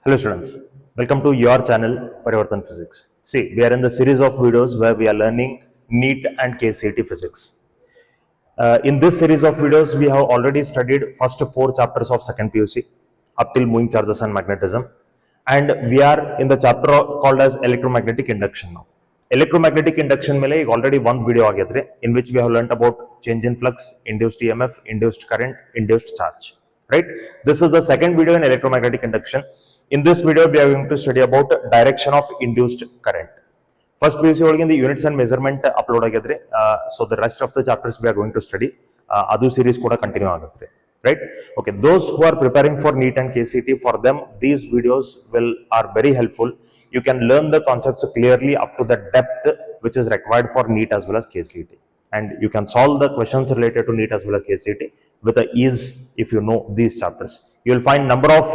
Hello students, welcome to your channel Parivartan Physics. See, we are in the series of videos where we are learning NEET and KCET physics. In this series of videos, we have already studied first 4 chapters of second PUC up till moving charges and magnetism, and we are in the chapter called as electromagnetic induction now. Electromagnetic induction mele already one video agidre in which we have learnt about change in flux, induced EMF, induced current, induced charge. Right? This is the second video in electromagnetic induction. In this video, we are going to study about direction of induced current. First PUC ಒಳಗಿಂದ the units and measurement upload ಆಗಿದ್ರೆ, so the rest of the chapters we are going to study. Adu series ಕೂಡ continue ಆಗುತ್ತೆ. Right? Okay, those who are preparing for NEET and KCET, for them these videos are very helpful. You can learn the concepts clearly up to the depth which is required for NEET as well as KCET. And you can solve the questions related to NEET as well as KCET with the ease if you know these chapters. You will find number of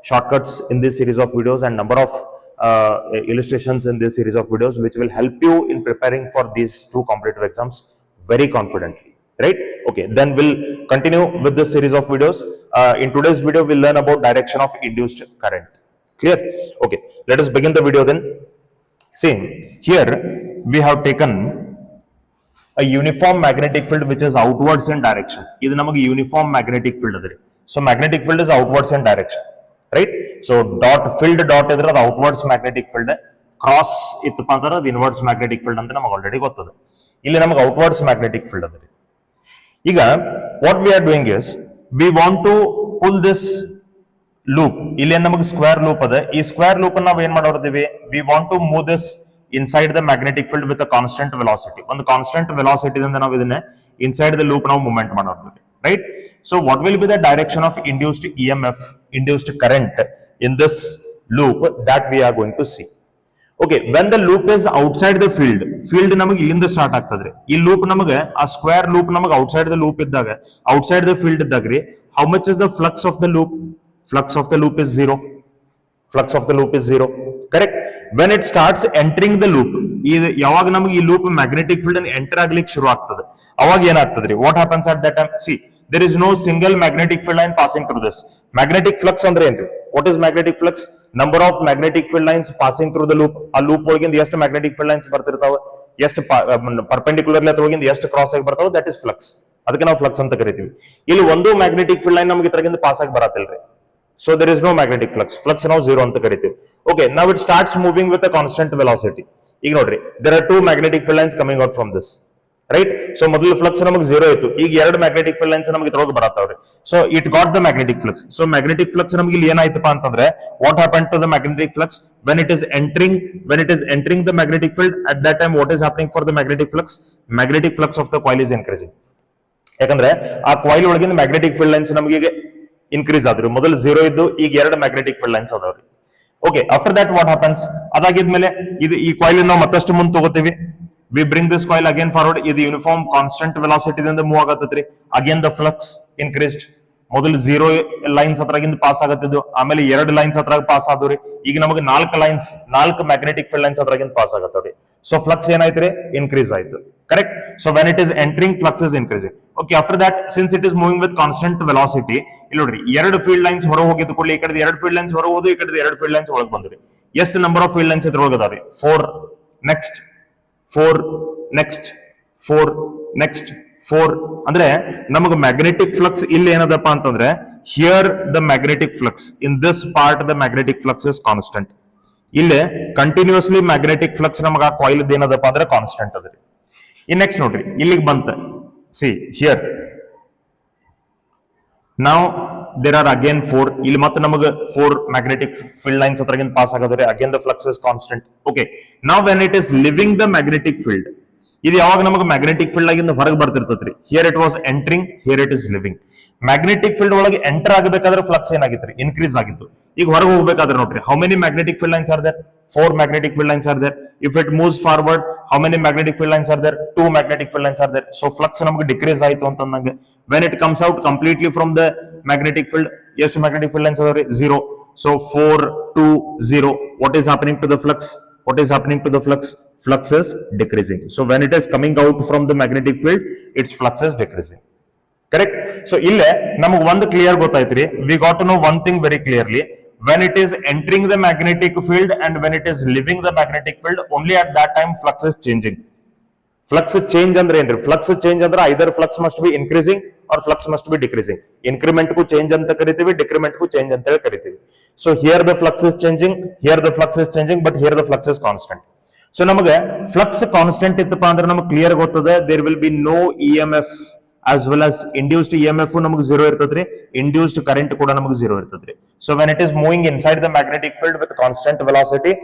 shortcuts in this series of videos and number of illustrations in this series of videos which will help you in preparing for these 2 competitive exams very confidently. Right? Okay, then we'll continue with this series of videos. In today's video, we'll learn about direction of induced current. Clear? Okay, let us begin the video then. See, here we have taken a uniform magnetic field which is outwards in direction. This is a uniform magnetic field. So magnetic field is outwards in direction. Right? So filled dot is the outwards magnetic field. Cross is the inwards magnetic field. This is already gottadu. Illi namaga outwards magnetic field. Iga, what we are doing is, we want to pull this loop. Illi namaga square loop ada. Ee square loop na we we want to move this inside the magnetic field with a constant velocity. On the constant velocity, then we inside the loop now movement madodave. Right? So what will be the direction of induced EMF, induced current in this loop that we are going to see. Okay, when the loop is outside the field ನಮಗೆ ಇಲ್ಲಿಂದ start ಆಗ್ತದ್ರಿ. ಈ loop ನಮಗೆ ಆ square loop ನಮಗೆ outside the loop ಇದ್ದಾಗ, outside the field ಇದ್ದಾಗ್ರಿ, how much is the flux of the loop? Flux of the loop is 0. Flux of the loop is 0. Correct? When it starts entering the loop, ಯಾವಾಗ ನಮಗೆ ಈ loop magnetic field ಅನ್ನು enter ಆಗ್ಲಿಕ್ಕೆ ಶುರು ಆಗ್ತದೆ, ಅವಾಗ ಏನಾಗ್ತದ್ರಿ? What happens at that time? See, there is no single magnetic field line passing through this. Magnetic flux andre enri. What is magnetic flux? Number of magnetic field lines passing through the loop. A loop ಒಳಗಿಂದ ಎಷ್ಟು magnetic field lines ಬರ್ತಿರ್ತಾವೆ, ಎಷ್ಟು ಪರ್ಪೆಂಡಿಕ್ಯುಲರ್ಲಿ ಅಥವಾ ಒಳಗಿಂದ ಎಷ್ಟು cross ಆಗಿ ಬರ್ತಾವೆ, that is flux. ಅದಕ್ಕೆ ನಾವು ಫ್ಲಕ್ಸ್ ಅಂತ ಕರಿತೀವಿ. ಇಲ್ಲಿ ಒಂದು ಮ್ಯಾಗ್ನೆಟಿಕ್ ಫೀಲ್ಡ್ ಲೈನ್ ನಮಗೆ ಇದರಿಂದ ಪಾಸ್ ಆಗಿ ಬರತ್ತಿಲ್ರಿ. So there is no magnetic flux. Flux ನಾವು 0 ಅಂತ ಕರಿತೀವಿ. Okay, now it starts moving with a constant velocity. ಈಗ ನೋಡ್ರಿ, there are 2 magnetic field lines coming out from this. Right? So ಮೊದಲು flux ನಮಗೆ 0 ಇತ್ತು, ಈಗ 2 ಮ್ಯಾಗ್ನೆಟಿಕ್ ಫೀಲ್ಡ್ ಲೈನ್ಸ್ ನಮಗೆ ಇದ್ರೊಳಗೆ ಬರತ್ತಾವ್ರಿ. So it got the magnetic flux. So magnetic flux ನಮಗೆ ಇಲ್ಲಿ ಏನಾಯ್ತಪ್ಪ ಅಂತಂದ್ರೆ, what happen to the magnetic flux when it is entering the magnetic field? At that time what is happening for the magnetic flux of the coil is increasing. ಯಾಕಂದ್ರೆ ಆ coil ಒಳಗಿನ magnetic field lines ನಮಗೆ ಈಗ increase ಆದ್ರು. ಮೊದಲು 0 ಇದ್ದು, ಈಗ 2 magnetic field lines ಅದಾವ್ರಿ. Okay, after that what happens? ಅದಾಗಿದ್ಮೇಲೆ ಈ ಕಾಯಿಲ್ ನಾವು ಮತ್ತಷ್ಟು ಮುಂದೆ ತಗೋತೀವಿ. We bring this coil again forward. This uniform constant velocity then the move agatatri. Again the flux increased. ಮೊದಲು 0 ಲೈನ್ಸ್ ಹತ್ರಗಿಂದ ಪಾಸ್ ಆಗತ್ತಿದ್ದು, ಆಮೇಲೆ 2 ಲೈನ್ಸ್ ಹತ್ರ ಪಾಸ್ ಆದವ್ರಿ. ಈಗ ನಮಗೆ 4 ಮ್ಯಾಗ್ನೆಟಿಕ್ ಫೀಲ್ಡ್ ಲೈನ್ಸ್ ಹತ್ರಗಿಂದ ಪಾಸ್ ಆಗತ್ತವ್ರಿ. ಸೊ ಫ್ಲಕ್ಸ್ ಏನಾಯ್ತ್ರಿ? ಇನ್ಕ್ರೀಸ್ ಆಯ್ತು. Correct? So when it is entering, flux is increasing. Okay, after that since it is moving with constant velocity, ಇಲ್ಲಿ ನೋಡ್ರಿ 2 ಫೀಲ್ಡ್ ಲೈನ್ಸ್ ಹೊರ ಹೋಗಿದ್ದು ಕೂಡಲೇ ಈ ಕಡೆ 2 ಫೀಲ್ಡ್ ಲೈನ್ಸ್ ಹೊರ ಹೋದು, ಈ ಕಡೆ 2 ಫೀಲ್ಡ್ ಲೈನ್ಸ್ ಒಳಗೆ ಬಂದ್ರಿ. ಎಷ್ಟು ನಂಬರ್ ಆಫ್ ಫೀಲ್ಡ್ ಲೈನ್ಸ್ ಇದ್ರೊಳಗೆ ಅದಾವ್ರಿ? 4. Next 4, next 4, next 4. ಅಂದ್ರೆ ನಮಗೆ ಮ್ಯಾಗ್ನೆಟಿಕ್ ಫ್ಲಕ್ಸ್ ಇಲ್ಲಿ ಏನದಪ್ಪ ಅಂತಂದ್ರೆ, here the magnetic flux in this part the magnetic flux is constant. ಇಲ್ಲಿ ಕಂಟಿನ್ಯೂಸ್ಲಿ ಮ್ಯಾಗ್ನೆಟಿಕ್ ಫ್ಲಕ್ಸ್ ನಮಗೆ ಆ ಕಾಯಿಲ್ ಏನದಪ್ಪ ಅಂದ್ರೆ ಕಾನ್ಸ್ಟೆಂಟ್ ಅದ್ರಿ. ಈ ನೆಕ್ಸ್ಟ್ ನೋಡ್ರಿ, ಇಲ್ಲಿಗೆ ಬಂತ. ಸಿ ಹಿಯರ್ ನಾವು there are again 4. ಇಲ್ಲಿ ಮತ್ತೆ ನಮಗೆ 4 magnetic field lines ಹತ್ರಗಿಂದ ಪಾಸ್ ಆಗೋದ್ರೆ again the flux is constant. Okay, now when it is leaving the magnetic field, ಇದು ಯಾವಾಗ ನಮಗೆ ಮ್ಯಾಗ್ನೆಟಿಕ್ ಫೀಲ್ಡ್ ಆಗಿಂದ ಹೊರಗೆ ಬರ್ತಿರ್ತದ್ರಿ, here it was entering, here it is leaving. Magnetic field ಒಳಗೆ ಎಂಟರ್ ಆಗಬೇಕಾದ್ರೆ ಫ್ಲಕ್ಸ್ ಏನಾಗಿತ್ತು? ಇನ್ಕ್ರೀಸ್ ಆಗಿತ್ತು. ಈಗ ಹೊರಗೆ ಹೋಗ್ಬೇಕಾದ್ರೆ ನೋಡ್ರಿ, how many magnetic field lines are there? 4 magnetic field lines are there. If it moves forward, how many magnetic field lines are there? 2 magnetic field lines are there. So flux ನಮಗೆ decrease ಆಯ್ತು ಅಂತಂದಂಗೆ. When it comes out completely from the magnetic field, ಎಷ್ಟು magnetic field lines are 0. So 4, 2, 0. What is happening to the flux? What is happening to the flux? Flux is decreasing. So when it is coming out from the magnetic field, its flux is decreasing. Correct? So ಇಲ್ಲೇ ನಮಗೆ ಒಂದು clear ಗೊತ್ತಾಯ್ತ್ರಿ. We got to know one thing very clearly. when it is entering the magnetic field and when it is leaving the magnetic field, only at that time flux is changing. Flux change ಅಂದ್ರೆ ಏನ್ರಿ? Flux change ಅಂದ್ರೆ either flux must be increasing or flux must be decreasing. Increment ಗೂ change ಅಂತ ಕರಿತೀವಿ, decrement ಗೂ change ಅಂತ ಹೇಳಿ ಕರಿತೀವಿ. So here the flux is changing, here the flux is changing, but here the flux is constant. So ನಮಗೆ flux constant ಇತ್ತಪ್ಪ ಅಂದ್ರೆ ನಮಗೆ clear ಗೊತ್ತದೆ, there will be no EMF as well as induced EMF ನಮಗೆ 0 ಇರ್ತದ್ರಿ, induced current ಕೂಡ ನಮಗೆ 0 ಇರ್ತದ್ರಿ. So when it is moving inside the magnetic field with constant velocity,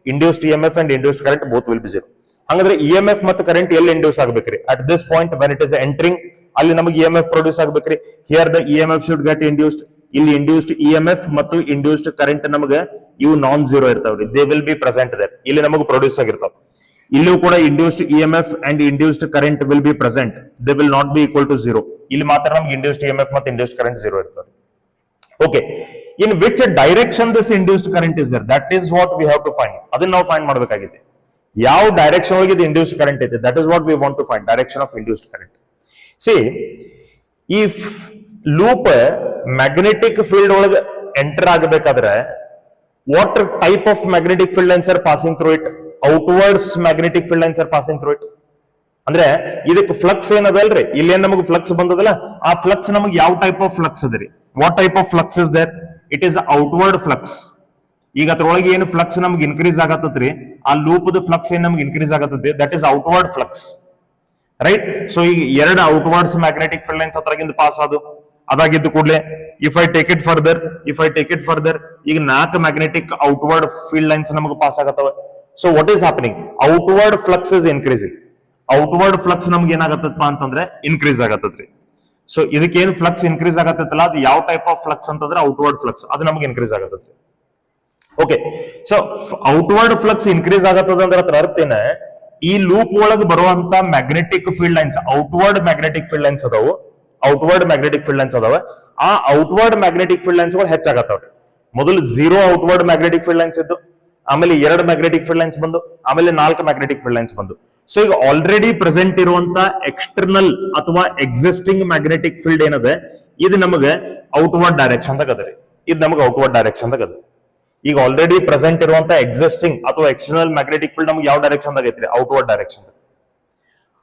induced EMF and induced current both will be 0. ಹಾಗಾದ್ರೆ EMF ಮತ್ತು current ಎಲ್ಲಿ induce ಆಗ್ಬೇಕ್ರಿ? At this point when it is entering, ಅಲ್ಲಿ ನಮಗೆ EMF produce ಆಗ್ಬೇಕ್ರಿ. Here the EMF should get induced. ಇಲ್ಲಿ induced EMF ಮತ್ತು induced current ನಮಗೆ ಇವು ನಾನ್ ಝೀರೋ ಇರ್ತಾವ್ರಿ, they will be present there. ಇಲ್ಲಿ ನಮಗೆ ಪ್ರೊಡ್ಯೂಸ್ ಆಗಿರ್ತಾವ. ಇಲ್ಲೂ ಕೂಡ induced EMF and induced current will be present, they will not be equal to 0. ಇಲ್ಲಿ ಮಾತ್ರ ನಮ್ಗೆ ಇಂಡ್ಯೂಸ್ಡ್ EMF ಮತ್ತು ಇಂಡ್ಯೂಸ್ಡ್ ಕರೆಂಟ್ 0 ಇರ್ತದೆ. Okay, in which direction this induced current is there, that is what we have to find. ಅದನ್ನ ನಾವು find ಮಾಡಬೇಕಾಗಿದೆ. ಯಾವ direction ಒಳಗೆ ಇದು ಇಂಡ್ಯೂಸ್ಡ್ ಕರೆಂಟ್ ಇದೆ, that is what we want to find, direction of induced current. See, if loop magnetic field ಒಳಗೆ enter ಆಗಬೇಕಾದ್ರೆ what type of magnetic field lines are passing through it? Outwards magnetic field lines are passing through it. ಅಂದ್ರೆ ಇದಕ್ಕೆ flux ಏನದಲ್ರಿ, ಇಲ್ಲೇನ್ ನಮಗೆ flux ಬಂದದಲ್ಲ, ಆ flux ನಮಗೆ ಯಾವ type of flux ಅದ್ರಿ? What type of flux is there? It is outward flux. ಈಗ ಅದ್ರೊಳಗೆ ಏನು ಫ್ಲಕ್ಸ್ ನಮ್ಗೆ ಇನ್ಕ್ರೀಸ್ ಆಗತ್ತತ್ರಿ, ಆ ಲೂಪ್ ಫ್ಲಕ್ಸ್ ಏನ್ ನಮ್ಗೆ ಇನ್ಕ್ರೀಸ್ ಆಗತ್ತೈತಿ, that is outward flux, right? So ಈಗ ಎರಡು ಔಟ್ವರ್ಡ್ಸ್ ಮ್ಯಾಗ್ನೆಟಿಕ್ ಫೀಲ್ಡ್ ಲೈನ್ಸ್ ಅದ್ರಾಗಿಂದ ಪಾಸ್ ಅದಾಗಿದ್ದು ಕೂಡಲೇ if I take it further, ಈಗ 4 ಮ್ಯಾಗ್ನೆಟಿಕ್ ಔಟ್ವರ್ಡ್ ಫೀಲ್ಡ್ ಲೈನ್ಸ್ ನಮಗೆ ಪಾಸ್ ಆಗತ್ತವ. So what is happening? Outward flux is increasing. Outward flux ನಮ್ಗೆ ಏನಾಗತ್ತಪ್ಪ ಅಂತಂದ್ರೆ ಇನ್ಕ್ರೀಸ್ ಆಗತ್ತದ್ರಿ. ಸೊ ಇದಕ್ಕೇನು ಫ್ಲಕ್ಸ್ ಇನ್ಕ್ರೀಸ್ ಆಗತ್ತಲ್ಲ, ಅದು ಯಾವ ಟೈಪ್ ಆಫ್ ಫ್ಲಕ್ಸ್ ಅಂತಂದ್ರೆ ಔಟ್ವರ್ಡ್ ಫ್ಲಕ್ಸ್, ಅದು ನಮ್ಗೆ ಇನ್ಕ್ರೀಸ್ ಆಗತ್ತದ್ರಿ. Okay, so outward flux increase ಆಗತ್ತದ ಅಂದ್ರೆ ಅದ್ರ ಅರ್ಥ ಏನ? ಈ ಲೂಪ್ ಒಳಗೆ ಬರುವಂತ magnetic field lines, outward magnetic field lines ಅದಾವ, ಆ ಔಟ್ವರ್ಡ್ ಮ್ಯಾಗ್ನೆಟಿಕ್ ಫೀಲ್ಡ್ ಲೈನ್ಸ್ ಗಳು ಹೆಚ್ಚಾಗತ್ತವ್ರಿ. ಮೊದಲು 0 ಔಟ್ವರ್ಡ್ ಮ್ಯಾಗ್ನೆಟಿಕ್ ಫೀಲ್ಡ್ ಲೈನ್ಸ್ ಇದ್ದು, ಆಮೇಲೆ 2 ಮ್ಯಾಗ್ನೆಟಿಕ್ ಫೀಲ್ಡ್ ಲೈನ್ಸ್ ಬಂದು, ಆಮೇಲೆ 4 ಮ್ಯಾಗ್ನೆಟಿಕ್ ಫೀಲ್ಡ್ ಲೈನ್ಸ್ ಬಂದು. ಸೊ ಈಗ ಆಲ್ರೆಡಿ ಪ್ರೆಸೆಂಟ್ ಇರುವಂತ ಎಕ್ಸ್ಟರ್ನಲ್ ಅಥವಾ ಎಕ್ಸಿಸ್ಟಿಂಗ್ ಮ್ಯಾಗ್ನೆಟಿಕ್ ಫೀಲ್ಡ್ ಏನದ, ಇದು ನಮಗೆ ಔಟ್ವರ್ಡ್ ಡೈರೆಕ್ಷನ್ ದಾಗ ಅದರಿ. ಇದು ನಮಗೆ ಔಟ್ವರ್ಡ್ ಡೈರೆಕ್ಷನ್ ದಾಗ ಅದ. ಈಗ ಆಲ್ರೆಡಿ ಪ್ರೆಸೆಂಟ್ ಇರುವಂತ ಎಕ್ಸಿಸ್ಟಿಂಗ್ ಅಥವಾ ಎಕ್ಸ್ಟರ್ನಲ್ ಮ್ಯಾಗ್ನೆಟಿಕ್ ಫೀಲ್ಡ್ ನಮ್ಗೆ ಯಾವ ಡೈರೆಕ್ಷನ್ ದಾಗ ಐತ್ರಿ? Outward direction.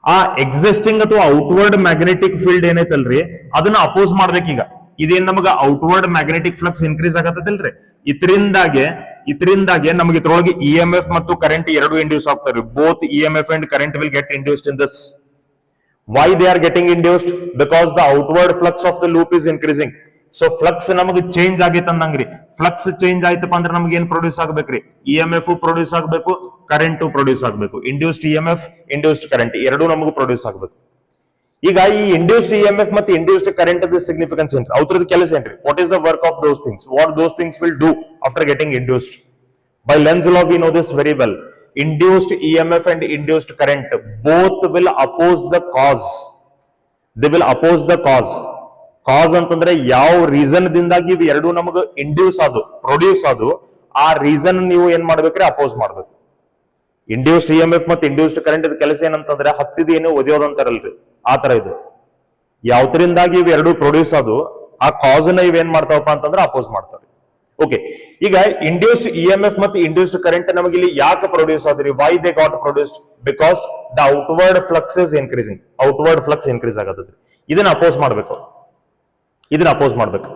ಆ ಎಕ್ಸಿಸ್ಟಿಂಗ್ ಅಥವಾ ಔಟ್ವರ್ಡ್ ಮ್ಯಾಗ್ನೆಟಿಕ್ ಫೀಲ್ಡ್ ಏನೈತಲ್ರಿ, ಅದನ್ನ ಅಪೋಸ್ ಮಾಡ್ಬೇಕೀಗ. ಇದೇನ್ ನಮಗ ಔಟ್ವರ್ಡ್ ಮ್ಯಾಗ್ನೆಟಿಕ್ ಫ್ಲಕ್ಸ್ ಇನ್ಕ್ರೀಸ್ ಆಗತ್ತಲ್ರಿ, ಇದರಿಂದಾಗೆ ನಮಗೆ ಇದ್ರೊಳಗೆ EMF ಮತ್ತು ಕರೆಂಟ್ ಎರಡು ಇಂಡ್ಯೂಸ್ ಆಗ್ತಾರೆ. Both EMF and current will get induced in this. Why they are getting induced? Because the outward flux of the loop is increasing. So flux ನಮಗೆ change ಆಗೈತೆ ಅಂದಂಗ್ರಿ. Flux change ಆಯ್ತಪ್ಪ ಅಂದ್ರೆ ನಮ್ಗೆ ಏನ್ produce ಆಗ್ಬೇಕ್ರಿ? EMF produce ಆಗ್ಬೇಕು, current produce ಆಗ್ಬೇಕು. Induced EMF, induced current ಎರಡೂ ನಮಗೆ ಪ್ರೊಡ್ಯೂಸ್ ಆಗ್ಬೇಕು. ಈಗ ಈ ಇಂಡ್ಯೂಸ್ಡ್ EMF ಮತ್ತು ಇಂಡ್ಯೂಸ್ಡ್ ಕರೆಂಟ್ ಸಿಗ್ನಿಫಿಕೆನ್ಸ್ ಏನ್ರಿ? ಅವ್ರದ್ದು ಕೆಲಸ ಏನ್ರಿ? What is the work of those things? What those things will do after getting induced? By Lenz's law we know this very well. Induced EMF and induced current both will oppose the cause. They will oppose the cause. ಕಾಸ್ ಅಂತಂದ್ರೆ ಯಾವ reason ದಿಂದಾಗಿ ಇವು ಎರಡು ನಮಗೆ induce produce ಆ reason ನೀವು ಏನ್ ಮಾಡ್ಬೇಕ್ರಿ? Oppose ಮಾಡ್ಬೇಕು. ಇಂಡ್ಯೂಸ್ಡ್ EMF ಮತ್ತು ಇಂಡ್ಯೂಸ್ಡ್ ಕರೆಂಟ್ ಕೆಲಸ ಏನಂತಂದ್ರೆ ಹತ್ತಿದ ಏನು ಒದೆಯೋದಂತಾರಲ್ರಿ, ಆ ತರ ಇದು. ಯಾವ್ದ್ರಿಂದಾಗಿ ಇವು ಎರಡು ಪ್ರೊಡ್ಯೂಸ್ ಆ ಕಾಸ್ ನ ಇವೇನ್ ಮಾಡ್ತಾವಪ್ಪ ಅಂತಂದ್ರೆ ಅಪೋಸ್ ಮಾಡ್ತಾವೆ. ಓಕೆ, ಈಗ ಇಂಡ್ಯೂಸ್ಡ್ EMF ಮತ್ತು ಇಂಡ್ಯೂಸ್ಡ್ ಕರೆಂಟ್ ನಮಗೆ ಇಲ್ಲಿ ಯಾಕೆ ಪ್ರೊಡ್ಯೂಸ್ ಆದ್ರಿ? Why they got produced? Because the outward flux is increasing. Outward flux increase ಆಗತ್ತದ್ರಿ. ಇದನ್ನ ಅಪೋಸ್ ಮಾಡ್ಬೇಕು.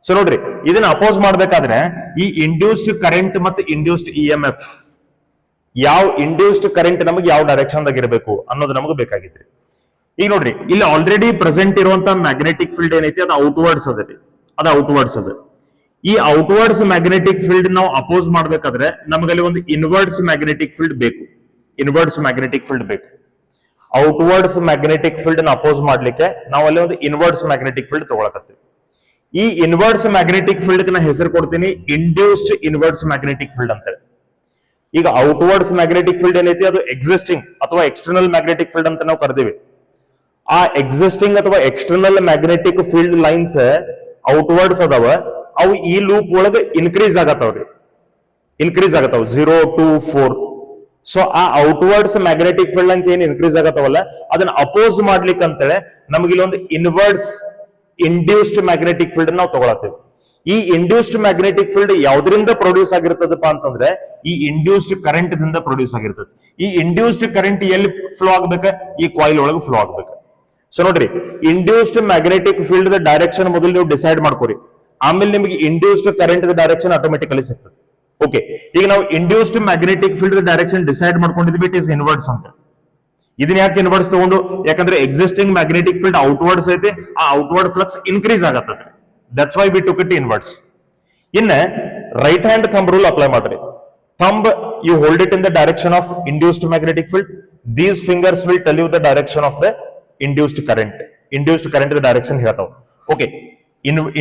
ಸೊ ನೋಡ್ರಿ, ಇದನ್ನ ಅಪೋಸ್ ಮಾಡ್ಬೇಕಾದ್ರೆ ಈ ಇಂಡ್ಯೂಸ್ಡ್ ಕರೆಂಟ್ ಮತ್ತು ಇಂಡ್ಯೂಸ್ಡ್ EMF, ಯಾವ ಇಂಡ್ಯೂಸ್ಡ್ ಕರೆಂಟ್ ನಮಗೆ ಯಾವ ಡೈರೆಕ್ಷನ್ ದಾಗ ಇರಬೇಕು ಅನ್ನೋದು ನಮಗೆ ಬೇಕಾಗಿದ್ರಿ. ಈಗ ನೋಡ್ರಿ, ಇಲ್ಲಿ ಆಲ್ರೆಡಿ ಪ್ರೆಸೆಂಟ್ ಇರುವಂತ ಮ್ಯಾಗ್ನೆಟಿಕ್ ಫೀಲ್ಡ್ ಏನೈತಿ ಅದು ಔಟ್ವರ್ಡ್ಸ್ ಅದ. ಈ ಔಟ್ವರ್ಡ್ಸ್ ಮ್ಯಾಗ್ನೆಟಿಕ್ ಫೀಲ್ಡ್ ನಾವು ಅಪೋಸ್ ಮಾಡ್ಬೇಕಾದ್ರೆ ನಮಗಲ್ಲಿ ಒಂದು ಇನ್ವರ್ಡ್ಸ್ ಮ್ಯಾಗ್ನೆಟಿಕ್ ಫೀಲ್ಡ್ ಬೇಕು. ಔಟ್ವರ್ಡ್ಸ್ ಮ್ಯಾಗ್ನೆಟಿಕ್ ಫೀಲ್ಡ್ ನ ಅಪೋಸ್ ಮಾಡ್ಲಿಕ್ಕೆ ನಾವು ಅಲ್ಲಿ ಒಂದು ಇನ್ವರ್ಡ್ಸ್ ಮ್ಯಾಗ್ನೆಟಿಕ್ ಫೀಲ್ಡ್ ತಗೊಳಕತ್ತೀವಿ. ಈ ಇನ್ವರ್ಡ್ಸ್ ಮ್ಯಾಗ್ನೆಟಿಕ್ ಫೀಲ್ಡ್ ನಾ ಹೆಸರು ಕೊಡ್ತೀನಿ ಇಂಡ್ಯೂಸ್ಡ್ ಇನ್ವರ್ಡ್ಸ್ ಮ್ಯಾಗ್ನೆಟಿಕ್ ಫೀಲ್ಡ್ ಅಂತ. ಈಗ ಔಟ್ವರ್ಡ್ಸ್ ಮ್ಯಾಗ್ನೆಟಿಕ್ ಫೀಲ್ಡ್ ಏನೈತಿ ಅದು ಎಕ್ಸಿಸ್ಟಿಂಗ್ ಅಥವಾ ಎಕ್ಸ್ಟರ್ನಲ್ ಮ್ಯಾಗ್ನೆಟಿಕ್ ಫೀಲ್ಡ್ ಅಂತ ನಾವು ಕರೆದಿವಿ. ಆ ಎಕ್ಸಿಸ್ಟಿಂಗ್ ಅಥವಾ external magnetic field lines outwards ಅದಾವ, ಅವು ಈ ಲೂಪ್ ಒಳಗೆ ಇನ್ಕ್ರೀಸ್ ಆಗತ್ತವ್ರಿ. 0 to 4. ಸೊ ಆ ಔಟ್ವರ್ಡ್ಸ್ ಮ್ಯಾಗ್ನೆಟಿಕ್ ಫೀಲ್ಡ್ ಲೈನ್ಸ್ ಏನ್ ಇನ್ಕ್ರೀಸ್ ಆಗತ್ತವಲ್ಲ, ಅದನ್ನ ಅಪೋಸ್ ಮಾಡ್ಲಿಕ್ಕೆ ಅಂತೇಳಿ ನಮಗೆ ಇಲ್ಲೊಂದು ಇನ್ವರ್ಡ್ಸ್ ಇಂಡ್ಯೂಸ್ಡ್ ಮ್ಯಾಗ್ನೆಟಿಕ್ ಫೀಲ್ಡ್ ನಾವು ತಗೊಳತ್ತೇವೆ. ಈ ಇಂಡ್ಯೂಸ್ಡ್ ಮ್ಯಾಗ್ನೆಟಿಕ್ ಫೀಲ್ಡ್ ಯಾವ್ದ್ರಿಂದ ಪ್ರೊಡ್ಯೂಸ್ ಆಗಿರ್ತದಪ್ಪ ಅಂತಂದ್ರೆ ಈ ಇಂಡ್ಯೂಸ್ಡ್ ಕರೆಂಟ್ ದಿಂದ ಪ್ರೊಡ್ಯೂಸ್ ಆಗಿರ್ತದೆ. ಈ ಇಂಡ್ಯೂಸ್ಡ್ ಕರೆಂಟ್ ಎಲ್ಲಿ ಫ್ಲೋ ಆಗ್ಬೇಕ, ಈ ಕಾಯಿಲ್ ಒಳಗೆ ಫ್ಲೋ ಆಗ್ಬೇಕು. ಸೊ ನೋಡ್ರಿ, induced magnetic field the direction ಮೊದಲು ನೀವು ಡಿಸೈಡ್ ಮಾಡ್ಕೋರಿ, ಆಮೇಲೆ ನಿಮಗೆ induced current the direction automatically ಸಿಗ್ತದೆ. ಓಕೆ, ಈಗ ನಾವು induced magnetic field the direction decide ಮಾಡ್ಕೊಂಡಿದ್ವಿ, ಇಟ್ ಇಸ್ ಇನ್ವರ್ಡ್ಸ್ ಅಂತ. ಇದನ್ನ ಯಾಕೆ ಇನ್ವರ್ಡ್ಸ್ ತಗೊಂಡು, ಯಾಕಂದ್ರೆ ಎಕ್ಸಿಸ್ಟಿಂಗ್ ಮ್ಯಾಗ್ನೆಟಿಕ್ ಫೀಲ್ಡ್ ಔಟ್ವರ್ಡ್ಸ್ ಐತೆ, ಆ ಔಟ್ವರ್ಡ್ ಫ್ಲಕ್ಸ್ ಇನ್ಕ್ರೀಸ್ ಆಗತ್ತದ್ರಿ. That's why we took it inwards. ಇನ್ನ right hand thumb rule apply ಮಾಡ್ರಿ. Thumb you hold it in the direction of induced magnetic field. These fingers will tell you the direction of the induced current. Induced current the direction ಹೇಳ್ತಾವ. Okay,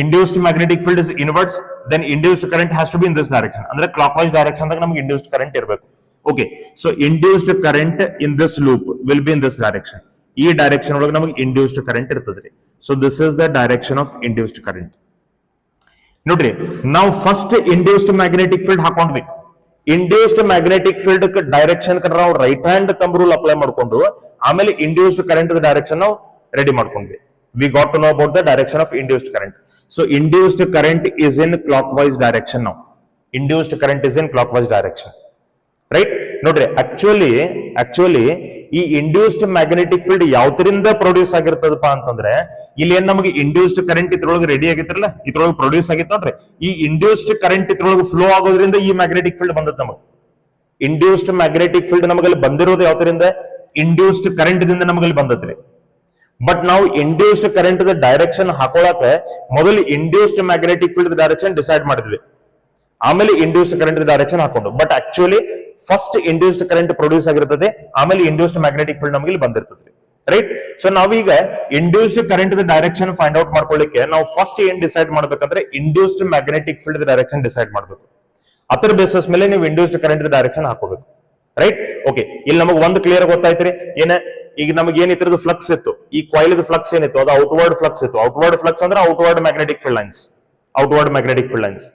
induced magnetic field is inwards, then induced current has to be in this direction. ಅಂದ್ರೆ clockwise direction ದಾಗ ನಮಗೆ induced current ಇರಬೇಕು. Okay, so induced current in this loop will be in this direction. ಈ direction ಒಳಗೆ ನಮಗೆ induced current ಇರ್ತದ್ರಿ. So this is the direction of induced current. ನೋಡ್ರಿ, ನಾವು ಫಸ್ಟ್ induced magnetic field ಹಾಕೊಂಡ್ವಿ. ಇಂಡ್ಯೂಸ್ಡ್ ಮ್ಯಾಗ್ನೆಟಿಕ್ ಫೀಲ್ಡ್ ಡೈರೆಕ್ಷನ್ ನಾವು right hand thumb rule apply ಮಾಡ್ಕೊಂಡು ಆಮೇಲೆ ಇಂಡ್ಯೂಸ್ಡ್ ಕರೆಂಟ್ ಡೈರೆಕ್ಷನ್ ನಾವು ರೆಡಿ ಮಾಡ್ಕೊಂಡ್ವಿ. We got to know about the direction of induced current. So induced current is in clock wise direction. ನಾವು induced current is in clock wise direction, right? ನೋಡ್ರಿ, actually ಈ induced magnetic field ಯಾವ್ದ್ರಿಂದ produce ಆಗಿರ್ತದಪ್ಪ ಅಂತಂದ್ರೆ, ಇಲ್ಲಿ ಏನ್ ನಮಗೆ induced current ಇದ್ರೊಳಗೆ ರೆಡಿ ಆಗಿತ್ರಲ್ಲ, ಇದ್ರೊಳಗೆ ಪ್ರೊಡ್ಯೂಸ್ ಆಗಿತ್ತು ನೋಡ್ರಿ. ಈ ಇಂಡ್ಯೂಸ್ಡ್ ಕರೆಂಟ್ ಇದ್ರೊಳಗೆ ಫ್ಲೋ ಆಗೋದ್ರಿಂದ ಈ ಮ್ಯಾಗ್ನೆಟಿಕ್ ಫೀಲ್ಡ್ ಬಂದದ ನಮಗೆ. ಇಂಡ್ಯೂಸ್ಡ್ ಮ್ಯಾಗ್ನೆಟಿಕ್ ಫೀಲ್ಡ್ ನಮಗಲ್ಲಿ ಬಂದಿರೋದು ಯಾವ್ದ್ರಿಂದ? ಇಂಡ್ಯೂಸ್ಡ್ ಕರೆಂಟ್ ದಿಂದ ನಮಗಲ್ಲಿ ಬಂದದ್ರಿ. ಬಟ್ ನಾವು ಇಂಡ್ಯೂಸ್ಡ್ ಕರೆಂಟ್ ದ ಡೈರೆಕ್ಷನ್ ಹಾಕೊಳಕ ಮೊದಲು induced magnetic field direction decide ಮಾಡಿದ್ವಿ, ಆಮೇಲೆ ಇಂಡ್ಯೂಸ್ಡ್ ಕರೆಂಟ್ ಡೈರೆಕ್ಷನ್ ಹಾಕೊಂಡು. But actually first induced current produce ಆಗಿರ್ತದೆ, ಆಮೇಲೆ ಇಂಡ್ಯೂಸ್ಡ್ ಮ್ಯಾಗ್ನೆಟಿಕ್ ಫೀಲ್ಡ್ ನಮಗೆ ಇಲ್ಲಿ ಬಂದಿರ್ತದೆ, ರೈಟ್? ಸೊ ನಾವೀಗ induced current direction find out ಮಾಡ್ಕೊಳ್ಳಿಕ್ಕೆ ನಾವು ಫಸ್ಟ್ ಏನ್ ಡಿಸೈಡ್ ಮಾಡ್ಬೇಕಂದ್ರೆ induced magnetic field direction decide ಮಾಡ್ಬೇಕು. ಅದರ ಬೇಸಿಸ್ ಮೇಲೆ ನೀವು ಇಂಡ್ಯೂಸ್ಡ್ ಕರೆಂಟ್ ಡೈರೆಕ್ಷನ್ ಹಾಕೋಬೇಕು, ರೈಟ್? ಓಕೆ, ಇಲ್ಲಿ ನಮಗೆ ಒಂದು ಕ್ಲಿಯರ್ ಗೊತ್ತಾಯ್ತ್ರಿ. ಏನ, ಈಗ ನಮಗೆ ಏನ್ ಇದ್ರದ್ದು ಫ್ಲಕ್ಸ್ ಇತ್ತು, ಈ ಕಾಯಿಲ್ ಫ್ಲಕ್ಸ್ ಏನಿತ್ತು ಅದು ಔಟ್ವರ್ಡ್ ಫ್ಲಕ್ಸ್ ಇತ್ತು. ಔಟ್ವರ್ಡ್ ಫ್ಲಕ್ಸ್ ಅಂದ್ರೆ outward magnetic field lines. Outward magnetic field lines,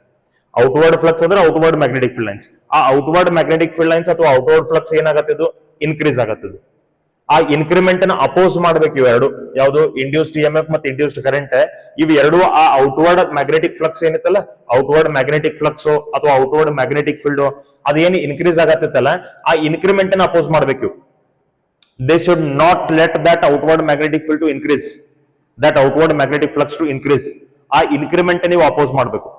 outward flux ಅಂದ್ರೆ ಔಟ್ವರ್ಡ್ ಮ್ಯಾಗ್ನೆಟಿಕ್ ಫೀಲ್ಡ್ ಲೈನ್ಸ್. ಆ ಔಟ್ವರ್ಡ್ ಮ್ಯಾಗ್ನೆಟಿಕ್ ಫೀಲ್ಡ್ ಲೈನ್ಸ್ ಅಥವಾ ಔಟ್ವರ್ಡ್ ಫ್ಲಕ್ಸ್ ಏನಾಗತ್ತಿದ್ದು ಇನ್ಕ್ರೀಸ್ ಆಗತ್ತಿದ್ದು. ಆ ಇನ್ಕ್ರಿಮೆಂಟ್ ನ ಅಪೋಸ್ ಮಾಡ್ಬೇಕು ಇವೆರಡು, ಯಾವುದು ಇಂಡ್ಯೂಸ್ಡ್ ಇಎಂಎಫ್ ಮತ್ತೆ ಇಂಡ್ಯೂಸ್ಡ್ ಕರೆಂಟ್. ಇವು ಎರಡು ಆ ಔಟ್ವರ್ಡ್ ಮ್ಯಾಗ್ನೆಟಿಕ್ ಫ್ಲಕ್ಸ್ ಏನಿತ್ತಲ್ಲ, ಔಟ್ವರ್ಡ್ ಮ್ಯಾಗ್ನೆಟಿಕ್ ಫ್ಲಕ್ಸ್ ಅಥವಾ ಔಟ್ವರ್ಡ್ ಮ್ಯಾಗ್ನೆಟಿಕ್ ಫೀಲ್ಡ್ ಅದೇನು ಇನ್ಕ್ರೀಸ್ ಆಗತ್ತಿತ್ತಲ್ಲ, ಆ ಇನ್ಕ್ರಿಮೆಂಟ್ ನ ಅಪೋಸ್ ಮಾಡ್ಬೇಕು. They should not let that outward magnetic field to increase, that outward magnetic flux to increase. ಆ ಇನ್ಕ್ರಿಮೆಂಟ್ ನೀವು ಅಪೋಸ್ ಮಾಡ್ಬೇಕು.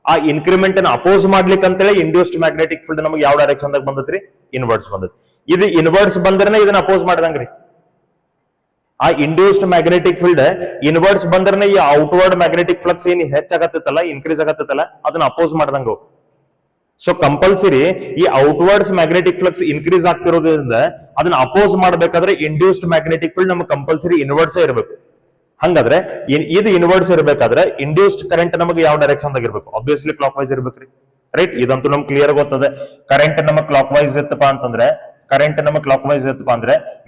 ಆ ಇನ್ಕ್ರಿಮೆಂಟ್ ಅನ್ನು ಅಪೋಸ್ ಮಾಡ್ಲಿಕ್ಕೆ ಅಂತೇಳಿ ಇಂಡ್ಯೂಸ್ಡ್ ಮ್ಯಾಗ್ನೆಟಿಕ್ ಫೀಲ್ಡ್ ನಮಗೆ ಯಾವ ಡೈರೆಕ್ಷನ್ ದಾಗ ಬಂದತ್ರಿ? ಇನ್ವರ್ಡ್ಸ್ ಬಂದತ್. ಇದು ಇನ್ವರ್ಡ್ಸ್ ಬಂದ್ರೆ ಇದನ್ನ ಅಪೋಸ್ ಮಾಡಿದಂಗ್ರಿ. ಆ ಇಂಡ್ಯೂಸ್ಡ್ ಮ್ಯಾಗ್ನೆಟಿಕ್ ಫೀಲ್ಡ್ ಇನ್ವರ್ಡ್ಸ್ ಬಂದ್ರೆ ಈ ಔಟ್ವರ್ಡ್ ಮ್ಯಾಗ್ನೆಟಿಕ್ ಫ್ಲಕ್ಸ್ ಏನ್ ಹೆಚ್ಚಾಗತ್ತಲ್ಲ, ಇನ್ಕ್ರೀಸ್ ಆಗತ್ತಲ್ಲ, ಅದನ್ನ ಅಪೋಸ್ ಮಾಡ್ದಂಗ. ಸೊ ಕಂಪಲ್ಸರಿ ಈ ಔಟ್ವರ್ಡ್ಸ್ ಮ್ಯಾಗ್ನೆಟಿಕ್ ಫ್ಲಕ್ಸ್ ಇನ್ಕ್ರೀಸ್ ಆಗ್ತಿರೋದ್ರಿಂದ ಅದನ್ನ ಅಪೋಸ್ ಮಾಡ್ಬೇಕಾದ್ರೆ ಇಂಡ್ಯೂಸ್ಡ್ ಮ್ಯಾಗ್ನೆಟಿಕ್ ಫೀಲ್ಡ್ ನಮಗೆ ಕಂಪಲ್ಸರಿ ಇನ್ವರ್ಡ್ಸ್ ಇರಬೇಕು. ಹಂಗಾದ್ರೆ ಇದು ಇನ್ವರ್ಡ್ಸ್ ಇರಬೇಕಾದ್ರೆ ಇಂಡ್ಯೂಸ್ಡ್ ಕರೆಂಟ್ ನಮಗೆ ಯಾವ ಡೈರೆಕ್ಷನ್ ದಾಗ ಇರಬೇಕು? ಆಬ್ವಿಯಸ್ಲಿ ಕ್ಲಾಕ್ ವೈಸ್ ಇರ್ಬೇಕ್ರಿ, ರೈಟ್? ಇದಂತೂ ನಮ್ಗೆ ಕ್ಲಿಯರ್ ಗೊತ್ತದೆ. ಕರೆಂಟ್ ನಮಗೆ ಕ್ಲಾಕ್ ವೈಸ್ ಇತ್ತಪ್ಪ ಅಂತಂದ್ರೆ,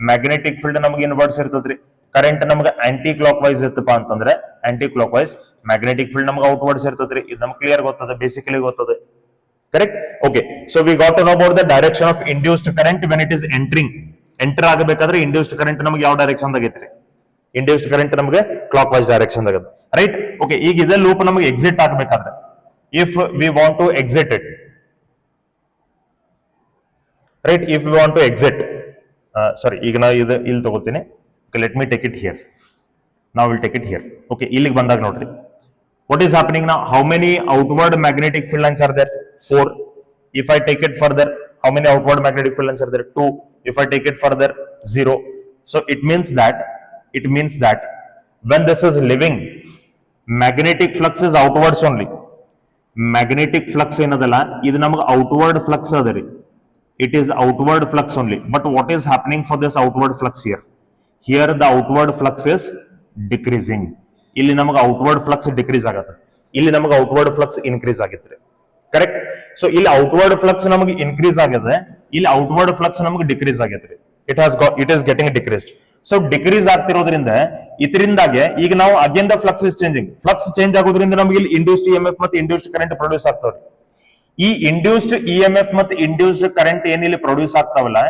ಮ್ಯಾಗ್ನೆಟಿಕ್ ಫೀಲ್ಡ್ ನಮಗೆ ಇನ್ವರ್ಡ್ಸ್ ಇರ್ತದ್ರಿ. ಕರೆಂಟ್ ನಮಗೆ ಆಂಟಿ ಕ್ಲಾಕ್ ವೈಸ್ ಇತ್ತಪ್ಪ ಅಂತಂದ್ರೆ anticlockwise magnetic field ನಮಗೆ ಔಟ್ವರ್ಡ್ಸ್ ಇರ್ತದ್ರಿ. ಇದು ನಮ್ಗೆ ಕ್ಲಿಯರ್ ಗೊತ್ತದೆ, ಬೇಸಿಕಲಿ ಗೊತ್ತದೆ, correct? Okay, so we got to know about the direction of induced current when it is enter ಆಗಬೇಕಾದ್ರೆ ಇಂಡ್ಯೂಸ್ಡ್ ಕರೆಂಟ್ ನಮಗೆ ಯಾವ ಡೈರೆಕ್ಷನ್ ದಾಗ ಐತ್ರಿ? ಇಂಡ್ಯೂಸ್ಡ್ ಕರೆಂಟ್ ನಮಗೆ ಕ್ಲಾಕ್ ವೈಸ್ ಡೈರೆಕ್ಷನ್ ದಾಗ, ರೈಟ್? ಓಕೆ, ಈಗ ಇದೇ ಲೂಪ್ ನಮಗೆ ಎಕ್ಸಿಟ್ ಆಗಬೇಕಾದ್ರೆ, if we want to exit it, right? If we want to exit, sorry, ಈಗ ನಾ ಇದು ಇಲ್ಲಿ ತಗೋತೀನಿ. Let me take it here. ನಾವು will take it here. Okay, ಇಲ್ಲಿಗೆ ಬಂದಾಗ ನೋಡ್ರಿ, what is happening now? How many outward magnetic field lines are there? 4. If I take it further, how many outward magnetic field lines are there? 2. If I take it further, 0. So it means that when this is living, magnetic flux is outwards only. Magnetic flux ಏನದಲ್ಲ, ಇದು ನಮಗೆ outward flux ಅದರಿ. It is outward flux only. But what is happening for this outward flux here? Here the outward flux is decreasing. ಇಲ್ಲಿ ನಮಗೆ outward flux decrease ಆಗತ್ತೆ, ಇಲ್ಲಿ ನಮಗೆ outward flux increase ಆಗಿದ್ರೆ, ಕರೆಕ್ಟ್? ಸೊ ಇಲ್ಲಿ ಔಟ್ವರ್ಡ್ ಫ್ಲಕ್ಸ್ ನಮಗೆ increase ಆಗಿದೆ, ಇಲ್ಲಿ ಔಟ್ವರ್ಡ್ ಫ್ಲಕ್ಸ್ ನಮಗೆ ಡಿಕ್ರೀಸ್ ಆಗೈತ್ರಿ. It is getting decreased. So decrease ಆಗ್ತಿರೋದ್ರಿಂದ ಇದರಿಂದಾಗೆ ಈಗ ನಾವು again the flux is changing. Flux change ಆಗೋದ್ರಿಂದ ನಮಗೆ ಇಲ್ಲಿ ಇಂಡ್ಯೂಸ್ಡ್ ಇಎಂಎಫ್ ಮತ್ತೆ ಇಂಡ್ಯೂಸ್ಡ್ ಕರೆಂಟ್ ಪ್ರೊಡ್ಯೂಸ್ ಆಗ್ತಾವ್ರಿ. ಈ ಇಂಡ್ಯೂಸ್ಡ್ ಇಎಂಎಫ್ ಮತ್ತೆ ಇಂಡ್ಯೂಸ್ಡ್ ಕರೆಂಟ್ ಏನ್ ಇಲ್ಲಿ ಪ್ರೊಡ್ಯೂಸ್ ಆಗ್ತಾವಲ್ಲ,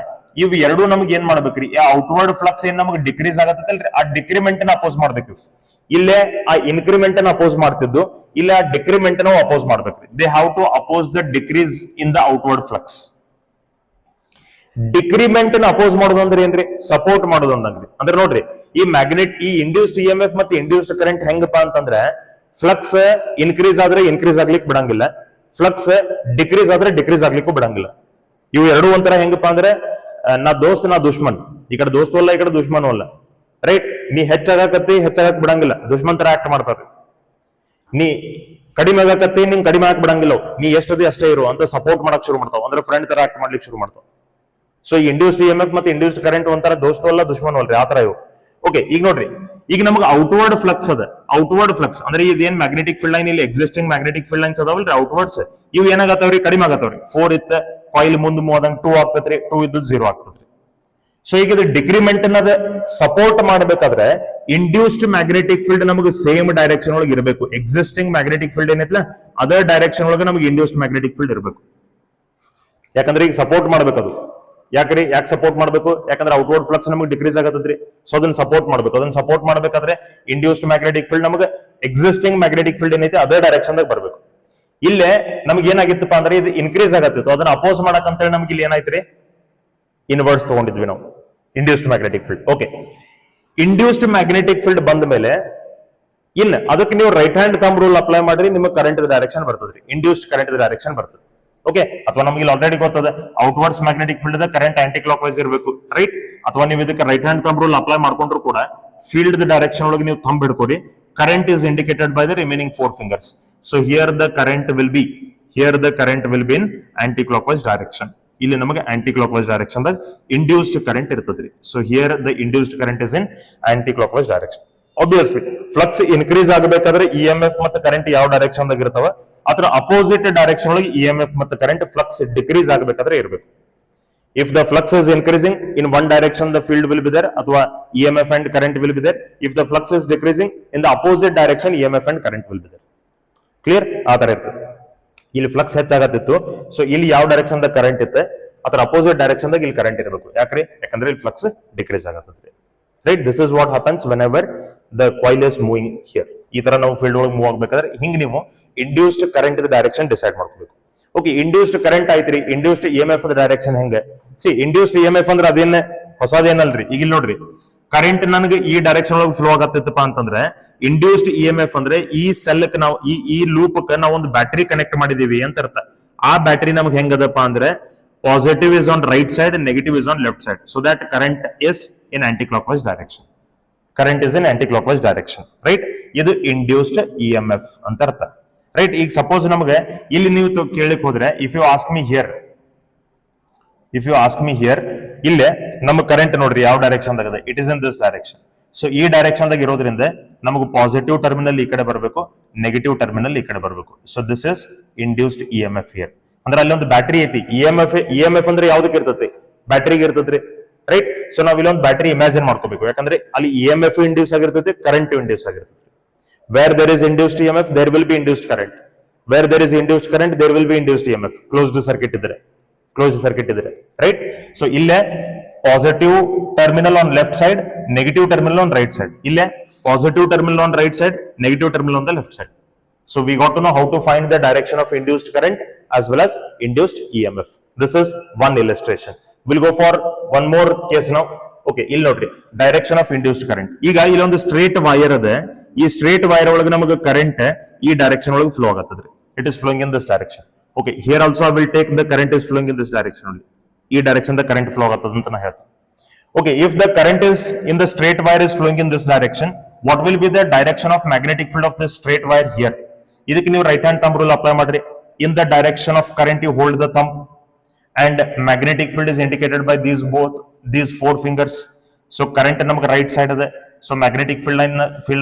ಇವು ಎರಡು ನಮ್ಗೆ ಏನ್ ಮಾಡ್ಬೇಕ್ರಿ? ಔಟ್ವರ್ಡ್ ಫ್ಲಕ್ಸ್ ಏನ್ ನಮಗೆ ಡಿಕ್ರೀಸ್ ಆಗತ್ತಲ್ರಿ, ಆ ಡಿಕ್ರಿಮೆಂಟ್ ನ ಅಪೋಸ್ ಮಾಡ್ಬೇಕು. ಇಲ್ಲೇ ಆ ಇನ್ಕ್ರಿಮೆಂಟ್ ಅನ್ನು ಅಪೋಸ್ ಮಾಡ್ತಿದ್ದು, ಇಲ್ಲ ಆ ಡಿಕ್ರಿಮೆಂಟ್ ಅನ್ನು ಅಪೋಸ್ ಮಾಡ್ಬೇಕ್ರಿ. They have to oppose the decrease in the outward flux. Decrement ನ ಅಪೋಸ್ ಮಾಡೋದು ಅಂದ್ರೆ ಏನ್ರಿ? ಸಪೋರ್ಟ್ ಮಾಡೋದು ಅಂದ್ರಿ. ಅಂದ್ರೆ ನೋಡ್ರಿ, ಈ ಇಂಡ್ಯೂಸ್ಡ್ ಇ ಎಂ ಎಫ್ ಮತ್ತೆ ಇಂಡ್ಯೂಸ್ಡ್ ಕರೆಂಟ್ ಹೆಂಗಪ್ಪ ಅಂತಂದ್ರೆ, ಫ್ಲಕ್ಸ್ ಇನ್ಕ್ರೀಸ್ ಆದ್ರೆ ಇನ್ಕ್ರೀಸ್ ಆಗ್ಲಿಕ್ಕೆ ಬಿಡಂಗಿಲ್ಲ, ಫ್ಲಕ್ಸ್ ಡಿಕ್ರೀಸ್ ಆದ್ರೆ ಡಿಕ್ರೀಸ್ ಆಗ್ಲಿಕ್ಕೂ ಬಿಡಂಗಿಲ್ಲ. ಇವು ಎರಡು ಒಂಥರ ಹೆಂಗಪ್ಪ ಅಂದ್ರೆ, ನಾ ದೋಸ್ತ್ ನಾ ದುಶ್ಮನ್. ಈ ಕಡೆ ದೋಸ್ತು ಅಲ್ಲ, ಈ ಕಡೆ ದುಶ್ಮನ್ ಅಲ್ಲ. ರೈಟ್? ನೀ ಹೆಚ್ಚಾಗಕತ್ತಿ, ಹೆಚ್ಚಾಗಕ್ ಬಿಡಂಗಿಲ್ಲ, ದುಶ್ಮನ್ ತರ ಆಕ್ಟ್ ಮಾಡ್ತಾರ್ರಿ. ನೀ ಕಡಿಮೆ ಆಗಕತ್ತಿ, ನಿಂಗ್ ಕಡಿಮೆ ಹಾಕ್ ಬಿಡಂಗಿಲ್ಲ, ನೀ ಎಷ್ಟದಿ ಅಷ್ಟೇ ಇರು ಅಂತ ಸಪೋರ್ಟ್ ಮಾಡಕ್ ಶುರು ಮಾಡ್ತಾವ. ಅಂದ್ರೆ ಫ್ರೆಂಡ್ ತರ ಆಕ್ಟ್ ಮಾಡ್ಲಿಕ್ಕೆ ಶುರು ಮಾಡ್ತಾವ. So induced E M F ಮತ್ತೆ ಇಂಡ್ಯೂಸ್ಡ್ ಕರೆಂಟ್ ಒಂಥರ ದೋಸ್ತು ಅಲ್ಲ, ದುಶ್ಮನ್ ಅಲ್ರಿ, ಆತರ ಇವು. ಓಕೆ, ಈಗ ನೋಡ್ರಿ, ಈಗ ನಮ್ಗೆ ಔಟ್ವರ್ಡ್ ಫ್ಲಕ್ಸ್ ಅದ. ಔಟ್ವರ್ಡ್ ಫ್ಲಕ್ಸ್ ಅಂದ್ರೆ ಇದೇನ್ ಮ್ಯಾಗ್ನೆಟಿಕ್ ಫೀಲ್ಡ್ ಲೈನ್, ಇಲ್ಲಿ ಎಕ್ಸಿಸ್ಟಿಂಗ್ ಮ್ಯಾಗ್ನೆಟಿಕ್ ಫೀಲ್ಡ್ ಲೈನ್ಸ್ ಅದಾವಲ್ರಿ ಔಟ್ವರ್ಡ್ಸ್, ಇವು ಏನಾಗತ್ತವ್ರಿ? ಕಡಿಮೆ ಆಗತ್ತವ್ರಿ. 4 ಇತ್ತ ಕಾಯಿಲ್ ಮುಂದ್ ಮೂದಂಗ್ 2 ಆಗ್ತತ್ರಿ, 2 ಇದ್ದು 0 ಆಗ್ತದ್ರಿ. ಸೊ ಈಗ ಇದು ಡಿಕ್ರಿಮೆಂಟ್ ಅನ್ನೋದು ಸಪೋರ್ಟ್ ಮಾಡ್ಬೇಕಾದ್ರೆ ಇಂಡ್ಯೂಸ್ಡ್ ಮ್ಯಾಗ್ನೆಟಿಕ್ ಫೀಲ್ಡ್ ನಮಗೆ ಸೇಮ್ ಡೈರೆಕ್ಷನ್ ಒಳಗೆ ಇರಬೇಕು. ಎಕ್ಸಿಸ್ಟಿಂಗ್ ಮ್ಯಾಗ್ನೆಟಿಕ್ ಫೀಲ್ಡ್ ಏನೈತಲ್ಲ ಅದರ್ ಡೈರೆಕ್ಷನ್ ಒಳಗೆ ನಮಗೆ ಇಂಡ್ಯೂಸ್ಡ್ ಮ್ಯಾಗ್ನೆಟಿಕ್ ಫೀಲ್ಡ್ ಇರಬೇಕು. ಯಾಕಂದ್ರೆ ಈಗ ಸಪೋರ್ಟ್ ಮಾಡ್ಬೇಕದು. ಯಾಕ್ರಿ? ಯಾಕೆ ಸಪೋರ್ಟ್ ಮಾಡ್ಬೇಕು? ಯಾಕಂದ್ರೆ ಔಟ್ವರ್ಡ್ ಫ್ಲಕ್ಸ್ ನಮಗೆ ಡಿಕ್ರೀಸ್ ಆಗತ್ತದ್ರಿ. ಸೊ ಅದನ್ನ ಸಪೋರ್ಟ್ ಮಾಡ್ಬೇಕು. ಅದನ್ನ ಸಪೋರ್ಟ್ ಮಾಡ್ಬೇಕಾದ್ರೆ ಇಂಡ್ಯೂಸ್ಡ್ ಮ್ಯಾಗ್ನೆಟಿಕ್ ಫೀಲ್ಡ್ ನಮಗೆ ಎಕ್ಸಿಸ್ಟಿಂಗ್ ಮ್ಯಾಗ್ನೆಟಿಕ್ ಫೀಲ್ಡ್ ಏನೈತಿ ಅದೇ ಡೈರೆಕ್ಷನ್ ದಾಗ ಬರ್ಬೇಕು. ಇಲ್ಲೇ ನಮ್ಗೆ ಏನಾಗಿತ್ತಪ್ಪ ಅಂದ್ರೆ ಇದು ಇನ್ಕ್ರೀಸ್ ಆಗತ್ತಿತ್ತು, ಅದನ್ನ ಅಪೋಸ್ ಮಾಡಕ್ ಅಂತೇಳಿ ನಮ್ಗೆ ಇಲ್ಲಿ ಏನಾಯ್ತ್ರಿ? ಇನ್ವರ್ಸ್ ತಗೊಂಡಿದ್ವಿ ನಾವು, induced magnetic field. Okay, induced magnetic field ಬಂದ ಮೇಲೆ ಇನ್ನು ಅದಕ್ಕೆ ನೀವು right hand thumb rule apply ಮಾಡ್ರಿ, ನಿಮಗೆ ಕರೆಂಟ್ ಡೈರೆಕ್ಷನ್ ಬರ್ತದ್ರಿ, ಇಂಡ್ಯೂಸ್ಡ್ ಕರೆಂಟ್ ಡೈರೆಕ್ಷನ್ ಬರ್ತದೆ. ಓಕೆ, ಅಥವಾ ನಮ್ಗೆ ಇಲ್ಲಿ ಆಲ್ರೆಡಿ ಗೊತ್ತದ outwards magnetic field current aunty clock wise ಇರಬೇಕು, ರೈಟ್? ಅಥವಾ ನೀವು ಇದಕ್ಕೆ right hand thumb rule apply ಮಾಡ್ಕೊಂಡ್ರು ಕೂಡ ಫೀಲ್ಡ್ ಡೈರೆಕ್ಷನ್ ಒಳಗೆ ನೀವು ಥಂಬ್ ಹಿಡ್ಕೊರಿ. Current is indicated by the remaining 4 fingers. So here the current will be in aunty clock wise direction. ಇಲ್ಲಿ ನಮಗೆ ಆಂಟಿ ಕ್ಲಾಕ್ ವೈಸ್ ಡೈರೆಕ್ಷನ್ ದಾಗ ಇಂಡ್ಯೂಸ್ಡ್ ಕರೆಂಟ್ ಇರ್ತದ್ರಿ. So here the induced current is in aunty clock wise direction. Obviously flux increase ಆಗಬೇಕಾದ್ರೆ E M F ಮತ್ತೆ current ಯಾವ direction ದಾಗ ಇರ್ತಾವ, ಅದರ ಅಪೋಸಿಟ್ ಡೈರೆಕ್ಷನ್ ಒಳಗೆ ಇ ಎಂ ಎಫ್ ಮತ್ತೆ ಕರೆಂಟ್ ಫ್ಲಕ್ಸ್ ಡಿಕ್ರೀಸ್ ಆಗಬೇಕಾದ್ರೆ ಇರಬೇಕು. If the flux is increasing in one direction the field will be there, ಅಥವಾ E M F and current will be there. If the flux is decreasing in the opposite direction E M F and current will be there. Clear? ಆ ತರ ಇರ್ತದೆ. ಇಲ್ಲಿ flux ಹೆಚ್ಚಾಗತ್ತಿತ್ತು, so ಇಲ್ಲಿ ಯಾವ direction the current ಇತ್ತೆ ಅದರ opposite direction ದಾಗ ಇಲ್ಲಿ ಕರೆಂಟ್ ಇರಬೇಕು. ಯಾಕ್ರಿ? ಯಾಕಂದ್ರೆ ಇಲ್ಲಿ ಫ್ಲಕ್ಸ್ ಡಿಕ್ರೀಸ್ ಆಗತ್ತೆ. Right? This is what happens whenever the coil is moving here. ಈ ತರ ನಾವು ಫೀಲ್ಡ್ ಒಳಗೆ ಮೂವ್ ಆಗ್ಬೇಕಾದ್ರೆ ಹಿಂಗ್ ನೀವು ಇಂಡ್ಯೂಸ್ಡ್ ಕರೆಂಟ್ ಡೈರೆಕ್ಷನ್ ಡಿಸೈಡ್ ಮಾಡ್ಕೋಬೇಕು. ಓಕೆ, ಇಂಡ್ಯೂಸ್ಡ್ ಕರೆಂಟ್ ಆಯ್ತ್ರಿ, induced E M F direction ಹೆಂಗೆ? See induced E M F ಅಂದ್ರೆ ಅದೇನ ಹೊಸದೇನಲ್ರಿ. ಈಗ ಇಲ್ಲಿ ನೋಡ್ರಿ, ಕರೆಂಟ್ ನನಗೆ ಈ ಡೈರೆಕ್ಷನ್ ಒಳಗೆ ಫ್ಲೋ ಆಗತ್ತಿತ್ತಪ್ಪ ಅಂತಂದ್ರೆ ಇಂಡ್ಯೂಸ್ಡ್ ಇ ಎಂ ಎಫ್ ಅಂದ್ರೆ ಈ ಸೆಲ್ ನಾವು ಈ ಲೂಪ್ ನಾವು ಒಂದು ಬ್ಯಾಟರಿ ಕನೆಕ್ಟ್ ಮಾಡಿದೀವಿ ಅಂತ ಅರ್ಥ. ಆ ಬ್ಯಾಟರಿ ನಮ್ಗೆ ಹೆಂಗದಪ್ಪ ಅಂದ್ರೆ positive is on right side, negative is on left side. So that current is in aunty clock wise direction. Current is in aunty clock wise direction. Right? ಇದು ಇಂಡ್ಯೂಸ್ಡ್ ಇ ಎಂ ಎಫ್ ಅಂತ ಅರ್ಥ. Right? ಈಗ suppose ನಮಗೆ ಇಲ್ಲಿ ನೀವು ಕೇಳಲಿಕ್ಕೆ ಹೋದ್ರೆ, if you ask me here, ಇಲ್ಲೇ ನಮ್ಮ ಕರೆಂಟ್ ನೋಡ್ರಿ ಯಾವ ಡೈರೆಕ್ಷನ್ ದಾಗ ಇದೆ, it is in this direction. So ಈ ಡೈರೆಕ್ಷನ್ ದಾಗ ಇರೋದ್ರಿಂದ ನಮಗೆ ಪಾಸಿಟಿವ್ ಟರ್ಮಿನಲ್ ಈ ಕಡೆ ಬರಬೇಕು, ನೆಗೆಟಿವ್ ಟರ್ಮಿನಲ್ ಈ ಕಡೆ ಬರಬೇಕು. So this is induced E M F here. ಅಂದ್ರೆ ಅಲ್ಲಿ ಒಂದು ಬ್ಯಾಟರಿ ಐತಿ. ಇ ಎಂ ಎಫ್ ಅಂದ್ರೆ ಯಾವ್ದಕ್ಕೆ ಇರ್ತೈತಿ? ಬ್ಯಾಟರಿಗೆ ಇರ್ತೈತ್ರಿ. ರೈಟ್? ಸೊ ನಾವ್ ಇಲ್ಲೊಂದು ಬ್ಯಾಟರಿ ಇಮ್ಯಾಜಿನ್ ಮಾಡ್ಕೋಬೇಕು. ಯಾಕಂದ್ರೆ ಅಲ್ಲಿ ಇ ಎಂ ಎಫ್ ಇಂಡ್ಯೂಸ್ ಆಗಿರ್ತೈತಿ, ಕರೆಂಟ್ ಇಂಡ್ಯೂಸ್ ಆಗಿರ್ತೈತಿ. Where there is induced E M F there will be induced current. Where there is induced current there will be induced E M F. Closed circuit ಇದ್ರೆ right? So ಇಲ್ಲೇ positive terminal on left side, negative terminal on right side. ಇಲ್ಲೇ positive terminal on right side, negative terminal on the left side. So we got to know how to find the direction of induced current as well as induced EMF. This is one illustration. We'll go for one more case now. Okay, ಇಲ್ಲಿ ನೋಡ್ರಿ, direction of induced current. ಈಗ ಇಲ್ಲೊಂದು straight wire ಅದ. ಈ straight wire ಒಳಗೆ ನಮಗೆ current ಈ direction ಒಳಗೆ flow ಆಗತ್ತದ್ರಿ. It is flowing in this direction. Okay, here also I will take the current is flowing in this direction only. ಈ direction the current flow ಆಗತ್ತದ ಅಂತ ನಾ ಹೇಳ್ತೀನಿ. Okay, if the current is in the straight wire is flowing in this direction, what will be the direction of magnetic field of this straight wire here? ಇದಕ್ಕೆ ನೀವು right hand thumb rule apply ಮಾಡ್ರಿ. In the direction of current you hold the thumb and magnetic field is indicated by these four fingers. So current ನಮಗೆ right side ಇದೆ. So magnetic field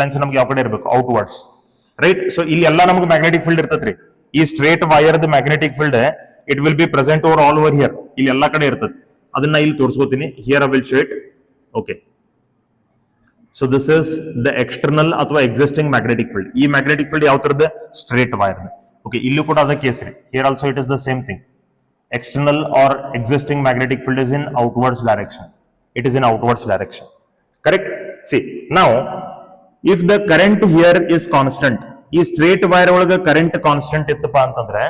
lines ನಮಗೆ ಯಾವ ಕಡೆ ಇರಬೇಕು? Outwards, right? So ಇಲ್ಲಿ ಎಲ್ಲ ನಮಗೆ ಮ್ಯಾಗ್ನೆಟಿಕ್ ಫೀಲ್ಡ್ ಇರ್ತೈತ್ರಿ. ಈ ಸ್ಟ್ರೇಟ್ ವೈರ್ ದ magnetic field it will be present over all over here. ಇಲ್ಲಿ ಎಲ್ಲಾ ಕಡೆ ಇರ್ತದೆ. ಅದನ್ನ ಇಲ್ಲಿ ತೋರಿಸ್ಕೋತೀನಿ. Here I will show it. Okay, so this is the external ಅಥವಾ ಎಕ್ಸಿಸ್ಟಿಂಗ್ ಮ್ಯಾಗ್ನೆಟಿಕ್ ಫೀಲ್ಡ್. ಈ ಮ್ಯಾಗ್ನೆಟಿಕ್ ಫೀಲ್ಡ್ ಯಾವ ತರದ? Straight wire. ಓಕೆ, ಇಲ್ಲೂ ಕೂಡ ಅದ ಕೇಸ್ ರೀ. Here also it is the same thing. External or existing magnetic field is in outwards direction. It is in outwards direction. Correct? See, now if the current here is constant, ಈ straight wire ಒಳಗ current constant ಇತ್ತಪ್ಪ ಅಂತಂದ್ರೆ,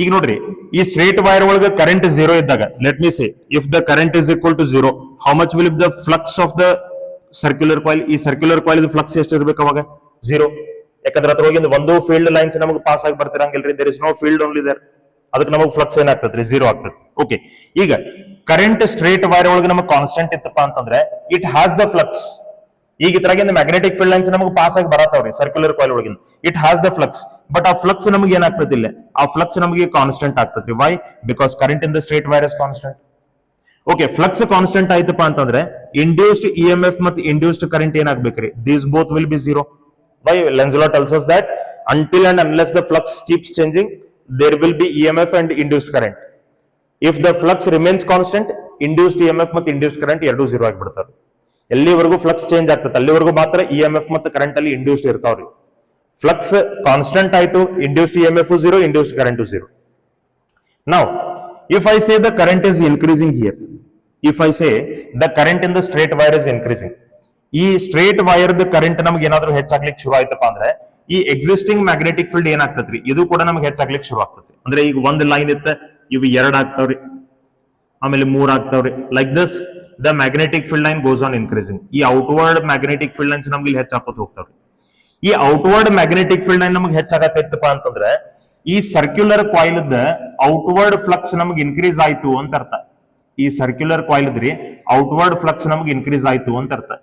ಈಗ ನೋಡ್ರಿ ಈ straight wire ಒಳಗ current 0 ಇದ್ದಾಗ, let me say if the current is equal to 0, how much will the flux of the circular coil, ಈ ಸರ್ಕ್ಯುಲರ್ ಕಾಯಿಲ್ ಫ್ಲಕ್ಸ್ ಎಷ್ಟು ಇರ್ಬೇಕು ಅವಾಗ? 0. ಯಾಕಂದ್ರೆ ಅದ್ರೊಳಗಿಂದ ಒಂದು ಫೀಲ್ಡ್ ಲೈನ್ಸ್ ನಮಗೆ ಪಾಸ್ ಆಗಿ ಬರ್ತಿರಂಗಿಲ್ರಿ, there is no field only there, ಅದಕ್ಕೆ ನಮಗೆ ಫ್ಲಕ್ಸ್ ಏನಾಗ್ತದ್ರಿ? 0 ಆಗ್ತದೆ. ಓಕೆ, ಈಗ ಕರೆಂಟ್ ಸ್ಟ್ರೇಟ್ ವೈರ್ ಒಳಗೆ ನಮಗೆ ಕಾನ್ಸ್ಟೆಂಟ್ ಇತ್ತಪ್ಪ ಅಂತಂದ್ರೆ ಇಟ್ ಹ್ಯಾಸ್ ದ ಫ್ಲಕ್ಸ್. ಈಗ ಇದ್ರಾಗಿಂದ ಮ್ಯಾಗ್ನೆಟಿಕ್ ಫೀಲ್ಡ್ ಲೈನ್ಸ್ ನಮಗೆ ಪಾಸ್ ಆಗಿ ಬರತಾವ್ರಿ ಸರ್ಕ್ಯುಲರ್ ಕಾಯಿಲ್ ಒಳಗಿಂದ, it has the flux, but ಆ ಫ್ಲಕ್ಸ್ ನಮಗೆ ಏನಾಗ್ತದಿಲ್ಲ, ಆ ಫ್ಲಕ್ಸ್ ನಮಗೆ ಕಾನ್ಸ್ಟೆಂಟ್ ಆಗ್ತದ್ರಿ. Why? Because current in the straight wire is constant. Okay, flux constant ಆಯ್ತಪ್ಪ ಅಂತಂದ್ರೆ ಇಂಡ್ಯೂಸ್ಡ್ ಇ ಎಂ ಎಫ್ ಮತ್ತು ಇಂಡ್ಯೂಸ್ಡ್ ಕರೆಂಟ್ ಏನಾಗ್ಬೇಕ್ರಿ? These both will be 0. Why? Lenz law tells us that until and unless the flux keeps changing, there will be EMF and induced current. If the flux remains constant, induced EMF ಮತ್ತು induced current ಎರಡೂ 0 ಆಗಿಬಿಡ್ತಾರೆ. ಎಲ್ಲಿವರೆಗೂ flux change ಆಗ್ತದೆ ಅಲ್ಲಿವರೆಗೂ ಮಾತ್ರ EMF ಮತ್ತು current ಅಲ್ಲಿ induced ಇರ್ತಾವ್ರಿ. ಫ್ಲಕ್ಸ್ ಕಾನ್ಸ್ಟೆಂಟ್ ಆಯ್ತು, induced EMF 0, induced current 0. Now, if I say the current is increasing here, if I say the current in the straight wire is increasing, ಈ straight wire current ನಮ್ಗೆ ಏನಾದ್ರೂ ಹೆಚ್ಚಾಗ್ಲಿಕ್ಕೆ ಶುರು ಆಯ್ತಪ್ಪ ಅಂದ್ರೆ ಈ ಎಕ್ಸಿಸ್ಟಿಂಗ್ ಮ್ಯಾಗ್ನೆಟಿಕ್ ಫೀಲ್ಡ್ ಏನಾಗ್ತದ್ರಿ, ಇದು ಕೂಡ ನಮ್ಗೆ ಹೆಚ್ಚಾಗ್ಲಿಕ್ಕೆ ಶುರು ಆಗ್ತದೆ. ಅಂದ್ರೆ ಈಗ ಒಂದ್ ಲೈನ್ ಇತ್ತ, ಇವು 2 ಆಗ್ತಾವ್ರಿ, ಆಮೇಲೆ 3 ಆಗ್ತಾವ್ರಿ. Like this the magnetic field line goes on increasing. ಈ ಔಟ್ವರ್ಡ್ ಮ್ಯಾಗ್ನೆಟಿಕ್ ಫೀಲ್ಡ್ ಲೈನ್ಸ್ ನಮ್ಗೆ ಇಲ್ಲಿ ಹೆಚ್ಚಾಕೋತ ಹೋಗ್ತಾವ್ರಿ. ಈ ಔಟ್ವರ್ಡ್ ಮ್ಯಾಗ್ನೆಟಿಕ್ ಫೀಲ್ಡ್ ಲೈನ್ ನಮ್ಗೆ ಹೆಚ್ಚಾಗತ್ತಪ್ಪ ಅಂತಂದ್ರೆ ಈ ಸರ್ಕ್ಯುಲರ್ ಕಾಯಿಲ್ ಔಟ್ವರ್ಡ್ ಫ್ಲಕ್ಸ್ ನಮ್ಗೆ ಇನ್ಕ್ರೀಸ್ ಆಯ್ತು ಅಂತ ಅರ್ಥ. ಈ ಸರ್ಕ್ಯುಲರ್ ಕಾಯಿಲ್ ಔಟ್ವರ್ಡ್ ಫ್ಲಕ್ಸ್ ನಮ್ಗೆ ಇನ್ಕ್ರೀಸ್ ಆಯ್ತು ಅಂತ ಅರ್ಥ.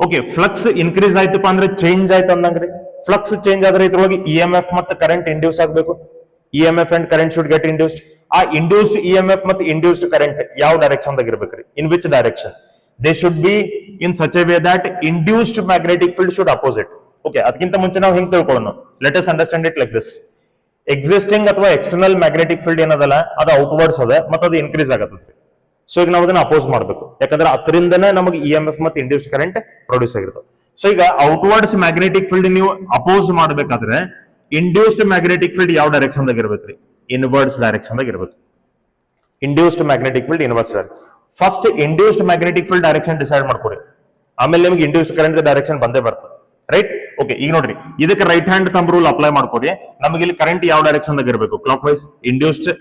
ಓಕೆ, ಫ್ಲಕ್ಸ್ ಇನ್ಕ್ರೀಸ್ ಆಯ್ತಪ್ಪ ಅಂದ್ರೆ ಚೇಂಜ್ ಆಯ್ತು ಅಂದಂಗ್ರಿ. ಫ್ಲಕ್ಸ್ ಚೇಂಜ್ ಆದ್ರೆ ಇದ್ರೊಳಗೆ EMF ಮತ್ತು ಕರೆಂಟ್ ಇಂಡ್ಯೂಸ್ ಆಗ್ಬೇಕು. EMF and current should get induced. ಆ ಇಂಡ್ಯೂಸ್ಡ್ EMF ಮತ್ತು ಇಂಡ್ಯೂಸ್ಡ್ ಕರೆಂಟ್ ಯಾವ ಡೈರೆಕ್ಷನ್ ದಾಗ ಇರ್ಬೇಕ್ರಿ? In which direction? They should be in such A way that induced magnetic field should opposite. Okay, ಅದಕ್ಕಿಂತ ಮುಂಚೆ ನಾವು ಹಿಂಗ್ ತಿಳ್ಕೊಳ್ಳೋಣ. Let us understand it like this. Existing ಅಥವಾ ಎಕ್ಸ್ಟರ್ನಲ್ ಮ್ಯಾಗ್ನೆಟಿಕ್ ಫೀಲ್ಡ್ ಏನದಲ್ಲ ಅದು ಔಟ್ವರ್ಡ್ಸ್ ಅದ ಮತ್ತು ಅದು ಇನ್ಕ್ರೀಸ್ ಆಗತ್ತೆ. ಸೊ ಈಗ ನಾವು ಅದನ್ನ ಅಪೋಸ್ ಮಾಡಬೇಕು, ಯಾಕಂದ್ರೆ ಅದರಿಂದನೇ ನಮಗೆ EMF ಮತ್ತು ಇಂಡ್ಯೂಸ್ಡ್ ಕರೆಂಟ್ ಪ್ರೊಡ್ಯೂಸ್ ಆಗಿರ್ತದೆ. ಸೊ ಈಗ ಔಟ್ವರ್ಡ್ಸ್ ಮ್ಯಾಗ್ನೆಟಿಕ್ ಫೀಲ್ಡ್ ನೀವು ಅಪೋಸ್ ಮಾಡಬೇಕಾದ್ರೆ ಇಂಡ್ಯೂಸ್ಡ್ ಮ್ಯಾಗ್ನೆಟಿಕ್ ಫೀಲ್ಡ್ ಯಾವ ಡೈರೆಕ್ಷನ್ ದಾಗ ಇರ್ಬೇಕ್ರಿ? ಇನ್ವರ್ಡ್ಸ್ ಡೈರೆಕ್ಷನ್ ದಾಗ ಇರ್ಬೇಕು. Induced magnetic field inwards direction. First induced magnetic field direction decide ಮಾಡ್ಕೊರಿ, ಆಮೇಲೆ ನಿಮ್ಗೆ ಇಂಡ್ಯೂಸ್ಡ್ ಕರೆಂಟ್ ಡೈರೆಕ್ಷನ್ ಬಂದೇ ಬರ್ತದೆ. ರೈಟ್? ಓಕೆ, ಈಗ ನೋಡ್ರಿ ಇದಕ್ಕೆ right hand thumb rule apply ಮಾಡ್ಕೊಡಿ. ನಮಗೆ ಇಲ್ಲಿ ಕರೆಂಟ್ ಯಾವ ಡೈರೆಕ್ಷನ್ ದಾಗ ಇರಬೇಕು? Clockwise. Induced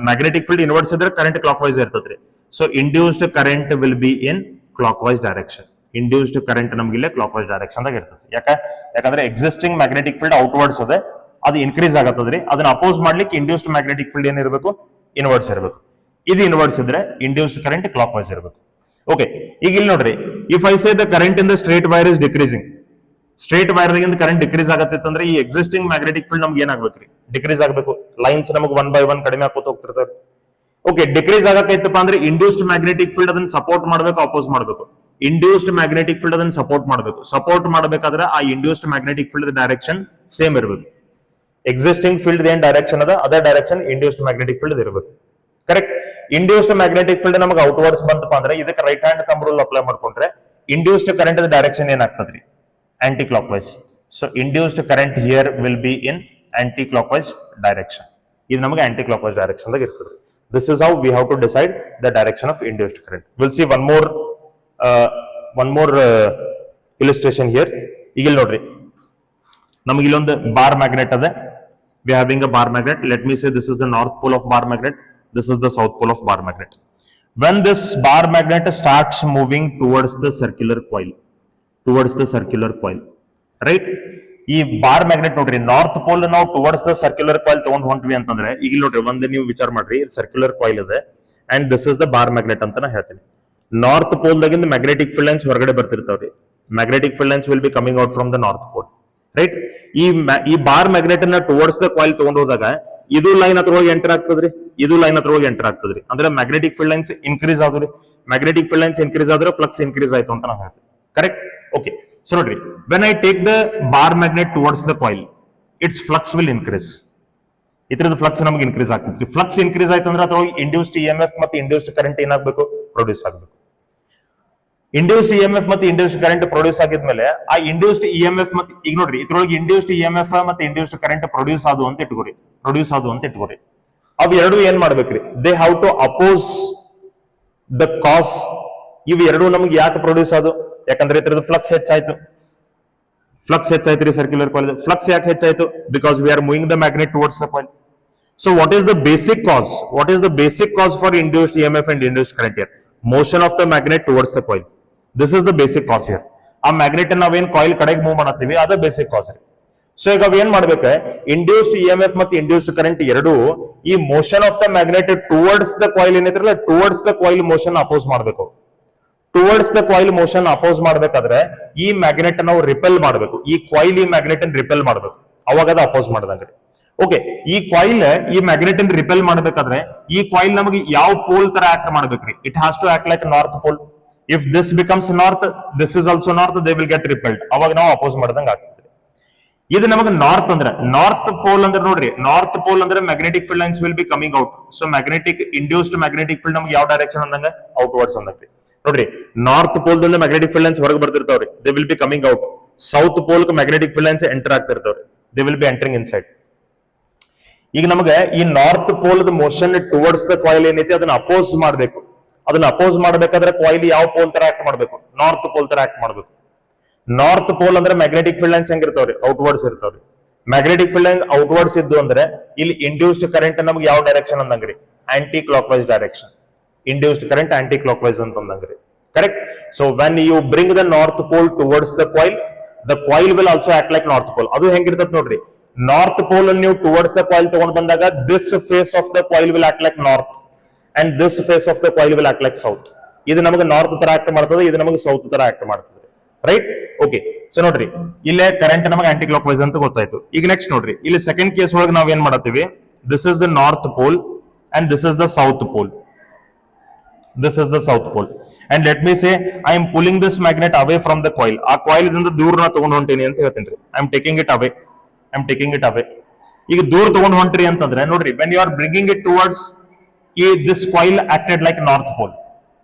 magnetic field inwards ಇದ್ರೆ ಕರೆಂಟ್ ಕ್ಲಾಕ್ ವೈಸ್ ಇರ್ತದ್ರಿ. So induced current will be in clock wise direction. Induced current ನಮ್ಗೆ ಇಲ್ಲೇ ಕ್ಲಾಕ್ ವೈಸ್ ಡೈರೆಕ್ಷನ್ ದಾಗ ಇರ್ತದೆ. ಯಾಕಂದ್ರೆ ಎಕ್ಸಿಸ್ಟಿಂಗ್ ಮ್ಯಾಗ್ನೆಟಿಕ್ ಫೀಲ್ಡ್ ಔಟ್ವರ್ಡ್ಸ್ ಅದೇ, ಅದು ಇನ್ಕ್ರೀಸ್ ಆಗತ್ತದ್ರಿ. ಅದನ್ನ ಅಪೋಸ್ ಮಾಡ್ಲಿಕ್ಕೆ ಇಂಡ್ಯೂಸ್ಡ್ ಮ್ಯಾಗ್ನೆಟಿಕ್ ಫೀಲ್ಡ್ ಏನಿರಬೇಕು? ಇನ್ವರ್ಡ್ಸ್ ಇರಬೇಕು. ಇದು ಇನ್ವರ್ಡ್ಸ್ ಇದ್ರೆ ಇಂಡ್ಯೂಸ್ಡ್ ಕರೆಂಟ್ ಕ್ಲಾಕ್ ವೈಸ್ ಇರಬೇಕು. ಓಕೆ, ಈಗ ಇಲ್ಲಿ ನೋಡ್ರಿ, if I say the current in the straight wire is decreasing, straight wire current decrease ಆಗತ್ತಿತ್ತಂದ್ರೆ ಈ ಎಕ್ಸಿಸ್ಟಿಂಗ್ ಮ್ಯಾಗ್ನೆಟಿಕ್ ಫೀಲ್ಡ್ ನಮ್ಗೆ ಏನಾಗ್ಬೇಕ್ರಿ? ಡಿಕ್ರೀಸ್ ಆಗಬೇಕು. ಲೈನ್ಸ್ ನಮಗೆ 1 by 1 ಕಡಿಮೆ ಆಕೋತ ಹೋಗ್ತಿರ್ತಾವ್ರಿ. ಓಕೆ, ಡಿಕ್ರೀಸ್ ಆಗತ್ತೈತಪ್ಪ ಅಂದ್ರೆ ಇಂಡ್ಯೂಸ್ಡ್ ಮ್ಯಾಗ್ನೆಟಿಕ್ ಫೀಲ್ಡ್ ಅದನ್ನ ಸಪೋರ್ಟ್ ಮಾಡಬೇಕು, ಅಪೋಸ್ ಮಾಡಬೇಕು. ಇಂಡ್ಯೂಸ್ಡ್ ಮ್ಯಾಗ್ನೆಟಿಕ್ ಫೀಲ್ಡ್ ಅದನ್ನ ಸಪೋರ್ಟ್ ಮಾಡಬೇಕು. ಸಪೋರ್ಟ್ ಮಾಡಬೇಕಾದ್ರೆ ಆ induced magnetic field direction same ಇರಬೇಕು. ಎಕ್ಸಿಸ್ಟಿಂಗ್ ಫೀಲ್ಡ್ ಏನ್ ಡೈರೆಕ್ಷನ್ ಅದ ಅದೇ ಡೈರೆಕ್ಷನ್ ಇಂಡ್ಯೂಸ್ಡ್ ಮ್ಯಾಗ್ನೆಟಿಕ್ ಫೀಲ್ಡ್ ಇರಬೇಕು. ಕರೆಕ್ಟ್? ಇಂಡ್ಯೂಸ್ಡ್ ಮ್ಯಾಗ್ನೆಟಿಕ್ ಫೀಲ್ಡ್ ನಮಗೆ ಔಟ್ವರ್ಡ್ಸ್ ಬಂತಪ್ಪ ಅಂದ್ರೆ ಇದಕ್ಕೆ right hand thumb rule apply ಮಾಡ್ಕೊಂಡ್ರೆ ಇಂಡ್ಯೂಸ್ಡ್ ಕರೆಂಟ್ ಡೈರೆಕ್ಷನ್ ಏನಾಗ್ತದ್ರಿ? Aunty clock wise. So induced current here will be in aunty clock wise direction. ಇದು ನಮಗೆ aunty clock wise direction ದಾಗ ಇರ್ತದೆ. This is how we have to decide the direction of induced current. We'll see one more illustration here. ಈಗ ಇಲ್ಲಿ ನೋಡ್ರಿ, ನಮಗೆ ಇಲ್ಲೊಂದು bar magnet ಅದ. We are having a bar magnet. Let me say this is the north pole of bar magnet. This is the south pole of bar magnet. When this bar magnet starts moving towards the circular coil, right? ಈ bar magnet ನೋಡ್ರಿ, north pole ನಾವು towards the circular coil ತಗೊಂಡ್ ಹೊಂಟ್ವಿ ಅಂತಂದ್ರೆ ಈಗ ನೋಡ್ರಿ ಒಂದ್ ನೀವು ವಿಚಾರ ಮಾಡ್ರಿ, ಸರ್ಕ್ಯುಲರ್ ಕಾಯಿಲ್ ಇದೆ and this is the bar magnet ಅಂತ ನಾ ಹೇಳ್ತೀನಿ. ನಾರ್ತ್ ಪೋಲ್ ದಾಗಿಂದ ಮ್ಯಾಗ್ನೆಟಿಕ್ ಫೀಲ್ಡ್ ಲೈನ್ಸ್ ಹೊರಗಡೆ ಬರ್ತಿರ್ತಾವ್ರಿ. Magnetic field lines will be coming out from the north pole. Right? ಈ ಬಾರ್ ಮ್ಯಾಗ್ನೆಟ್ ಅನ್ನ ಟುವರ್ಡ್ಸ್ ದ ಕಾಯಿಲ್ ತಗೊಂಡ್ ಹೋದಾಗ ಇದು ಲೈನ್ ಅದ್ರೊಳಗೆ ಎಂಟರ್ ಆಗ್ತದ್ರಿ, ಇದು ಲೈನ್ ಅದ್ರೊಳಗೆ ಎಂಟರ್ ಆಗ್ತದ್ರಿ. ಅಂದ್ರೆ ಮ್ಯಾಗ್ನೆಟಿಕ್ ಫೀಲ್ಡ್ ಲೈನ್ಸ್ ಇನ್ಕ್ರೀಸ್ ಆದ್ರಿ. ಮ್ಯಾಗ್ನೆಟಿಕ್ ಫೀಲ್ಡ್ ಲೈನ್ಸ್ ಇನ್ಕ್ರೀಸ್ ಆದ್ರೆ ಫ್ಲಕ್ಸ್ ಇನ್ಕ್ರೀಸ್ ಆಯ್ತು ಅಂತ ನಾವು ಹೇಳ್ತೀವಿ. ಕರೆಕ್ಟ್? ಓಕೆ, so ನೋಡ್ರಿ, when I take the bar magnet towards the coil, its flux will increase. ಇದ್ರದ್ದು ಫ್ಲಕ್ಸ್ ನಮಗೆ ಇನ್ಕ್ರೀಸ್ ಆಗ್ತದೆ. ಫ್ಲಕ್ಸ್ ಇನ್ಕ್ರೀಸ್ ಆಯ್ತು ಅಂದ್ರೆ ಅದ್ರೊಳಗೆ ಇಂಡ್ಯೂಸ್ಡ್ EMF ಮತ್ತು ಇಂಡ್ಯೂಸ್ಡ್ ಕರೆಂಟ್ ಏನಾಗಬೇಕು? ಪ್ರೊಡ್ಯೂಸ್ ಆಗಬೇಕು. ಇಂಡ್ಯೂಸ್ಡ್ EMF ಮತ್ತು ಇಂಡ್ಯೂಸ್ಡ್ ಕರೆಂಟ್ ಪ್ರೊಡ್ಯೂಸ್ ಆಗಿದ್ಮೇಲೆ ಆ ಇಂಡ್ಯೂಸ್ಡ್ EMF ಮತ್ತೆ ಈಗ ನೋಡ್ರಿ ಇದ್ರೊಳಗೆ ಇಂಡ್ಯೂಸ್ಡ್ EMF ಮತ್ತು ಇಂಡ್ಯೂಸ್ಡ್ ಕರೆಂಟ್ ಪ್ರೊಡ್ಯೂಸ್ ಆದು ಅಂತ ಇಟ್ಕೋರಿ. ಅವು ಎರಡು ಏನ್ ಮಾಡ್ಬೇಕ್ರಿ? They have to oppose the cause. ಇವು ಎರಡು ನಮ್ಗೆ ಯಾಕೆ ಪ್ರೊಡ್ಯೂಸ್ ಆದು? ಯಾಕಂದ್ರೆ ಇದ್ರದ್ದು ಫ್ಲಕ್ಸ್ ಹೆಚ್ಚಾಯ್ತು. ಫ್ಲಕ್ಸ್ ಹೆಚ್ಚಾಯ್ತು ಸರ್ಕ್ಯುಲರ್ ಕಾಯಿಲ್. ಫ್ಲಕ್ಸ್ ಯಾಕೆ ಹೆಚ್ಚಾಯ್ತು? Because we are moving the magnet towards the coil. So what is the basic cause? What is the basic cause for induced EMF and induced current here? Motion of the magnet towards the coil. This is the basic cause here. ಆ magnet ನಾವೇನ್ coil ಕಡೆಗೆ move ಮಾಡತ್ತೀವಿ ಅದ basic cause. So ಈಗ ಏನ್ ಮಾಡ್ಬೇಕು, induced EMF ಮತ್ತು induced current ಎರಡು ಈ motion of the magnet towards the coil ಏನೈತ್ರಲ್ಲ, towards the coil motion oppose ಮಾಡಬೇಕು. Towards the coil motion oppose ಮಾಡ್ಬೇಕಾದ್ರೆ ಈ ಮ್ಯಾಗ್ನೆಟ್ ನಾವು ರಿಪೆಲ್ ಮಾಡಬೇಕು. ಈ ಕಾಯಿಲ್ ಈ ಮ್ಯಾಗ್ನೆಟ್ ಅನ್ನು ರಿಪೆಲ್ ಮಾಡಬೇಕು, ಅವಾಗ ಅದು ಅಪೋಸ್ ಮಾಡದಂಗ್ರಿ. ಓಕೆ, ಈ ಕಾಯಿಲ್ ಈ ಮ್ಯಾಗ್ನೆಟ್ ಅನ್ನು ರಿಪೆಲ್ ಮಾಡಬೇಕಾದ್ರೆ ಈ ಕಾಯಿಲ್ ನಮಗೆ ಯಾವ ಪೋಲ್ ತರ ಆಕ್ಟ್ ಮಾಡ್ಬೇಕ್ರಿ? It has to act like north pole. If this becomes north, this is also north, they will get repelled. ಅವಾಗ ನಾವು ಅಪೋಸ್ ಮಾಡ್ದಂಗ ಆಗ್ತದೆ. ಇದು ನಮಗೆ ನಾರ್ತ್ ಅಂದ್ರೆ, ನಾರ್ತ್ ಪೋಲ್ ಅಂದ್ರೆ ನೋಡ್ರಿ, ನಾರ್ತ್ ಪೋಲ್ ಅಂದ್ರೆ magnetic field lines will be coming out. So magnetic induced magnetic field ನಮ್ಗೆ ಯಾವ ಡೈರೆಕ್ಷನ್ ಅಂದಂಗ ಔಟ್ವರ್ಡ್ಸ್ ಅಂದ್ರಿ. ನೋಡ್ರಿ, ನಾರ್ತ್ ಪೋಲ್ ದಿಂದ ಮ್ಯಾಗ್ನೆಟಿಕ್ ಫೀಲ್ಡ್ ಲೈನ್ಸ್ ಹೊರಗೆ ಬರ್ತಿರ್ತಾವ್ರಿ, they will be coming out. South pole magnetic field lines enter ಆಗ್ತಿರ್ತಾವ್ರಿ, they will be entering inside. ಈಗ ನಮಗೆ ಈ north pole motion towards the coil ಏನೈತಿ ಅದನ್ನ ಅಪೋಸ್ ಮಾಡಬೇಕು. ಅದನ್ನ ಅಪೋಸ್ ಮಾಡಬೇಕಾದ್ರೆ ಕಾಯಿಲ್ ಯಾವ ಪೋಲ್ ತರ ಆಕ್ಟ್ ಮಾಡಬೇಕು? ನಾರ್ತ್ ಪೋಲ್ ತರ ಆಕ್ಟ್ ಮಾಡಬೇಕು. ನಾರ್ತ್ ಪೋಲ್ ಅಂದ್ರೆ ಮ್ಯಾಗ್ನೆಟಿಕ್ ಫೀಲ್ಡ್ ಲೈನ್ಸ್ ಹೆಂಗಿರ್ತಾವ್ರಿ? ಔಟ್ವರ್ಡ್ಸ್ ಇರ್ತಾವ್ರಿ. ಮ್ಯಾಗ್ನೆಟಿಕ್ ಫೀಲ್ಡ್ ಲೈನ್ ಔಟ್ವರ್ಡ್ಸ್ ಇದ್ದು ಅಂದ್ರೆ ಇಲ್ಲಿ ಇಂಡ್ಯೂಸ್ಡ್ ಕರೆಂಟ್ ನಮ್ಗೆ ಯಾವ ಡೈರೆಕ್ಷನ್ ಅಂದಂಗ್ರಿ? Aunty clock wise direction. Induced current anticlockwise ಅಂತ ಅಂದಂಗ್ರಿ. Correct. So when you bring the north pole towards the coil will also act like north pole. ಅದು ಹೆಂಗಿರ್ತದೆ ನೋಡ್ರಿ, ನಾರ್ತ್ ಪೋಲ್ ಅನ್ನು ನೀವು ಟುವರ್ಡ್ಸ್ ದ ಕಾಯಿಲ್ ತಗೊಂಡ್ ಬಂದಾಗ this face of the coil will act like north and this face of the coil will act like south. ಇದು ನಮಗೆ north ತರ ಆಕ್ಟ್ ಮಾಡ್ತದೆ, ಇದು ನಮಗೆ ಸೌತ್ ತರ ಆಕ್ಟ್ ಮಾಡ್ತದೆ. ರೈಟ್. ಓಕೆ, ಸೊ ನೋಡ್ರಿ, ಇಲ್ಲೇ ಕರೆಂಟ್ ನಮಗೆ ಆಂಟಿ ಕ್ಲಾಕ್ ವೈಸ್ ಅಂತ ಗೊತ್ತಾಯ್ತು. ಈಗ ನೆಕ್ಸ್ಟ್ ನೋಡ್ರಿ, ಇಲ್ಲಿ ಸೆಕೆಂಡ್ ಕೇಸ್ ಒಳಗೆ ನಾವ್ ಏನ್ ಮಾಡತ್ತೀವಿ? This is the north pole and this is the south pole. This is the south pole and let me say I am pulling this magnet away from the coil. ಆ coil ದಿಂದ ದೂರ ನಾ ತಗೊಂಡ್ ಹೊಂಟೀನಿ ಅಂತ ಹೇಳ್ತೀನಿ. I am taking it away. ಈಗ ದೂರ ತಗೊಂಡ್ ಹೊಂಟ್ರಿ ಅಂತಂದ್ರೆ ನೋಡ್ರಿ, when you are bringing it towards this coil acted like north pole.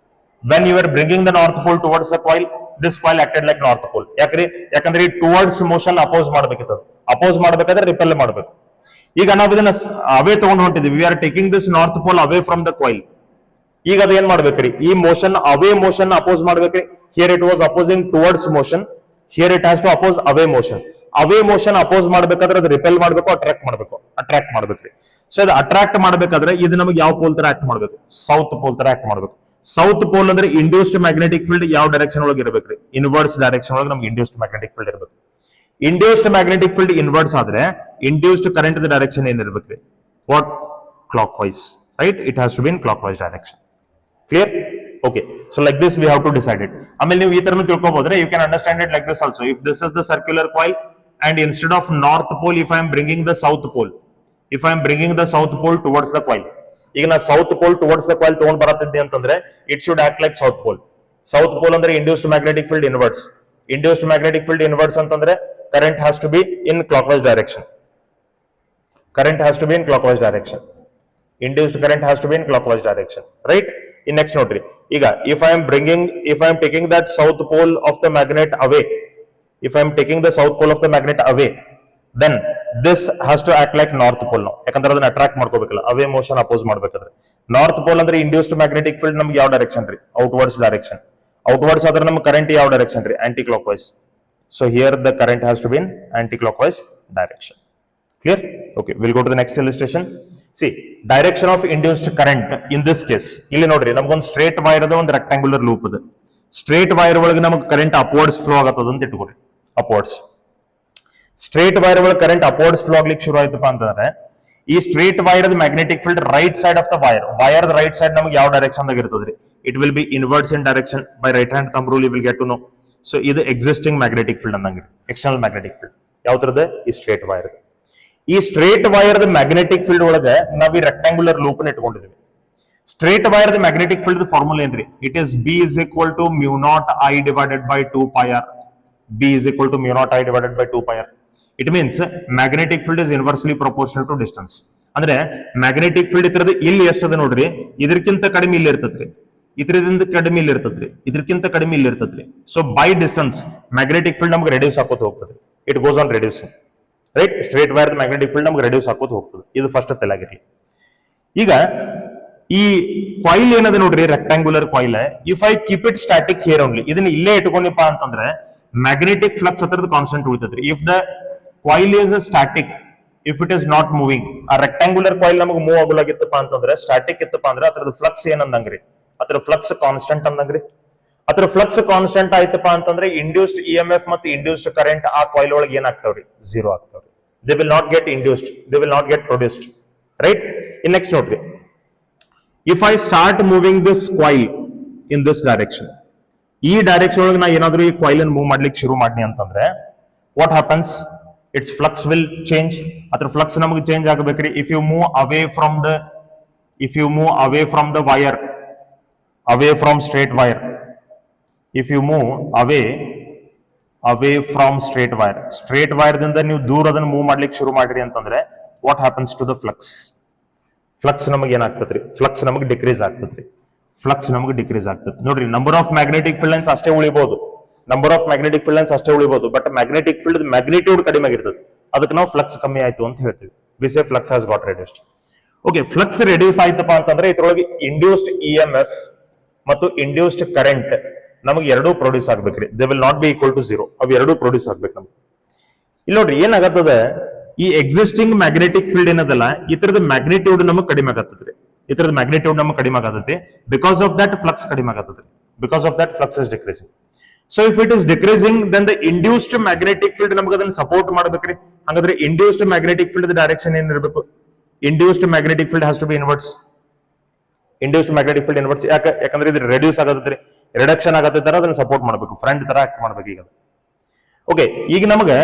When you are bringing the north pole towards the coil, this coil acted like north pole. ಯಾಕಂದ್ರೆ ಈ towards motion oppose ಮಾಡ್ಬೇಕಿತ್ತು. Oppose ಮಾಡ್ಬೇಕಾದ್ರೆ repel ಮಾಡ್ಬೇಕು. ಈಗ ನಾವು ಇದನ್ನ away ತಗೊಂಡ್ ಹೊಂಟಿದ್ವಿ, we are taking this north pole away from the coil. ಈಗ ಅದ ಏನ್ ಮಾಡ್ಬೇಕ್ರಿ? ಈ ಮೋಷನ್ ಅವೇ ಮೋಷನ್ ಅಪೋಸ್ ಮಾಡ್ಬೇಕ್ರಿ. Here it was opposing towards motion, here it has to oppose away motion. Away motion oppose ಮಾಡ್ಬೇಕಾದ್ರೆ ಅದು ರಿಪೆಲ್ ಮಾಡ್ಬೇಕು, attract ಮಾಡ್ಬೇಕ್ರಿ. ಸೊ ಇದು ಅಟ್ರಾಕ್ಟ್ ಮಾಡ್ಬೇಕಾದ್ರೆ ಇದು ನಮಗೆ ಯಾವ ಪೋಲ್ ತರ ಆಕ್ಟ್ ಮಾಡ್ಬೇಕು? ಸೌತ್ ಪೋಲ್ ತರ ಆಕ್ಟ್ ಮಾಡ್ಬೇಕು. ಸೌತ್ ಪೋಲ್ ಅಂದ್ರೆ ಇಂಡ್ಯೂಸ್ಡ್ ಮ್ಯಾಗ್ನೆಟಿಕ್ ಫೀಲ್ಡ್ ಯಾವ ಡೈರೆಕ್ಷನ್ ಒಳಗೆ ಇರಬೇಕ್ರಿ? ಇನ್ವರ್ಸ್ ಡೈರೆಕ್ಷನ್ ಒಳಗೆ ನಮ್ಗೆ ಇಂಡ್ಯೂಸ್ಡ್ ಮ್ಯಾಗ್ನೆಟಿಕ್ ಫೀಲ್ಡ್ ಇರಬೇಕು. ಇಂಡ್ಯೂಸ್ಡ್ ಮ್ಯಾಗ್ನೆಟಿಕ್ ಫೀಲ್ಡ್ ಇನ್ವರ್ಸ್ ಆದ್ರೆ ಇಂಡ್ಯೂಸ್ಡ್ ಕರೆಂಟ್ ಡೈರೆಕ್ಷನ್ ಏನಿರ್ಬೇಕ್ರಿ? What? Clockwise. Right. It has to be in clock wise direction. Clear? Okay, so like this we have to decide it. ಆಮೇಲೆ ನೀವು ಈ ತರ ತಿಳ್ಕೊಬೋದ್ರೆ you can understand it like this also. If this is the circular coil and instead of north pole, if I am bringing the south pole, towards the coil, ಈಗ ನಾ south pole towards the coil ತಗೊಂಡ್ ಬರತ್ತಿದ್ದೆ ಅಂತಂದ್ರೆ it should act like south pole. South pole ಅಂದ್ರೆ induced magnetic field inverts. Induced magnetic field inverts ಅಂತಂದ್ರೆ current has to be in clock wise direction. Induced current has to be in clockwise direction. Right? In next note, ಈಗ if I am taking that south pole of the magnet away, then this has to act like north pole now. ಯಾಕಂದ್ರೆ ಅದನ್ನ attract ಮಾಡ್ಕೋಬೇಕಲ್ಲ, ಅವೇ motion oppose ಮಾಡ್ಬೇಕಾದ್ರೆ. North pole ಅಂದ್ರೆ induced magnetic field ನಮ್ಗೆ ಯಾವ direction ರೀ? Outwards direction. Outwards ಆದ್ರೆ ನಮ್ಗೆ current ಯಾವ ಡೈರೆಕ್ಷನ್ ರೀ? Aunty clock wise. So here the current has to be in aunty clock wise direction. Clear? Okay, we'll go to the next illustration. See, direction of induced current in this case. ಇಲ್ಲಿ ನೋಡ್ರಿ, ನಮಗೊಂದು straight wire ಅದ, ಒಂದು rectangular loop ಅದ. Straight wire ಒಳಗೆ ನಮಗೆ current upwards flow ಆಗತ್ತದ ಅಂತ ಇಟ್ಕೊರಿ. ಅಪ್ವರ್ಡ್ಸ್ ಸ್ಟ್ರೇಟ್ ವೈರ್ ಒಳಗೆ ಕರೆಂಟ್ ಅಪ್ವರ್ಡ್ಸ್ ಫ್ಲೋ ಆಗ್ಲಿಕ್ಕೆ ಶುರು ಆಯ್ತಪ್ಪ ಅಂತಂದ್ರೆ ಈ straight wire magnetic field right side of the wire right side ನಮಗೆ ಯಾವ ಡೈರೆಕ್ಷನ್ ದಾಗ ಇರ್ತದ್ರಿ? It will be inverts in direction. By right hand thumb rule you will get to know. So ಇದು ಎಕ್ಸಿಸ್ಟಿಂಗ್ ಮ್ಯಾಗ್ನೆಟಿಕ್ ಫೀಲ್ಡ್ ಅಂದಂಗ್ರಿ, external magnetic field. ಯಾವ್ದ್ರದ? ಈ straight wire. ಈ straight wire magnetic field ಒಳಗೆ ನಾವು ಈ ರೆಕ್ಟಾಂಗ್ಯುಲರ್ ಲೂಪ್ ಇಟ್ಕೊಂಡಿದ್ವಿ. Straight wire magnetic field formula ಏನ್ರಿ? It is B is equal to mu naught I divided by 2 pi r. B is equal to mu naught I divided by 2 pi r. It means magnetic field is inversely proportional to distance. ಅಂದ್ರೆ magnetic field ಇದ್ರದ್ದು ಇಲ್ಲಿ ಎಷ್ಟದ ನೋಡ್ರಿ, ಇದಕ್ಕಿಂತ ಕಡಿಮೆ ಇಲ್ಲಿ ಇರ್ತದ್ರಿ, ಇದರಿಂದ ಕಡಿಮೆ ಇಲ್ಲಿ ಇರ್ತದ್ರಿ, ಇದಕ್ಕಿಂತ ಕಡಿಮೆ ಇಲ್ಲಿ ಇರ್ತದ್ರಿ. So by distance magnetic field ನಮ್ಗೆ ರೆಡ್ಯೂಸ್ ಆಕೋತ ಹೋಗ್ತದೆ. It goes on reducing. Right? Straight wire magnetic field ನಮ್ಗೆ ರೆಡ್ಯೂಸ್ ಆಕೋತ ಹೋಗ್ತದೆ. ಇದು ಫಸ್ಟ್ ತೆಲಾಗಿರ್ಲಿ. ಈಗ ಈ ಕಾಯಿಲ್ ಏನದ ನೋಡ್ರಿ, rectangular coil. If I keep it static here only, ಇದನ್ನ ಇಲ್ಲೇ ಇಟ್ಕೊಂಡಿಪ್ಪ ಅಂತಂದ್ರೆ ಮ್ಯಾಗ್ನೆಟಿಕ್ ಫ್ಲಕ್ಸ್ ಹತ್ರದ ಕಾನ್ಸ್ಟೆಂಟ್ ಉಳಿತದ್ರಿ. If the coil is static, if it is not moving, ಆ ರೆಕ್ಟಾಂಗ್ಯುಲರ್ ಕಾಯಿಲ್ ನಮಗೆ ಮೂವ್ ಆಗಲಾಗಿತ್ತಪ್ಪ ಅಂತಂದ್ರೆ, ಸ್ಟಾಟಿಕ್ ಇತ್ತಪ್ಪ ಅಂದ್ರೆ ಅದ್ರದ್ದು ಫ್ಲಕ್ಸ್ ಏನಂದಂಗ್ರಿ, ಅದ್ರ ಫ್ಲಕ್ಸ್ ಕಾನ್ಸ್ಟೆಂಟ್ ಅಂದಂಗ್ರಿ. ಅದ್ರ ಫ್ಲಕ್ಸ್ ಕಾನ್ಸ್ಟೆಂಟ್ ಆಯ್ತಪ್ಪ ಅಂತಂದ್ರೆ ಇಂಡ್ಯೂಸ್ಡ್ ಇ ಎಂ ಎಫ್ ಮತ್ತು ಇಂಡ್ಯೂಸ್ಡ್ ಕರೆಂಟ್ ಆ ಕಾಯಿಲ್ ಒಳಗೆ ಏನಾಗ್ತಾವ್ರಿ, ಝೀರೋ ಆಗ್ತಾವ್ರಿ. They will not get induced, they will not get produced, right. In next ನೋಡ್ರಿ, if I start moving this coil in this direction, ಈ direction ಒಳಗೆ ನಾ ಏನಾದ್ರೂ ಈ ಕಾಯಿಲ್ ಅನ್ನು ಮೂವ್ ಮಾಡ್ಲಿಕ್ಕೆ ಶುರು ಮಾಡ್ನಿ ಅಂತಂದ್ರೆ what happens, its flux will change. ಅದ್ರ ಫ್ಲಕ್ಸ್ ನಮಗೆ ಚೇಂಜ್ ಆಗಬೇಕ್ರಿ. If you move away from the wire, away from straight wire, if you move away from straight wire ದಿಂದ ನೀವು ದೂರ ಅದನ್ನ ಮೂವ್ ಮಾಡ್ಲಿಕ್ಕೆ ಶುರು ಮಾಡ್ರಿ ಅಂತಂದ್ರೆ what happens to the flux, flux ನಮಗೆ ಏನಾಗ್ತದ್ರಿ, ಫ್ಲಕ್ಸ್ ನಮಗೆ ಡಿಕ್ರೀಸ್ ಆಗ್ತದ್ರಿ, ಫ್ಲಕ್ಸ್ ನಮಗೆ ಡಿಕ್ರೀಸ್ ಆಗ್ತದೆ. ನೋಡ್ರಿ, number of magnetic field lines ಅಷ್ಟೇ ಉಳಿಬಹುದು, ಬಟ್ ಮ್ಯಾಗ್ನೆಟಿಕ್ ಫೀಲ್ಡ್ ಮ್ಯಾಗ್ನಿಟ್ಯೂಡ್ ಕಡಿಮೆ ಆಗಿರ್ತದೆ, ಅದಕ್ಕೆ ನಾವು ಫ್ಲಕ್ಸ್ ಕಮ್ಮಿ ಆಯ್ತು ಅಂತ ಹೇಳ್ತೀವಿ. We say flux has got reduced. Okay, flux reduce ಆಯ್ತಪ್ಪ ಅಂತಂದ್ರೆ ಇದ್ರೊಳಗೆ ಇಂಡ್ಯೂಸ್ಡ್ ಇ ಎಂ ಎಫ್ ಮತ್ತು ಇಂಡ್ಯೂಸ್ಡ್ ಕರೆಂಟ್ ನಮಗೆ ಎರಡೂ ಪ್ರೊಡ್ಯೂಸ್ ಆಗ್ಬೇಕ್ರಿ. They will not be equal to zero. ಅವು ಎರಡೂ ಪ್ರೊಡ್ಯೂಸ್ ಆಗ್ಬೇಕು ನಮ್ಗೆ. ಇಲ್ಲಿ ನೋಡ್ರಿ ಏನಾಗತ್ತದ, ಈ ಎಕ್ಸಿಸ್ಟಿಂಗ್ ಮ್ಯಾಗ್ನೆಟಿಕ್ ಫೀಲ್ಡ್ ಏನದಲ್ಲ, ಇತರದ ಮ್ಯಾಗ್ನಿಟ್ಯೂಡ್ ನಮಗೆ ಕಡಿಮೆ ಆಗತ್ತದ್ರಿ, ಇತರದ ಮ್ಯಾಗ್ನಿಟ್ಯೂಡ್ ನಮಗೆ ಕಡಿಮೆ ಆಗತ್ತೈತಿ. ಬಿಕಾಸ್ ಆಫ್ ದಟ್ ಫ್ಲಕ್ಸ್ ಕಡಿಮೆ ಆಗತ್ತದ್ರಿ, because of that flux is decreasing. So if it is decreasing then the induced magnetic field ನಮಗೆ ಅದನ್ನ ಸಪೋರ್ಟ್ ಮಾಡ್ಬೇಕ್ರಿ. ಹಾಗಾದ್ರೆ ಇಂಡ್ಯೂಸ್ಡ್ ಮ್ಯಾಗ್ನೆಟಿಕ್ ಫೀಲ್ಡ್ ಡೈರೆಕ್ಷನ್ ಏನಿರಬೇಕು, induced magnetic field has to be inwards. Induced magnetic field inwards ಯಾಕಂದ್ರೆ ಇದು reduce ಆಗತ್ತೈತ್ರಿ, reduction ಆಗತ್ತ ಅದನ್ನ support ಮಾಡಬೇಕು, ಫ್ರಂಟ್ ತರ ಆಕ್ಟ್ ಮಾಡ್ಬೇಕು. ಈಗ ಓಕೆ, ಈಗ ನಮಗೆ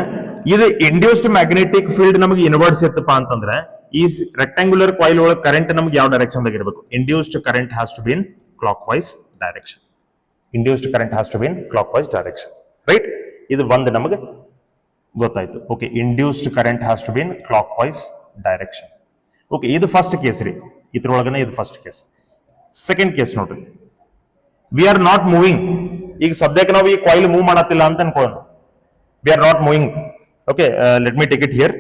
ಇದು ಇಂಡ್ಯೂಸ್ಡ್ ಮ್ಯಾಗ್ನೆಟಿಕ್ ಫೀಲ್ಡ್ ನಮಗೆ ಇನ್ವರ್ಟ್ಸ್ ಇತ್ತಪ್ಪ ಅಂತಂದ್ರೆ ಈ ರೆಕ್ಟಾಂಗ್ಯುಲರ್ ಕಾಯಿಲ್ ಒಳಗೆ ಕರೆಂಟ್ ನಮಗೆ ಯಾವ ಡೈರೆಕ್ಷನ್ ದಾಗ ಇರಬೇಕು, induced current has to be in clock wise direction. Induced current has to be in clock wise direction, right. ಇದು ಒಂದು ನಮಗೆ ಗೊತ್ತಾಯ್ತು. Okay, induced current has to be in clock wise direction. Okay, ಇದು first case ರೀ, ಇದ್ರೊಳಗನೆ ಇದು first case. Second case ನೋಡ್ರಿ, we are not moving. ಈಗ ಸದ್ಯಕ್ಕೆ ನಾವು ಈ ಕಾಯಿಲ್ ಮೂವ್ ಮಾಡತ್ತಿಲ್ಲ ಅಂತ ಅನ್ಕೊಳ್ಳೋಣ. We are not moving. Okay, let me take it here.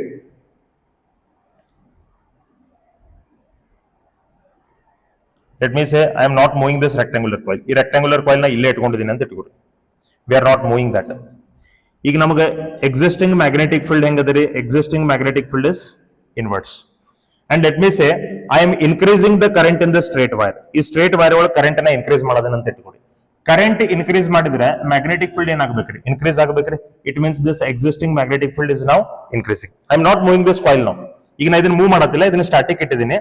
Let me say I am not moving this rectangular coil. ಈ ರೆಕ್ಟಾಂಗ್ಯುಲರ್ ಕಾಯಿಲ್ ನ ಇಲ್ಲೇ ಇಟ್ಕೊಂಡಿದ್ದೀನಿ ಅಂತ ಇಟ್ಕೊಡಿ. We are not moving that. ಈಗ ನಮಗೆ ಎಕ್ಸಿಸ್ಟಿಂಗ್ ಮ್ಯಾಗ್ನೆಟಿಕ್ ಫೀಲ್ಡ್ ಹೆಂಗದರಿ, existing magnetic field is inwards. And let me say I am increasing the current in the straight wire. ಈ ಸ್ಟ್ರೇಟ್ ವೈರ್ ಒಳಗೆ ಕರೆಂಟ್ ನ ಇನ್ಕ್ರೀಸ್ ಮಾಡೋದನ್ನ ಅಂತ ಇಟ್ಕೊಡಿ. ಕರೆಂಟ್ ಇನ್ಕ್ರೀಸ್ ಮಾಡಿದ್ರೆ ಮ್ಯಾಗ್ನೆಟಿಕ್ ಫೀಲ್ಡ್ ಏನಾಗಬೇಕ್ರಿ, ಇನ್ಕ್ರೀಸ್ ಆಗಬೇಕ್ರಿ. It means this existing magnetic field is now increasing. I am not moving this coil now. ಈಗ ನಾ ಇದನ್ನ ಮೂವ್ ಮಾಡತ್ತಿಲ್ಲ, ಇದನ್ನ ಸ್ಟಾಟಿಕ್ ಇಟ್ಟಿದ್ದೀನಿ.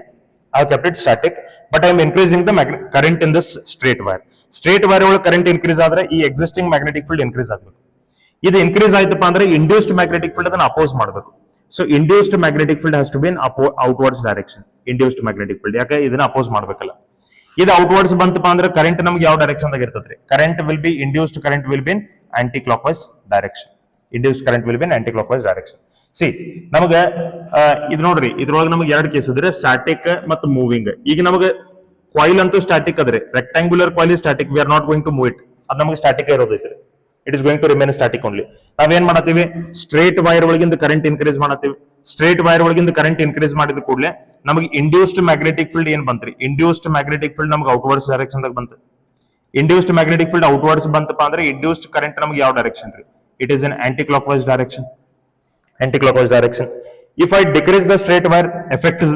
I have kept it static, but I am increasing the current in this straight wire. Straight wire ಒಳಗೆ current increase ಆದ್ರೆ ಈ existing magnetic field increase ಆಗಬೇಕು. ಇದು ಇನ್ಕ್ರೀಸ್ ಆಯ್ತಪ್ಪ ಅಂದ್ರೆ ಇಂಡ್ಯೂಸ್ಡ್ ಮ್ಯಾಗ್ನೆಟಿಕ್ ಫೀಲ್ಡ್ ಅದನ್ನ ಅಪೋಸ್ ಮಾಡಬೇಕು. So induced magnetic field has to be in outwards direction. Induced magnetic field ಯಾಕೆ ಇದನ್ನ ಅಪೋಸ್ ಮಾಡ್ಬೇಕಲ್ಲ. ಇದು outwards ಬಂತಪ್ಪ ಅಂದ್ರೆ ಕರೆಂಟ್ ನಮಗೆ ಯಾವ ಡೈರೆಕ್ಷನ್ ದಾಗ ಇರ್ತದ್ರಿ, current will be induced current will be in aunty clock wise direction. Induced current will be in aunty clock wise direction. See ನಮಗೆ ಇದು ನೋಡ್ರಿ, ಇದ್ರೊಳಗೆ ನಮಗೆ ಎರಡು ಕೇಸ್ ಇದ್ರೆ ಸ್ಟಾಟಿಕ್ ಮತ್ತು ಮೂವಿಂಗ್. ಈಗ ನಮಗೆ ಕಾಯಿಲ್ ಅಂತೂ ಸ್ಟಾಟಿಕ್ ಅದ್ರಿ, rectangular coil static, we are not going to move it. ಅದು ನಮಗೆ ಸ್ಟಾಟಿಕ್ ಇರೋದೈತ್ರಿ. It is going to remain static only. ನಾವೇನ್ ಮಾಡತ್ತೀವಿ, ಸ್ಟ್ರೇಟ್ ವೈರ್ ಒಳಗಿಂದ ಕರೆಂಟ್ ಇನ್ಕ್ರೀಸ್ ಮಾಡತ್ತೀವಿ. ಸ್ಟ್ರೇಟ್ ವೈರ್ ಒಳಗಿಂದ ಕರೆಂಟ್ ಇನ್ಕ್ರೀಸ್ ಮಾಡಿದ ಕೂಡಲೇ ನಮಗೆ ಇಂಡ್ಯೂಸ್ಡ್ ಮ್ಯಾಗ್ನೆಟಿಕ್ ಫೀಲ್ಡ್ ಏನ್ ಬಂತ್ರಿ, ಇಂಡ್ಯೂಸ್ಡ್ ಮ್ಯಾಗ್ನೆಟಿಕ್ ಫೀಲ್ಡ್ ನಮಗೆ ಔಟ್ವರ್ಡ್ಸ್ ಡೈರೆಕ್ಷನ್ ದಾಗ ಬಂತು. ಇಂಡ್ಯೂಸ್ಡ್ ಮ್ಯಾಗ್ನೆಟಿಕ್ ಫೀಲ್ಡ್ ಔಟ್ವರ್ಡ್ಸ್ ಬಂತಪ್ಪ ಅಂದ್ರೆ ಇಂಡ್ಯೂಸ್ಡ್ ಕರೆಂಟ್ ನಮಗೆ ಯಾವ ಡೈರೆಕ್ಷನ್ ರೀ, it is in aunty clock wise direction. Aunty clock wise direction. If I decrease the straight wire, effect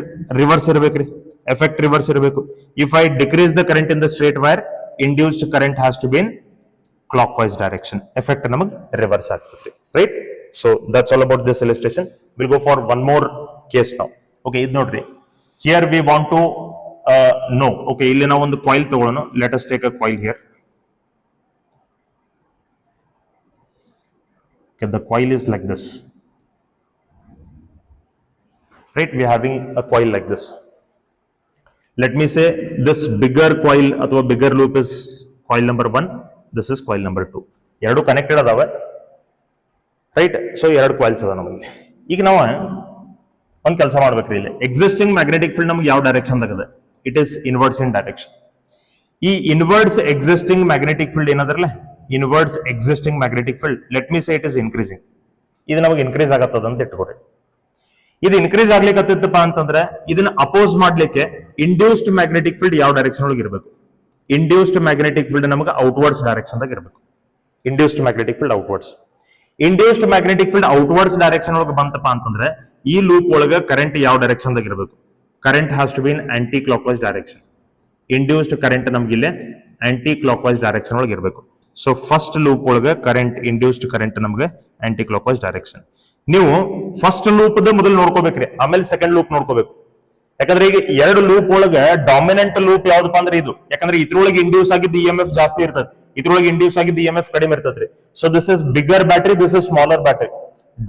reverse ಇರಬೇಕ್ರಿ, effect reverse ಇರಬೇಕು. If I decrease the current in the straight wire, induced current has to be in clockwise direction. Effect namag reverse agtade, right? So that's all about this illustration. We'll go for one more case now. Okay, idu nodri, here we want to know. Okay, illi ನಾವು ಒಂದು coil ತಗೊಳ್ಳೋಣ. Let us take a coil here. Okay, the coil is like this, right? We are having a coil like this. Let me say this bigger coil ಅಥವಾ bigger loop is coil number 1. This is coil number 2. ಎರಡು connected ಅದಾವೆ, right? So ಎರಡು coils ಅದ ನಮಗೆ. ಈಗ ನಾವು ಒಂದು ಕೆಲಸ ಮಾಡ್ಬೇಕ್ರಿ, ಇಲ್ಲಿ ಎಕ್ಸಿಸ್ಟಿಂಗ್ ಮ್ಯಾಗ್ನೆಟಿಕ್ ಫೀಲ್ಡ್ ನಮ್ಗೆ ಯಾವ ಡೈರೆಕ್ಷನ್ ದಾಗದ, it is inwards in direction. ಈ ಇನ್ವರ್ಟ್ಸ್ ಎಕ್ಸಿಸ್ಟಿಂಗ್ ಮ್ಯಾಗ್ನೆಟಿಕ್ ಫೀಲ್ಡ್ ಏನದ್ರಲ್ಲ, inwards existing magnetic field, let me say it is increasing. ಇದು ನಮಗೆ ಇನ್ಕ್ರೀಸ್ ಆಗತ್ತದ ಅಂತ ಇಟ್ಕೊಡ್ರಿ. ಇದು ಇನ್ಕ್ರೀಸ್ ಆಗ್ಲಿಕ್ಕತ್ತಪ್ಪ ಅಂತಂದ್ರೆ ಇದನ್ನ ಅಪೋಸ್ ಮಾಡ್ಲಿಕ್ಕೆ ಇಂಡ್ಯೂಸ್ಡ್ ಮ್ಯಾಗ್ನೆಟಿಕ್ ಫೀಲ್ಡ್ ಯಾವ ಡೈರೆಕ್ಷನ್ ಒಳಗೆ ಇರಬೇಕು, ಇಂಡ್ಯೂಸ್ಡ್ ಮ್ಯಾಗ್ನೆಟಿಕ್ ಫೀಲ್ಡ್ ನಮಗೆ ಔಟ್ವರ್ಡ್ಸ್ ಡೈರೆಕ್ಷನ್ ದಾಗ ಇರಬೇಕು. Induced magnetic field outwards. Induced magnetic field outwards direction ಒಳಗೆ ಬಂತಪ್ಪ ಅಂತಂದ್ರೆ ಈ ಲೂಪ್ ಒಳಗೆ ಕರೆಂಟ್ ಯಾವ ಡೈರೆಕ್ಷನ್ ದಾಗ ಇರಬೇಕು? Current has to be in aunty clock wise direction. Induced current ನಮ್ಗೆ ಇಲ್ಲಿ ಆಂಟಿ ಕ್ಲಾಕ್ ವೈಸ್ ಡೈರೆಕ್ಷನ್ ಒಳಗೆ ಇರಬೇಕು. ಸೊ ಫಸ್ಟ್ ಲೂಪ್ ಒಳಗೆ ಕರೆಂಟ್ ಇಂಡ್ಯೂಸ್ಡ್ ಕರೆಂಟ್ ನಮ್ಗೆ ಆಂಟಿ ಕ್ಲಾಕ್ ವೈಸ್ ಡೈರೆಕ್ಷನ್. ನೀವು ಫಸ್ಟ್ ಲೂಪ್ ಮೊದಲು ನೋಡ್ಕೋಬೇಕ್ರಿ, ಆಮೇಲೆ ಸೆಕೆಂಡ್ ಲೂಪ್ ನೋಡ್ಕೋಬೇಕು. ಯಾಕಂದ್ರೆ ಈಗ ಎರಡು ಲೂಪ್ ಒಳಗೆ ಡಾಮಿನೆಂಟ್ ಲೂಪ್ ಯಾವ್ದಪ್ಪ ಅಂದ್ರೆ ಇದು. ಯಾಕಂದ್ರೆ ಇದ್ರೊಳಗೆ ಇಂಡ್ಯೂಸ್ ಆಗಿದ್ದ EMF ಜಾಸ್ತಿ ಇರ್ತದೆ, ಇದ್ರೊಳಗೆ ಇಂಡ್ಯೂಸ್ ಆಗಿದ್ದ EMF ಕಡಿಮೆ ಇರ್ತದ್ರಿ. So this is bigger battery, this is smaller battery.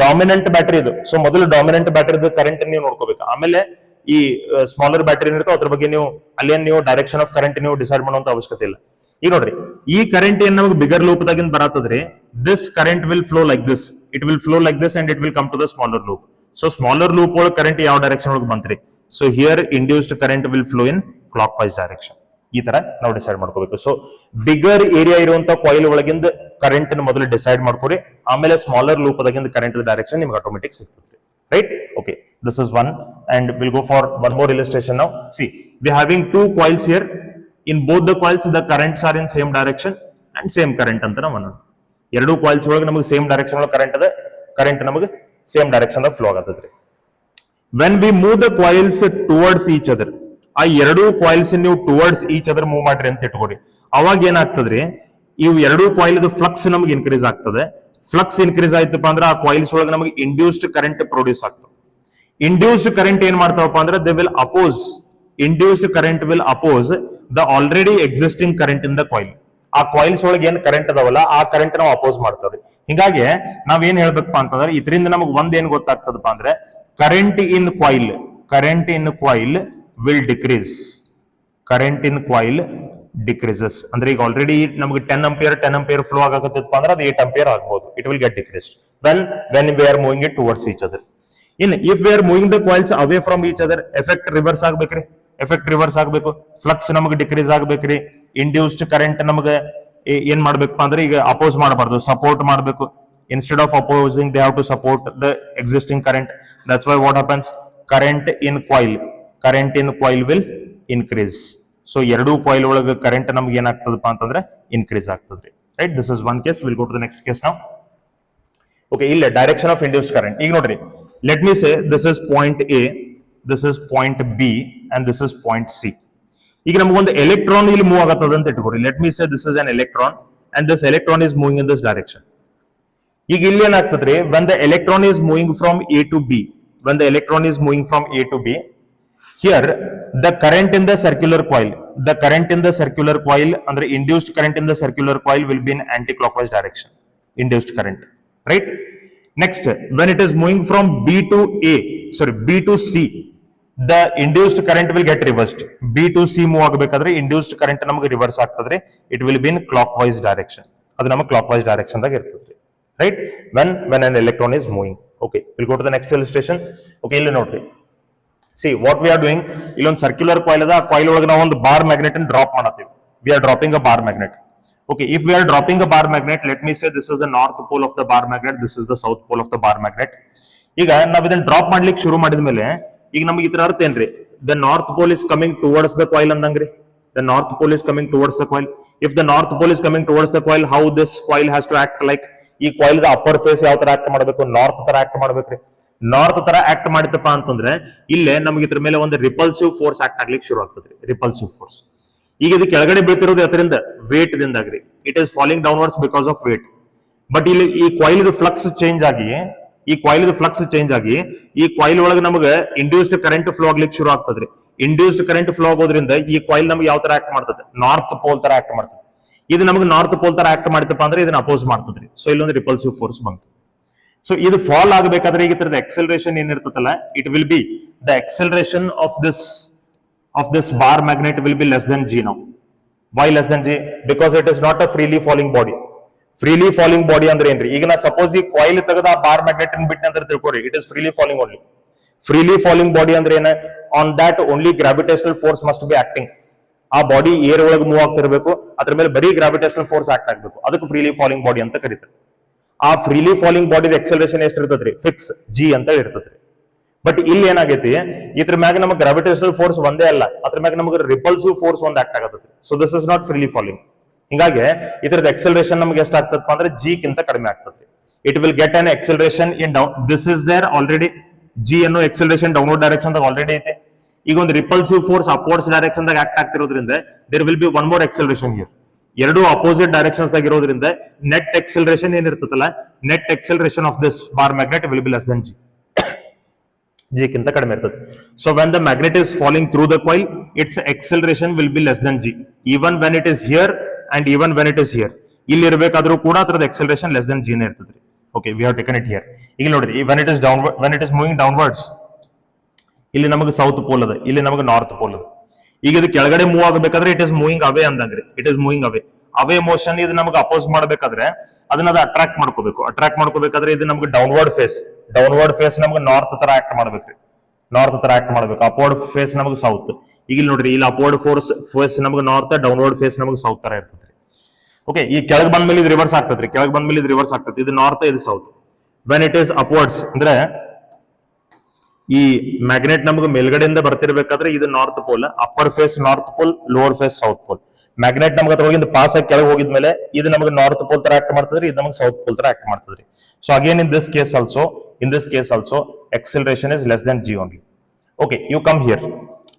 Dominant battery ಇದು. ಸೊ ಮೊದಲು ಡಾಮಿನೆಂಟ್ ಬ್ಯಾಟ್ರಿ ಕರೆಂಟ್ ನೀವು ನೋಡ್ಕೋಬೇಕು, ಆಮೇಲೆ ಈ ಸ್ಮಾಲರ್ ಬ್ಯಾಟ್ರಿ ಏನಿರ್ತೋ ಅದ್ರ ಬಗ್ಗೆ ನೀವು ಅಲ್ಲೇನ್ ನೀವು ಡೈರೆಕ್ಷನ್ ಆಫ್ ಕರೆಂಟ್ ನೀವು ಡಿಸೈಡ್ ಮಾಡುವಂತ ಅವಶ್ಯಕತೆ ಇಲ್ಲ. ಈಗ ನೋಡ್ರಿ, ಈ ಕರೆಂಟ್ ಏನ್ ನಮಗೆ ಬಿಗರ್ ಲೂಪ್ ದಾಗಿಂದ ಬರತ್ತದ್ರಿ, this current will flow like this, it will flow like this and it will come to the smaller loop. So smaller loop ಒಳಗೆ ಕರೆಂಟ್ ಯಾವ ಡೈರೆಕ್ಷನ್ ಒಳಗೆ ಬಂತ್ರಿ? So here induced current will flow in clock wise direction. ಈ ತರ ನಾವು decide ಮಾಡ್ಕೋಬೇಕು. So bigger area ಇರುವಂತ coil ಒಳಗಿಂದ ಕರೆಂಟ್ ಮೊದಲು ಡಿಸೈಡ್ ಮಾಡ್ಕೊರಿ, ಆಮೇಲೆ ಸ್ಮಾಲರ್ ಲೂಪ್ ದಾಗಿಂದ ಕರೆಂಟ್ ಡೈರೆಕ್ಷನ್ ನಿಮ್ಗೆ ಆಟೋಮೆಟಿಕ್ ಸಿಗ್ತದೆ. Right? Okay. This is one, and we'll go for one more illustration now. See, we're having two coils here. In both the coils, the currents are in same direction and same current ಅಂತ ನಾವು ಅನ್ನೋದು. ಎರಡು coils ಒಳಗೆ ನಮಗೆ same direction ಒಳಗೆ current ಅದ, current ನಮಗೆ same direction ದಾಗ flow ಆಗತದ್ರಿ. When we move the coils towards each other, ಆ ಎರಡು coils ನೀವು towards each other ಮೂವ್ ಮಾಡ್ರಿ ಅಂತ ಇಟ್ಕೊರಿ. ಅವಾಗ ಏನಾಗ್ತದ್ರಿ, ಇವು ಎರಡು coil ಫ್ಲಕ್ಸ್ ನಮಗೆ ಇನ್ಕ್ರೀಸ್ ಆಗ್ತದೆ. ಫ್ಲಕ್ಸ್ ಇನ್ಕ್ರೀಸ್ ಆಯ್ತಪ್ಪ ಅಂದ್ರೆ ಆ ಕಾಯಿಲ್ಸ್ ಒಳಗೆ ನಮಗೆ ಇಂಡ್ಯೂಸ್ಡ್ ಕರೆಂಟ್ ಪ್ರೊಡ್ಯೂಸ್ ಆಗ್ತದೆ. ಇಂಡ್ಯೂಸ್ಡ್ ಕರೆಂಟ್ ಏನ್ ಮಾಡ್ತಾವಪ್ಪ ಅಂದ್ರೆ they will oppose, induced current will oppose the already existing current in the coil. ಆ ಕಾಯಿಲ್ಸ್ ಒಳಗೆ ಏನ್ ಕರೆಂಟ್ ಅದಾವಲ್ಲ ಆ ಕರೆಂಟ್ ನಾವು ಅಪೋಸ್ ಮಾಡ್ತಾವ್ರಿ. ಹಿಂಗಾಗಿ ನಾವ್ ಏನ್ ಹೇಳ್ಬೇಕಪ್ಪ ಅಂತಂದ್ರೆ ಇದರಿಂದ ನಮಗೆ ಒಂದ್ ಏನ್ ಗೊತ್ತಾಗ್ತದಪ್ಪ ಅಂದ್ರೆ current in coil will decrease. Current in coil decreases ಅಂದ್ರೆ ಈಗ ಆಲ್ರೆಡಿ ನಮಗೆ 10 ಆಂಪಿಯರ್ ಫ್ಲೋ ಆಗಕತ್ತಪ್ಪ ಅಂದ್ರೆ ಅದು 8 ಆಂಪಿಯರ್ ಆಗಬಹುದು. It will get decreased when we are moving it towards each other. If we are moving the coils away from each other, effect reverse ಆಗ್ಬೇಕ್ರಿ, effect reverse ಆಗ್ಬೇಕು, flux ನಮಗೆ decrease ಆಗ್ಬೇಕ್ರಿ. Induced current ನಮಗೆ ಏನ್ ಮಾಡ್ಬೇಕಪ್ಪ ಅಂದ್ರೆ ಈಗ ಅಪೋಸ್ ಮಾಡಬಾರ್ದು, ಸಪೋರ್ಟ್ ಮಾಡಬೇಕು. Instead of opposing they have to support the existing current. That's why what happens, current in coil will increase. So ಎರಡು ಕಾಯಿಲ್ ಒಳಗೆ ಕರೆಂಟ್ ನಮ್ಗೆ ಏನಾಗ್ತದಪ್ಪ ಅಂತಂದ್ರೆ ಇನ್ಕ್ರೀಸ್ ಆಗ್ತದ್ರಿ. Right, this is one case. Will go to the next case ನಾವು. Okay, ಇಲ್ಲ direction of induced current. ಈಗ ನೋಡ್ರಿ, let me say this is point A, this is point B and this is point C. ಈಗ ನಮಗೊಂದು electron ಇಲ್ಲಿ move ಆಗತ್ತದ ಅಂತ ಇಟ್ಕೊರಿ. Let me say this is an electron and this electron is moving in this direction. ಈಗ ಇಲ್ಲಿ ಏನಾಗ್ತದ್ರಿ, when the electron is moving from A to B, when the electron is moving from A to B, here the current in the circular coil ಅಂದ್ರೆ induced current in the circular coil will be in anti-clockwise direction, induced current, right? Next, when it is moving from B to C, the induced current will get reversed. B to C move ಆಗಬೇಕಾದ್ರೆ induced current ನಮಗೆ reverse ಆಗ್ತದ್ರಿ. It will be in clockwise direction. ಅದು ನಮಗೆ clockwise direction ದಾಗ ಇರ್ತದ್ರಿ. Right? When an electron is moving. Okay, we'll go to the next illustration. Okay, ಇಲ್ಲಿ ನೋಡ್ರಿ. See what we are doing, ಇಲ್ಲೊಂದು ಸರ್ಕ್ಯುಲರ್ ಕಾಯಿಲ್ ಅದ. ಆ ಕಾಯಿಲ್ ಒಳಗೆ ನಾವು ಒಂದು ಬಾರ್ ಮ್ಯಾಗ್ನೆಟ್ ಅನ್ನು drop ಮಾಡತ್ತೀವಿ. We are dropping a bar magnet. Okay, if we are dropping a bar magnet, let me say this is the north pole of the bar magnet, this is the south pole of the bar magnet. ಈಗ ನಾವ್ ಇದನ್ನ drop ಮಾಡ್ಲಿಕ್ಕೆ ಶುರು ಮಾಡಿದ ಮೇಲೆ ಈಗ ನಮಗೆ ಇದರ ಅರ್ಥ ಏನ್ರಿ, the north pole is coming towards the coil ಅಂದಂಗ್ರಿ. The north pole is coming towards the coil. If the north pole is coming towards the coil, how this coil has to act like? ಈ coil the upper face ಯಾವ ತರ act ಮಾಡಬೇಕು, north ತರ act ಮಾಡ್ಬೇಕ್ರಿ. North ತರ act ಮಾಡಿತಪ್ಪ ಅಂತಂದ್ರೆ ಇಲ್ಲೇ ನಮಗೆ ಇದ್ರ ಮೇಲೆ ಒಂದು ರಿಪಲ್ಸಿವ್ ಫೋರ್ಸ್ ಆಕ್ಟ್ ಆಗ್ಲಿಕ್ಕೆ ಶುರು ಆಗ್ತದ್ರಿ. Repulsive force. ಈಗ ಇದು ಕೆಳಗಡೆ ಬೀಳ್ತಿರೋದು ಅದರಿಂದ ವೇಟ್ ದಿಂದಾಗ್ರಿ. It is falling downwards because of weight. But ಇಲ್ಲಿ ಈ ಕಾಯಿಲ್ ಫ್ಲಕ್ಸ್ ಚೇಂಜ್ ಆಗಿ ಈ ಕಾಯಿಲ್ ಒಳಗೆ ನಮಗೆ ಇಂಡ್ಯೂಸ್ಡ್ ಕರೆಂಟ್ ಫ್ಲೋ ಆಗ್ಲಿಕ್ಕೆ ಶುರು ಆಗ್ತದ್ರಿ. ಇಂಡ್ಯೂಸ್ಡ್ ಕರೆಂಟ್ ಫ್ಲೋ ಆಗೋದ್ರಿಂದ ಈ ಕಾಯಿಲ್ ನಮ್ಗೆ ಯಾವ ತರ ಆಕ್ಟ್ ಮಾಡ್ತದೆ, ನಾರ್ತ್ ಪೋಲ್ ತರ ಆಕ್ಟ್ ಮಾಡ್ತದೆ. ಇದು ನಮಗೆ ನಾರ್ತ್ ಪೋಲ್ ತರ ಆಕ್ಟ್ ಮಾಡಿತಪ್ಪ ಅಂದ್ರೆ ಇದನ್ನ ಅಪೋಸ್ ಮಾಡ್ತದ್ರಿ. ಸೊ ಇಲ್ಲೊಂದು ರಿಪಲ್ಸಿವ್ ಫೋರ್ಸ್ ಬಂತು. ಸೊ ಇದು ಫಾಲ್ ಆಗಬೇಕಾದ್ರೆ ಈಗ ಇದ್ರದ ಎಕ್ಸೆಲರೇಷನ್ ಏನಿರ್ತದಲ್ಲ, it will be the acceleration of this bar magnet will be less than g now. Why less than g? Because it is not a freely falling body. Freely falling body ಅಂದ್ರೆ ಏನ್ರಿ, ಈಗ ನಾ suppose ಈ coil ತೆಗೆದ ಆ bar magnet ಬಿಟ್ಟು ಅಂದ್ರೆ ತಿಳ್ಕೊರಿ, it is freely falling only. Freely falling body ಅಂದ್ರೆ ಏನ, on that only gravitational force must be acting. ಆ ಬಾಡಿ ಏರ್ ಒಳಗೆ ಮೂವ್ ಆಗ್ತಿರ್ಬೇಕು, ಅದ್ರ ಮೇಲೆ ಬರೀ ಗ್ರಾವಿಟೇಷನಲ್ ಫೋರ್ಸ್ ಆಕ್ಟ್ ಆಗ್ಬೇಕು. ಅದಕ್ಕೆ ಫ್ರೀಲಿ ಫಾಲಿಂಗ್ ಬಾಡಿ ಅಂತ ಕರೀತಾರೆ. ಆ ಫ್ರೀಲಿ ಫಾಲಿಂಗ್ ಬಾಡಿ ಎಕ್ಸೆಲರೇಷನ್ ಎಷ್ಟು ಇರ್ತದ್ರಿ, ಫಿಕ್ಸ್ g ಅಂತ ಇರ್ತದ್ರಿ. ಬಟ್ ಇಲ್ಲಿ ಏನಾಗೈತಿ, ಇದ್ರ ಮ್ಯಾಗ ನಮಗೆ ಗ್ರಾವಿಟೇಷನಲ್ ಫೋರ್ಸ್ ಒಂದೇ ಅಲ್ಲ, ಅದ್ರ ಮ್ಯಾಗ ನಮಗೆ ರಿಪಲ್ಸಿವ್ ಫೋರ್ಸ್ ಒಂದ್ ಆಕ್ಟ್ ಆಗತ್ತೆ. So this is not freely falling. ಹಿಂಗಾಗಿ ಇದ್ರದ್ದು ಎಕ್ಸೆಲರೇಷನ್ ನಮ್ಗೆ ಎಷ್ಟು ಆಗ್ತದಪ್ಪ ಅಂದ್ರೆ g ಗಿಂತ ಕಡಿಮೆ ಆಗ್ತದೆ. It will get an acceleration in down. This is there already. G ಅನ್ನೋ acceleration downward direction ದಾಗ already ಐತೆ. ಈಗ ಒಂದು ರಿಪಲ್ಸಿವ್ ಫೋರ್ಸ್ ಅಪ್ವರ್ಡ್ಸ್ ಡೈರೆಕ್ಷನ್ ದಾಗ ಆಕ್ಟ್ ಆಗ್ತಿರೋದ್ರಿಂದ there will be one more acceleration here. ಎರಡು ಅಪೋಸಿಟ್ ಡೈರೆಕ್ಷನ್ಸ್ ದಾಗ ಇರೋದ್ರಿಂದ ನೆಟ್ ಎಕ್ಸೆಲರೇಷನ್ ಏನಿರ್ತದಲ್ಲ, net acceleration of this bar magnet will be less than G ಗಿಂತ ಕಡಿಮೆ ಇರ್ತದೆ. So when the magnet is falling through the coil, its acceleration will be less than G, even when it is here and even when it is here. ಇಲ್ಲಿ ಇರಬೇಕಾದ್ರೂ ಕೂಡ ಅದರದ ಎಕ್ಸೆಲರೇಷನ್ less than G ನೇ ಇರ್ತದ್ರಿ. Okay, we have taken it here. ಈಗ ನೋಡ್ರಿ, when it is downward, when it is moving downwards, ಇಲ್ಲಿ ನಮಗೆ ಸೌತ್ ಪೋಲ್ ಅದ, ಇಲ್ಲಿ ನಮಗೆ ನಾರ್ತ್ ಪೋಲ್ ಅದ. ಈಗ ಇದು ಕೆಳಗಡೆ ಮೂವ್ ಆಗಬೇಕಾದ್ರೆ ಇಟ್ ಇಸ್ ಮೂವಿಂಗ್ ಅವೇ ಅಂದಂಗ್ರಿ, it is moving away. Away motion ಇದು ನಮಗೆ ಅಪೋಸ್ ಮಾಡಬೇಕಾದ್ರೆ ಅದನ್ನ ಅಟ್ರಾಕ್ಟ್ ಮಾಡ್ಕೋಬೇಕು. ಅಟ್ರಾಕ್ಟ್ ಮಾಡ್ಕೋಬೇಕಾದ್ರೆ ಇದು ನಮ್ಗೆ ಡೌನ್ವರ್ಡ್ ಫೇಸ್ ನಮ್ಗೆ ನಾರ್ತ್ ತರ ಆಕ್ಟ್ ಮಾಡ್ಬೇಕ್ರಿ, ನಾರ್ತ್ ತರ ಆಕ್ಟ್ ಮಾಡ್ಬೇಕು. ಅಪ್ವರ್ಡ್ ಫೇಸ್ ನಮಗೆ ಸೌತ್. ಈಗ ಇಲ್ಲಿ ನೋಡ್ರಿ, ಇಲ್ಲಿ ಅಪ್ವರ್ಡ್ ಫೇಸ್ ನಮಗೆ ನಾರ್ತ್, ಡೌನ್ವರ್ಡ್ ಫೇಸ್ ನಮಗೆ ಸೌತ್ ತರ ಇರ್ತದ್ರಿ. ಓಕೆ, ಈ ಕೆಳಗೆ ಬಂದ್ಮೇಲೆ ಇದು ರಿವರ್ಸ್ ಆಗ್ತದ್ರಿ, ಕೆಳಗೆ ಬಂದ್ಮೇಲೆ ಇದು ರಿವರ್ಸ್ ಆಗ್ತದೆ. ಇದು ನಾರ್ತ್, ಇದು south. When it is upwards ಅಂದ್ರೆ ಈ ಮ್ಯಾಗ್ನೆಟ್ ನಮ್ಗೆ ಮೇಲ್ಗಡೆಯಿಂದ ಬರ್ತಿರ್ಬೇಕಾದ್ರೆ ಇದು north pole, upper face north pole, lower face south pole. Magnet ನಮ್ಗೆ ಅದ್ರೊಳಗಿಂದ ಪಾಸ್ ಆಗಿ ಕೆಳಗೆ ಹೋಗಿದ್ಮೇಲೆ ಇದು ನಮಗೆ ನಾರ್ತ್ ಪೋಲ್ ತರ ಆಕ್ಟ್ ಮಾಡ್ತದ್ರಿ, ಇದು ನಮಗೆ ಸೌತ್ ಪೋಲ್ ತರ ಆಕ್ಟ್ ಮಾಡ್ತದ್ರಿ. So again in this case also acceleration is less than G only. Okay, you come here.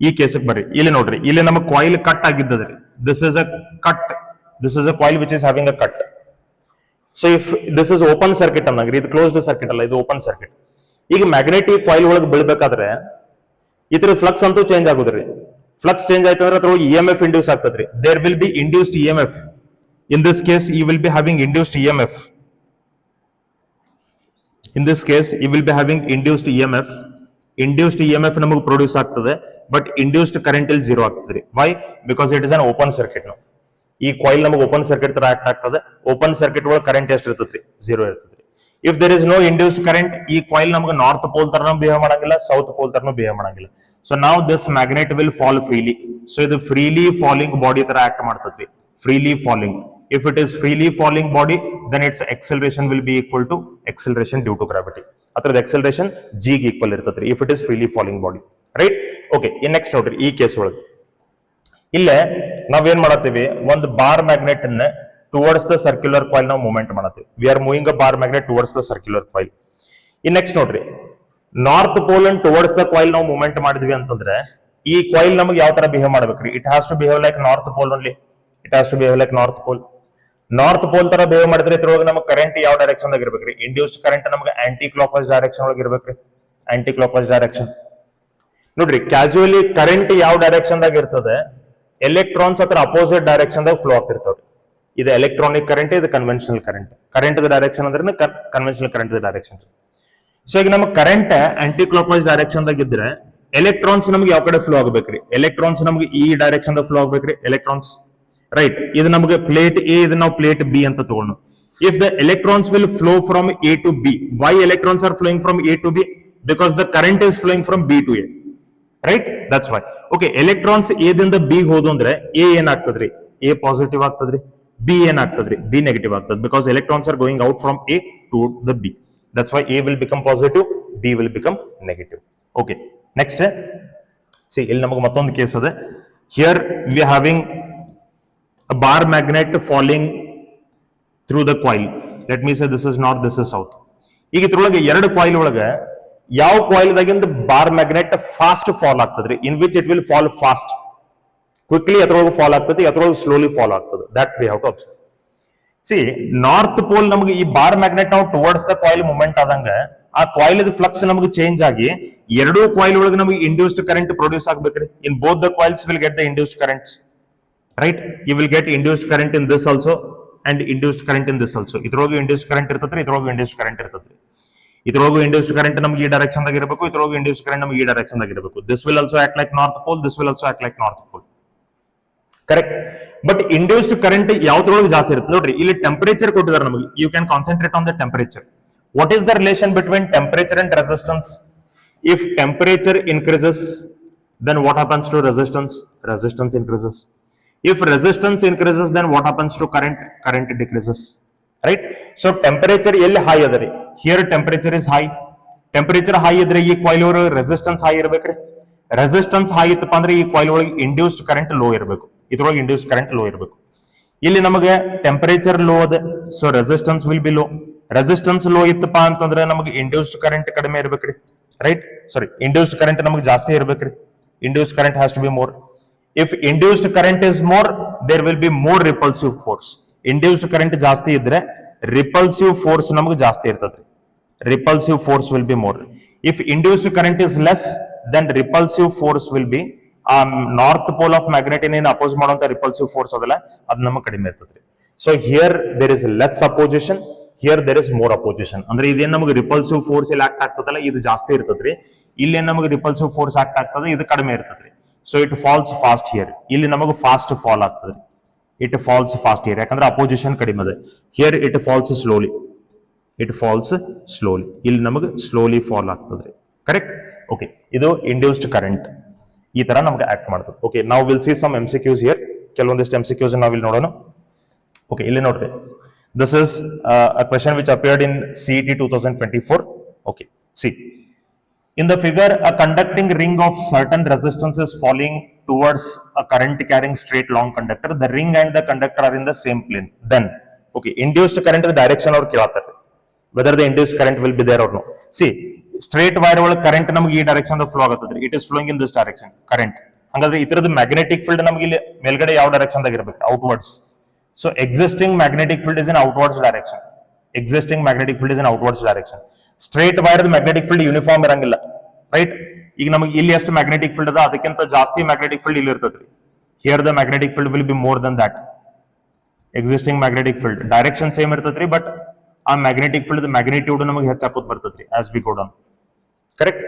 ಈ ಕೇಸಿಗೆ ಬರ್ರಿ, ಇಲ್ಲಿ ನೋಡ್ರಿ, ಇಲ್ಲಿ ನಮಗೆ ಕಾಯಿಲ್ ಕಟ್ ಆಗಿದ್ದದ್ರಿ. This is a cut. This is a coil which is having a cut. So if this is open circuit ಅನ್ನಂಗ್ರಿ, ಇದು closed circuit ಅಲ್ಲ, ಇದು ಓಪನ್ ಸರ್ಕ್ಯೂಟ್. ಈಗ ಮ್ಯಾಗ್ನೆಟಿಕ್ ಕಾಯಿಲ್ ಒಳಗೆ ಬೀಳ್ಬೇಕಾದ್ರೆ ಇದ್ರ ಫ್ಲಕ್ಸ್ ಅಂತೂ ಚೇಂಜ್ ಆಗುದ್ರಿ. ಫ್ಲಕ್ಸ್ ಚೇಂಜ್ ಆಯ್ತು ಅಂದ್ರೆ ಅದ್ರ EMF ಇಂಡ್ಯೂಸ್ ಆಗ್ತದ್ರಿ. There will be induced EMF. In this case you will be having induced EMF. In this case, you will be having induced EMF. Induced EMF ನಮಗೆ produce ಆಗ್ತದೆ, but induced current ಇಲ್ಲಿ 0 ಆಗ್ತದೆ. Why? Because it is an open circuit. ಈ coil ನಮಗೆ open circuit ತರ act ಆಗ್ತದೆ. Open circuit ಒಳಗೆ current ಎಷ್ಟು ಇರ್ತದ್ರಿ? 0 ಇರ್ತದ್ರಿ. If there is no induced current, ಈ ಕಾಯಿಲ್ ನಮಗೆ ನಾರ್ತ್ ಪೋಲ್ ತರನು ಬಿಹೇವ್ ಮಾಡಂಗಿಲ್ಲ, ಸೌತ್ ಪೋಲ್ ತರನು ಬಿಹೇವ್ ಮಾಡಂಗಿಲ್ಲ. ಸೊ ನಾವು this magnet will fall freely. So ಇದು ಫ್ರೀಲಿ ಫಾಲಿಂಗ್ ಬಾಡಿ ತರ ಆಕ್ಟ್ ಮಾಡ್ತದ್ರಿ, freely falling. If it is freely falling body, then its acceleration will be equal to acceleration due to gravity. Athರದ acceleration G ಗೆ equal ಇರ್ತದ್ರಿ if it is freely falling body, right? Okay, in next ನೋಡ್ರಿ, ಈ case ಒಳಗೆ ಇಲ್ಲೇ ನಾವೇನ್ ಮಾಡತ್ತೀವಿ, ಒಂದು bar magnet ಅನ್ನ ಟುವರ್ಡ್ಸ್ ದ ಸರ್ಕ್ಯುಲರ್ ಕಾಯಿಲ್ ನಾವು ಮೂವ್ಮೆಂಟ್ ಮಾಡತ್ತೀವಿ. We are moving a bar magnet towards the circular coil. In next ನೋಡ್ರಿ, north pole and towards the coil ನಾವು ಮೂವ್ಮೆಂಟ್ ಮಾಡಿದ್ವಿ ಅಂತಂದ್ರೆ ಈ ಕಾಯಿಲ್ ನಮಗೆ ಯಾವ ತರ ಬಿಹೇವ್ ಮಾಡ್ಬೇಕ್ರಿ? It has to behave like north pole only. It has to behave like north pole. North pole ತರ ಬಿಹೇವ್ ಮಾಡಿದ್ರೆ ಇದ್ರೊಳಗೆ ನಮಗೆ ಕರೆಂಟ್ ಯಾವ ಡೈರೆಕ್ಷನ್ ದಾಗ ಇರ್ಬೇಕ್ರಿ? ಇಂಡ್ಯೂಸ್ಡ್ ಕರೆಂಟ್ ನಮಗೆ ಆಂಟಿ ಕ್ಲಾಕ್ ವೈಸ್ ಡೈರೆಕ್ಷನ್ ಒಳಗೆ ಇರ್ಬೇಕ್ರಿ, ಆಂಟಿ ಕ್ಲಾಕ್ ವೈಸ್ ಡೈರೆಕ್ಷನ್. ನೋಡ್ರಿ, ಕ್ಯಾಜುಯಲಿ ಕರೆಂಟ್ ಯಾವ ಡೈರೆಕ್ಷನ್ ದಾಗ ಇರ್ತದೆ, ಎಲೆಕ್ಟ್ರಾನ್ಸ್ ಹತ್ರ ಅಪೋಸಿಟ್ ಡೈರೆಕ್ಷನ್ ದಾಗ ಫ್ಲೋ ಆಗ್ತಿರ್ತಾವ್ರಿ. ಇದು ಎಲೆಕ್ಟ್ರಾನಿಕ್ ಕರೆಂಟ್, ಇದು ಕನ್ವೆನ್ಷನಲ್ ಕರೆಂಟ್. ಕರೆಂಟ್ ಡೈರೆಕ್ಷನ್ ಅಂದ್ರೆ ಕನ್ವೆನ್ಷನಲ್ ಕರೆಂಟ್ ಡೈರೆಕ್ಷನ್. ಸೊ ಈಗ ನಮಗೆ current aunty clock wise direction ದಾಗ ಇದ್ರೆ ಎಲೆಕ್ಟ್ರಾನ್ಸ್ ನಮ್ಗೆ ಯಾವ ಕಡೆ ಫ್ಲೋ ಆಗ್ಬೇಕ್ರಿ? ಎಲೆಕ್ಟ್ರಾನ್ಸ್ ನಮ್ಗೆ ಈ ಡೈರೆಕ್ಷನ್ ದಾಗ ಫ್ಲೋ ಆಗ್ಬೇಕ್ರಿ, ಎಲೆಕ್ಟ್ರಾನ್ಸ್. ರೈಟ್, ಇದು ನಮಗೆ ಪ್ಲೇಟ್ ಎ, ಇದು ನಾವು ಪ್ಲೇಟ್ ಬಿ ಅಂತ ತಗೊಂಡು. If the electrons will flow from A to B, why electrons are flowing from A to B? Because the current is flowing from B to A, right? That's why. Okay, electrons A ದಿಂದ B ಹೋದು ಅಂದ್ರೆ A ಏನಾಗ್ತದ್ರಿ? A positive ಆಗ್ತದ್ರಿ. B ಏನಾಗ್ತದ್ರಿ? B negative ಆಗ್ತದೆ. Because electrons are going out from A to the B. That's why A will become positive, B will become negative. Okay, next C, ಇಲ್ಲಿ ನಮಗೆ ಮತ್ತೊಂದು ಕೇಸ್ ಅದ. Here we are having a bar magnet falling through the coil. Let me say this is north, this is south. ಈಗ ಇದ್ರೊಳಗೆ ಎರಡು coil ಒಳಗೆ ಯಾವ coil ದಾಗಿಂದ ಬಾರ್ ಮ್ಯಾಗ್ನೆಟ್ ಫಾಸ್ಟ್ ಫಾಲ್ ಆಗ್ತದ್ರಿ? In which it will fall fast, quickly ಅದ್ರೊಳಗೆ fall ಆಗ್ತದೆ, ಅದ್ರೊಳಗೆ ಸ್ಲೋಲಿ ಫಾಲ್ ಆಗ್ತದೆ. That we have to observe. See, north pole ನಮಗೆ ಈ ಬಾರ್ ಮ್ಯಾಗ್ನೆಟ್ ನಾವು ಟುವರ್ಡ್ಸ್ ದ ಕಾಯಿಲ್ ಮೂವ್ಮೆಂಟ್ ಆದಂಗ ಆ ಕಾಯಿಲ್ ಫ್ಲಕ್ಸ್ ನಮಗೆ ಚೇಂಜ್ ಆಗಿ ಎರಡೂ ಕಾಯಿಲ್ ಒಳಗೆ ನಮಗೆ ಇಂಡ್ಯೂಸ್ಡ್ ಕರೆಂಟ್ ಪ್ರೊಡ್ಯೂಸ್ ಆಗ್ಬೇಕ್ರಿ. In both the coils will get the induced currents. Right, you will get induced current in this also and induced current in this also. ಇದ್ರೊಳಗೆ induced current ಇರ್ತದ್ರಿ, ಇದ್ರೊಳಗೆ induced current ಇರ್ತದ್ರಿ. ಇದ್ರೊಳಗೆ induced current ನಮಗೆ ಈ direction ದಾಗ ಇರಬೇಕು, ಇದ್ರೊಳಗೆ induced current ನಮಗೆ ಈ ಡೈರೆಕ್ಷನ್ ದಾಗ ಇರಬೇಕು. This will also act like north pole, this will also act like north pole. Correct? But induced current ಯಾವ್ದ್ರೊಳಗೆ ಜಾಸ್ತಿ ಇರುತ್ತೆ ನೋಡ್ರಿ, ಇಲ್ಲಿ ಟೆಂಪರೇಚರ್ ಕೊಟ್ಟಿದ್ದಾರೆ ನಮಗೆ. You can concentrate on the temperature. What is the relation between temperature and resistance? If temperature increases, then what happens to resistance? Resistance increases. If resistance increases, then what happens to current? Current decreases, right? So temperature ಎಲ್ಲಿ high ಅದರಿ? Here temperature is high. Temperature high ಇದ್ರೆ ಈ coil ಒಳಗೆ resistance high ಇರಬೇಕ್ರಿ. Resistance high ಇತ್ತಪ್ಪ ಅಂದ್ರೆ ಈ coil ಒಳಗೆ induced current low ಇರಬೇಕು, ಇದ್ರೊಳಗೆ induced current low ಇರಬೇಕು. ಇಲ್ಲಿ ನಮಗೆ temperature low ಅದ, so resistance will be low. Resistance low ಇತ್ತಪ್ಪ ಅಂತಂದ್ರೆ ನಮಗೆ ಇಂಡ್ಯೂಸ್ಡ್ ಕರೆಂಟ್ ಕಡಿಮೆ ಇರ್ಬೇಕ್ರಿ, ರೈಟ್? ಸಾರಿ, ಇಂಡ್ಯೂಸ್ಡ್ ಕರೆಂಟ್ ನಮಗೆ ಜಾಸ್ತಿ ಇರ್ಬೇಕ್ರಿ. Induced current has to be more. If induced current is more, there will be more repulsive force. Induced current ಜಾಸ್ತಿ ಇದ್ರೆ ರಿಪಲ್ಸಿವ್ ಫೋರ್ಸ್ ನಮಗೆ ಜಾಸ್ತಿ ಇರ್ತದ್ರಿ. Repulsive force will be more. If induced current is less, then repulsive force will be north pole of ಮ್ಯಾಗ್ನೆಟಿನ್ ಏನ್ oppose ಮಾಡುವಂತ repulsive force ಅದಲ್ಲ, ಅದು ನಮಗೆ ಕಡಿಮೆ ಇರ್ತದ್ರಿ. So here there is less opposition, here there is more opposition. ಅಂದ್ರೆ ಇದೇನ್ ನಮಗೆ ರಿಪಲ್ಸಿವ್ ಫೋರ್ಸ್ ಇಲ್ಲಿ ಆಕ್ಟ್ ಆಗ್ತದಲ್ಲ, ಇದು ಜಾಸ್ತಿ ಇರ್ತದ್ರಿ. ಇಲ್ಲಿ ನಮಗೆ ರಿಪಲ್ಸಿವ್ ಫೋರ್ಸ್ ಆಕ್ಟ್ ಆಗ್ತದೆ, ಇದು ಕಡಿಮೆ ಇರ್ತದ್ರಿ. So it falls fast here. ಇಲ್ಲಿ ನಮಗೆ ಫಾಸ್ಟ್ ಫಾಲ್ ಆಗ್ತದ್ರಿ. ಇಟ್ ಫಾಲ್ಸ್ ಫಾಸ್ಟ್ ಹಿಯರ್, ಯಾಕಂದ್ರೆ ಅಪೋಸಿಷನ್ ಕಡಿಮೆ ಇದೆ. Here it falls slowly. It falls slowly. ಇಲ್ಲಿ ನಮಗೆ ಸ್ಲೋಲಿ ಫಾಲ್ ಆಗ್ತದ್ರಿ. ಕರೆಕ್ಟ್? ಓಕೆ, ಇದು ಇಂಡ್ಯೂಸ್ಡ್ ಕರೆಂಟ್ ಈ ತರ ನಮ್ಗೆ ಆಕ್ಟ್ ಮಾಡ್ತದೆ. ಓಕೆ, ನಾವು will see some MCQs here. ಕೆಲವೊಂದಿಷ್ಟು MCQs ನಾವು ಇಲ್ಲಿ ನೋಡೋಣ. ಓಕೆ, ಇಲ್ಲಿ ನೋಡ್ರಿ. This is a question which appeared in CET 2024. Okay, see. In the figure, a conducting ring of certain resistance is falling towards a current carrying straight long conductor. The ring and the conductor are in the same plane. Then, okay, induced current the direction or whether the induced current will be there or no. See, straight wire ಒಳಗೆ current ನಮಗೆ ಈ direction flow ಆಗುತ್ತದೆ. It is flowing in this direction. Current. ಹಾಗಾದ್ರೆ ಇದರದ magnetic field ನಮಗೆ ಇಲ್ಲಿ ಮೇಲ್ಗಡೆ ಯಾವ direction ದಾಗ ಇರಬೇಕು? Outwards. So existing magnetic field is in outwards direction. Existing magnetic field is in outwards direction. Straight wire magnetic field uniform ಇರಂಗಿಲ್ಲ, right? ಈಗ ನಮಗೆ ಇಲ್ಲಿ ಎಷ್ಟು ಮ್ಯಾಗ್ನೆಟಿಕ್ ಫೀಲ್ಡ್ ಅದ, ಅದಕ್ಕಿಂತ ಜಾಸ್ತಿ ಮ್ಯಾಗ್ನೆಟಿಕ್ ಫೀಲ್ಡ್ ಇಲ್ಲಿ ಇರ್ತದ್ರಿ. Here the magnetic field will be more than that. Existing magnetic field direction same ಇರ್ತದ್ರಿ, ಬಟ್ ಆ ಮ್ಯಾಗ್ನೆಟಿಕ್ ಫೀಲ್ಡ್ ಮ್ಯಾಗ್ನಿಟ್ಯೂಡ್ ನಮಗೆ ಹೆಚ್ಚಾಕೋತ್ ಬರ್ತದ್ರಿ as we go down. Correct?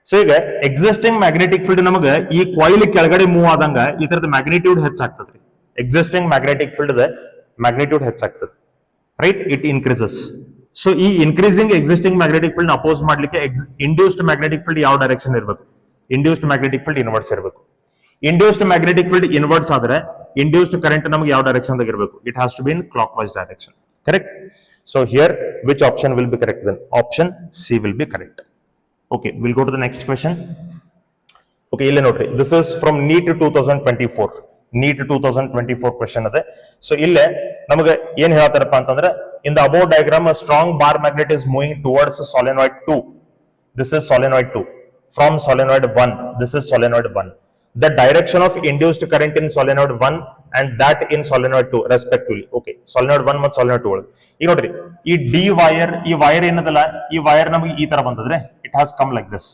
So ಈಗ ಎಕ್ಸಿಸ್ಟಿಂಗ್ ಮ್ಯಾಗ್ನೆಟಿಕ್ ಫೀಲ್ಡ್ ನಮಗೆ ಈ ಕಾಯಿಲ್ ಕೆಳಗಡೆ ಮೂವ್ ಆದಂಗ ಈ ತರದ ಮ್ಯಾಗ್ನಿಟ್ಯೂಡ್ ಹೆಚ್ಚಾಗ್ತದ್ರಿ. ಎಕ್ಸಿಸ್ಟಿಂಗ್ ಮ್ಯಾಗ್ನೆಟಿಕ್ ಫೀಲ್ಡ್ ಮ್ಯಾಗ್ನಿಟ್ಯೂಡ್ ಹೆಚ್ಚಾಗ್ತದೆ, ರೈಟ್? It increases. ಸೊ ಈ increasing existing magnetic field oppose ಮಾಡ್ಲಿಕ್ಕೆ ಇಂಡ್ಯೂಸ್ಡ್ ಮ್ಯಾಗ್ನೆಟಿಕ್ ಫೀಲ್ಡ್ ಯಾವ ಡೈರೆಕ್ಷನ್ ಇರಬೇಕು? ಇಂಡ್ಯೂಸ್ಡ್ ಮ್ಯಾಗ್ನೆಟಿಕ್ ಫೀಲ್ಡ್ ಇನ್ವರ್ಟ್ಸ್ ಇರಬೇಕು. ಇಂಡ್ಯೂಸ್ಡ್ ಮ್ಯಾಗ್ನೆಟಿಕ್ ಫೀಲ್ಡ್ ಇನ್ವರ್ಟ್ಸ್ ಆದ್ರೆ ಇಂಡ್ಯೂಸ್ಡ್ ಕರೆಂಟ್ ನಮಗೆ ಯಾವ ಡೈರೆಕ್ಷನ್ ದಾಗ ಇರಬೇಕು? It has to be in clock wise direction. Correct? So here which option will be correct? Then option C will be correct. Okay, will go to the next question. Okay, ಇಲ್ಲಿ ನೋಡ್ರಿ. This is from NEET 2024. NEET 2024 question ಅದೇ. So ಇಲ್ಲೇ ನಮಗೆ ಏನ್ ಹೇಳ್ತಾರಪ್ಪ ಅಂತಂದ್ರೆ, in the above diagram strong bar magnet is moving towards solenoid 2. This is solenoid 2. From solenoid 1, this is solenoid 1. The direction of induced current in solenoid 1 and that in solenoid 2 respectively. Okay, solenoid 1 ಮತ್ತು solenoid 2 ಒಳಗೆ ಈಗ ನೋಡ್ರಿ, ಈ D wire, ಈ wire ಏನದಲ್ಲ, ಈ wire ನಮಗೆ ಈ ತರ ಬಂದದ್ರೆ it has come like this,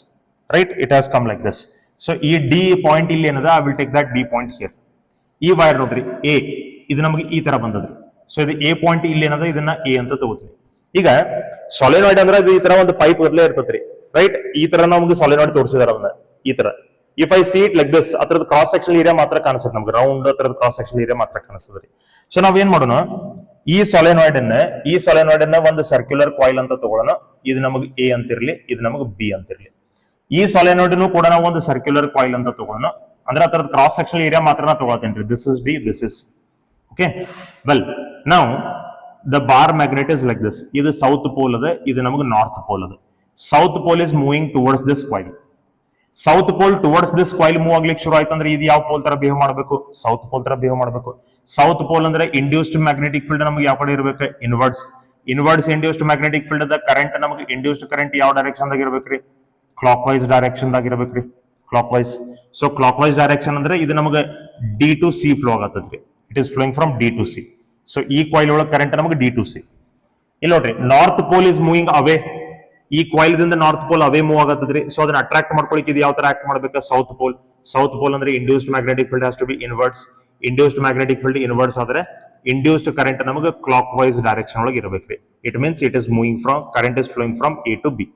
right? It has come like this. So ಈ ಡಿ ಪಾಯಿಂಟ್ ಇಲ್ಲಿ ಏನದ, I will take that D point here. ಈ ವೈರ್ ನೋಡ್ರಿ ಎ, ಇದು ನಮಗೆ ಈ ತರ ಬಂದದ್ರಿ. ಸೊ ಇದು ಎ ಪಾಯಿಂಟ್ ಇಲ್ಲಿ ಏನದ, ಇದನ್ನ ಎ ಅಂತ ತಗೋತೀವಿ. ಈಗ ಸಾಲಿನಾಯ್ಡ್ ಅಂದ್ರೆ ಇದು ಈ ತರ ಒಂದು ಪೈಪ್ ಇರ್ಲೇ ಇರ್ತದ್ರಿ, ರೈಟ್? ಈ ತರ ನಮ್ಗೆ ಸಾಲಿನಾಯ್ಡ್ ತೋರಿಸಿದಾರ ಅದನ್ನ ಈ ತರ. If I C it like this, ಅದ್ರದ್ದು ಕ್ರಾಸ್ ಸೆಕ್ಷನ್ ಏರಿಯಾ ಮಾತ್ರ ಕಾಣಿಸುತ್ತೆ ನಮ್ಗೆ, ರೌಂಡ್ ಅದ್ರದ್ದು ಕ್ರಾಸ್ ಸೆಕ್ಷನ್ ಏರಿಯಾ ಮಾತ್ರ ಕಾಣಿಸ್ತದ್ರಿ. ಸೊ ನಾವ್ ಏನ್ ಮಾಡೋಣ, ಈ ಸಾಲಿನಾಯ್ಡ್ ಅನ್ನ ಒಂದು ಸರ್ಕ್ಯುಲರ್ ಕಾಯಿಲ್ ಅಂತ ತಗೊಳ್ಳೋಣ. ಇದು ನಮಗೆ ಎ ಅಂತಿರ್ಲಿ, ಇದು ನಮಗೆ ಬಿ ಅಂತಿರ್ಲಿ. ಈ ಸಾಲಿನಾಯ್ಡ್ ಕೂಡ ನಾವು ಒಂದು ಸರ್ಕ್ಯುಲರ್ ಕಾಯಿಲ್ ಅಂತ ತಗೊಳ್ಳೋಣ. ಅಂದ್ರೆ ಅದರ ಕ್ರಾಸ್ ಸೆಕ್ಷನ್ ಏರಿಯಾ ಮಾತ್ರ ತಗೊಳ್ತೇನ್ರಿ. This is D, this is okay. Well now the bar magnet is like this. ಇದು ಸೌತ್ ಪೋಲ್ ಅದ, ಇದು ನಮಗೆ ನಾರ್ತ್ ಪೋಲ್ ಅದ. South pole is moving towards this coil. South pole towards this coil move ಆಗ್ಲಿಕ್ಕೆ ಶುರು ಆಯ್ತು ಅಂದ್ರೆ ಇದು ಯಾವ ಪೋಲ್ ತರ ಬಿಹೇವ್ ಮಾಡಬೇಕು? ಸೌತ್ ಪೋಲ್ ತರ ಬಿಹೇವ್ ಮಾಡಬೇಕು. ಸೌತ್ ಪೋಲ್ ಅಂದ್ರೆ ಇಂಡ್ಯೂಸ್ಡ್ ಮ್ಯಾಗ್ನೆಟಿಕ್ ಫೀಲ್ಡ್ ನಮಗೆ ಯಾವ ಕಡೆ ಇರಬೇಕು? Inwards. Inwards induced magnetic field the current ನಮಗೆ ಇಂಡ್ಯೂಸ್ಡ್ ಕರೆಂಟ್ ಯಾವ ಡೈರೆಕ್ಷನ್ ದಾಗ ಇರಬೇಕ್ರಿ? ಕ್ಲಾಕ್ ವೈಸ್ ಡೈರೆಕ್ಷನ್ ದಾಗ ಇರಬೇಕ್ರಿ, clock wise. So clock wise direction ಅಂದ್ರೆ ಇದು ನಮಗೆ ಡಿ ಟು ಸಿ ಫ್ಲೋ ಆಗತ್ತದ್ರಿ. It is flowing from D to C. So ಈ ಕಾಯಿಲ್ ಒಳಗೆ ಕರೆಂಟ್ ನಮಗೆ ಡಿ ಟು ಸಿ. ಇಲ್ಲಿ ನೋಡ್ರಿ, north pole is moving away. ಈ ಕಾಯಿಲ್ ದಿಂದ ನಾರ್ತ್ ಪೋಲ್ ಅವೇ ಮೂವ್ ಆಗತ್ತದ್ರಿ. ಸೊ ಅದನ್ನ ಅಟ್ರಾಕ್ಟ್ ಮಾಡ್ಕೊಳಿಕ್ಕೆ ಇದು ಯಾವ ತರ ಆಕ್ಟ್ ಮಾಡ್ಬೇಕು? South pole. ಸೌತ್ ಪೋಲ್ ಅಂದ್ರೆ induced magnetic field has to be inwards. Induced magnetic field inwards ಆದ್ರೆ ಇಂಡ್ಯೂಸ್ಡ್ ಕರೆಂಟ್ ನಮಗೆ ಕ್ಲಾಕ್ ವೈಸ್ ಡೈರೆಕ್ಷನ್ ಒಳಗೆ ಇರಬೇಕ್ರಿ. It means it is moving from, current is flowing from A to B.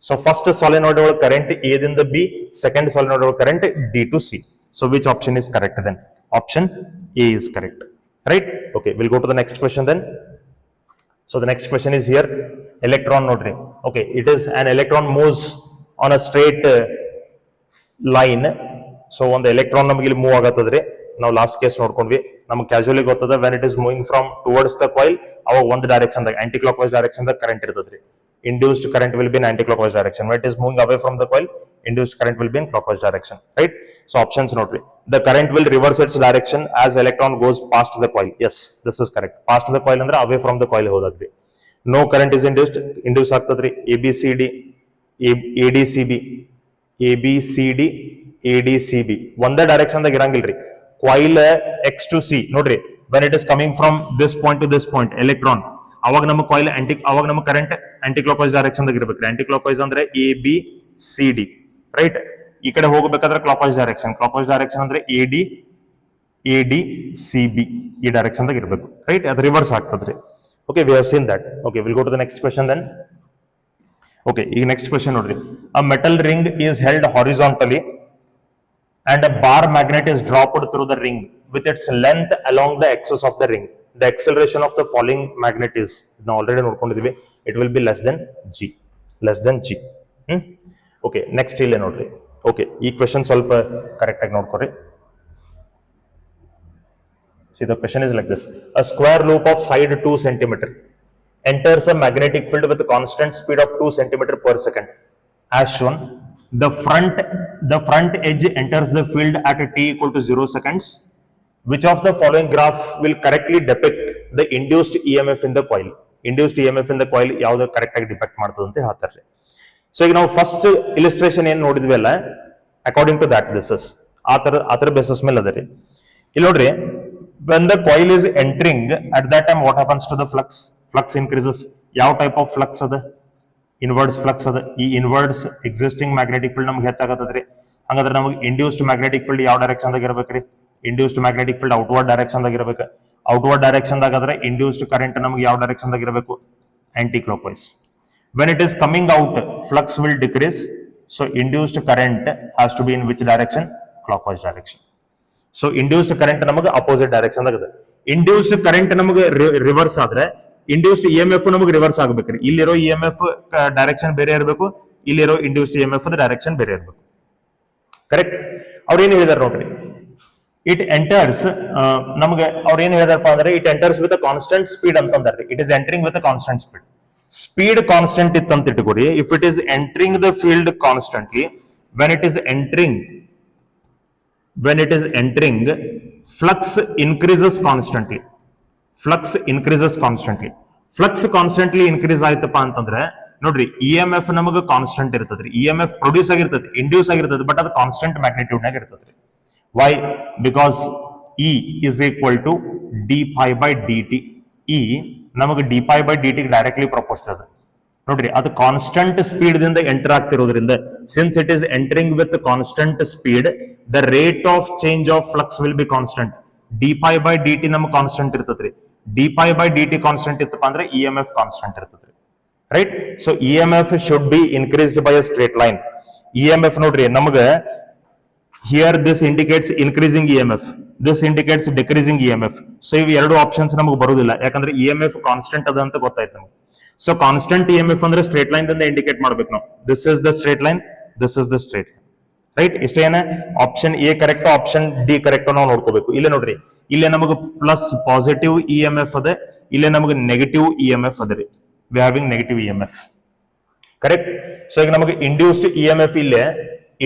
So first solenoid ಒಳಗೆ current A ದಿಂದ B, second ಸಾಲಿನಾಯ್ಡ್ ಒಳಗೆ current D to C. So which option is correct then? Option A is correct, right? Okay, we'll go to the next question then. So the next question is here, electron nodri. Okay, it is an electron moves on a straight line. So on the electron ನಮಗೆ ಇಲ್ಲಿ move ಆಗತ್ತದ್ರಿ. ನಾವು last case ನೋಡ್ಕೊಂಡ್ವಿ, ನಮ್ಗೆ casually ಗೊತ್ತದ when it is moving from towards the coil, ಅವಾಗ ಒಂದು direction ದಾಗ aunty clock wise direction ದಾಗ current ಇರ್ತದ್ರಿ. Induced current will be in anti-clockwise direction. When it is moving away from the coil, induced current will be in clockwise direction, right? So options note. The current will reverse its direction as electron goes past the coil. Yes, this is correct. Past the coil andre away from the coil hodadri. No current is induce ಆಗ್ತದ್ರಿ A B C D A D C B A B C D A D C B ಒಂದೇ direction ಇರಂಗಿಲ್ರಿ coil X to C ನೋಡ್ರಿ when it is coming from this point to this point electron ಅವಾಗ ನಮ್ಮ coil ಅವಾಗ ನಮ್ಮ current aunty clock wise direction ದಾಗ ಇರಬೇಕು anticlockwise ಅಂದ್ರೆ A B C D right ಈ ಕಡೆ ಹೋಗಬೇಕಾದ್ರೆ ಕ್ಲಾಕ್ ವೈಸ್ ಡೈರೆಕ್ಷನ್ ಅಂದ್ರೆ ಎ ಡಿ ಸಿ ಬಿ ಈ ಡೈರೆಕ್ಷನ್ ದಾಗ ಇರಬೇಕು ರೈಟ್ ಅದು ರಿವರ್ಸ್ ಆಗ್ತದ್ರಿ okay we have seen that okay will go to the next question then okay ಈಗ ನೆಕ್ಸ್ಟ್ ಕ್ವೆಶ್ಚನ್ ನೋಡ್ರಿ a metal ring is held horizontally and a bar magnet is dropped through the ring with its length along the axis of the ring. The acceleration of the falling magnet is now already ನೋಡ್ಕೊಂಡಿದ್ದೀವಿ it will be less than g. Okay, next ಇಲ್ಲಿ ನೋಡ್ರಿ okay ಈ question ಸ್ವಲ್ಪ correct ಆಗಿ ನೋಡ್ಕೊರಿ. See the question is like this: a square loop of side 2 cm enters a magnetic field with a constant speed of 2 cm per second as shown. The front edge enters the field at t equal to 0 seconds. Which of the following graph will correctly depict the induced EMF in the coil? Induced EMF in the coil ಯಾವುದು correct ಆಗಿ depict ಮಾಡ್ತದೆ ಅಂತ ಹೇಳ್ತಾರೆ. So ಈಗ ನಾವು first illustration ಏನ್ ನೋಡಿದ್ವಿ ಅಲ್ಲ according to that this is ಆತರ ಬೇಸಿಸ್ ಮೇಲೆ ಅದರಿ ಇಲ್ಲಿ ನೋಡ್ರಿ when the coil is entering at that time what happens to the flux increases ಯಾವ ಟೈಪ್ ಆಫ್ ಫ್ಲಕ್ಸ್ ಅದ ಇನ್ವರ್ಡ್ಸ್ ಫ್ಲಕ್ಸ್ ಅದ ಈ ಇನ್ವರ್ಡ್ಸ್ ಎಕ್ಸಿಸ್ಟಿಂಗ್ ಮ್ಯಾಗ್ನೆಟಿಕ್ ಫೀಲ್ಡ್ ನಮ್ಗೆ ಹೆಚ್ಚಾಗತ್ತದ್ರಿ ಹಂಗಂದ್ರೆ ನಮಗೆ ಇಂಡ್ಯೂಸ್ಡ್ ಮ್ಯಾಗ್ನೆಟಿಕ್ ಫೀಲ್ಡ್ ಯಾವ ಡೈರೆಕ್ಷನ್ ದಾಗ ಇರಬೇಕ್ರಿ induced magnetic field outward direction ದಾಗ ಇರಬೇಕು ಔಟ್ವರ್ಡ್ ಡೈರೆಕ್ಷನ್ ದಾಗ ಆದ್ರೆ ಇಂಡ್ಯೂಸ್ಡ್ ಕರೆಂಟ್ ನಮ್ಗೆ ಯಾವ ಡೈರೆಕ್ಷನ್ ದಾಗ ಇರಬೇಕು anticlockwise when it is coming out flux will decrease so induced current has to be in which direction clockwise direction so induced current ನಮಗೆ opposite direction ದಾಗ ಇದೆ induced current ನಮಗೆ reverse ಆದ್ರೆ induced EMF ನಮಗೆ reverse ಆಗಬೇಕ್ರಿ ಇಲ್ಲಿರೋ EMF direction ಬೇರೆ ಇರಬೇಕು ಇಲ್ಲಿರೋ ಇಂಡ್ಯೂಸ್ಡ್ EMF ಡೈರೆಕ್ಷನ್ ಬೇರೆ ಇರಬೇಕು ಕರೆಕ್ಟ್ ಅವ್ರು ಏನು ಹೇಳಿದಾರೆ ನೋಡ್ರಿ ಇಟ್ ಎಂಟರ್ಸ್ ನಮಗೆ ಅವ್ರು ಏನು ಹೇಳಿದಾರಪ್ಪ ಅಂದ್ರೆ it enters with a constant speed ಅಂತಂದಾರ್ರಿ it is entering with a constant speed constant ಇತ್ತಂತ ಇಟ್ಕೊಡಿ if it is entering the field constantly when it is entering flux increases constantly flux constantly increase ಆಯ್ತಪ್ಪ ಅಂತಂದ್ರೆ ನೋಡ್ರಿ EMF ನಮಗೆ constant ಇರ್ತದ್ರಿ EMF produce ಆಗಿರ್ತದೆ induce ಆಗಿರ್ತದೆ ಬಟ್ ಅದು ಕಾನ್ಸ್ಟೆಂಟ್ ಮ್ಯಾಗ್ನಿಟ್ಯೂಡ್ ನಾಗ ಇರ್ತದ್ರಿ why because E is equal to d phi by dt E ನಮಗೆ d phi by dt directly proportional ಅದ ನೋಡ್ರಿ ಅದು ಕಾನ್ಸ್ಟೆಂಟ್ ಸ್ಪೀಡ್ ದಿಂದ ಎಂಟರ್ ಆಗ್ತಿರೋದ್ರಿಂದ since it is entering with constant speed the rate of change of flux will be constant d phi by dt ನಮಗೆ constant ಇರ್ತದ್ರಿ d phi by dt constant ಇತ್ತಪ್ಪ ಅಂದ್ರೆ EMF constant ಇರ್ತದ್ರಿ right so EMF should be increased by a straight line EMF ನೋಡ್ರಿ ನಮಗೆ here this indicates increasing EMF this indicates decreasing EMF so ಇವು ಎರಡು options ನಮಗೆ ಬರುವುದಿಲ್ಲ ಯಾಕಂದ್ರೆ EMF ಕಾನ್ಸ್ಟೆಂಟ್ ಅದ ಅಂತ ಗೊತ್ತಾಯ್ತು ನಮಗೆ ಸೊ ಕಾನ್ಸ್ಟೆಂಟ್ EMF ಅಂದ್ರೆ ಸ್ಟ್ರೇಟ್ ಲೈನ್ ದಿಂದ ಇಂಡಿಕೇಟ್ ಮಾಡ್ಬೇಕು ನಾವು this is the straight line right ಇಷ್ಟೇನ option A correct option D correct ನಾವು ನೋಡ್ಕೋಬೇಕು ಇಲ್ಲೇ ನೋಡ್ರಿ ಇಲ್ಲೇ ನಮಗೆ ಪ್ಲಸ್ ಪಾಸಿಟಿವ್ EMF ಅದ ಇಲ್ಲೇ ನಮಗೆ ನೆಗೆಟಿವ್ EMF ಅದ ರೀ we having negative EMF correct so ಈಗ ನಮಗೆ ಇಂಡ್ಯೂಸ್ಡ್ EMF ಇಲ್ಲೇ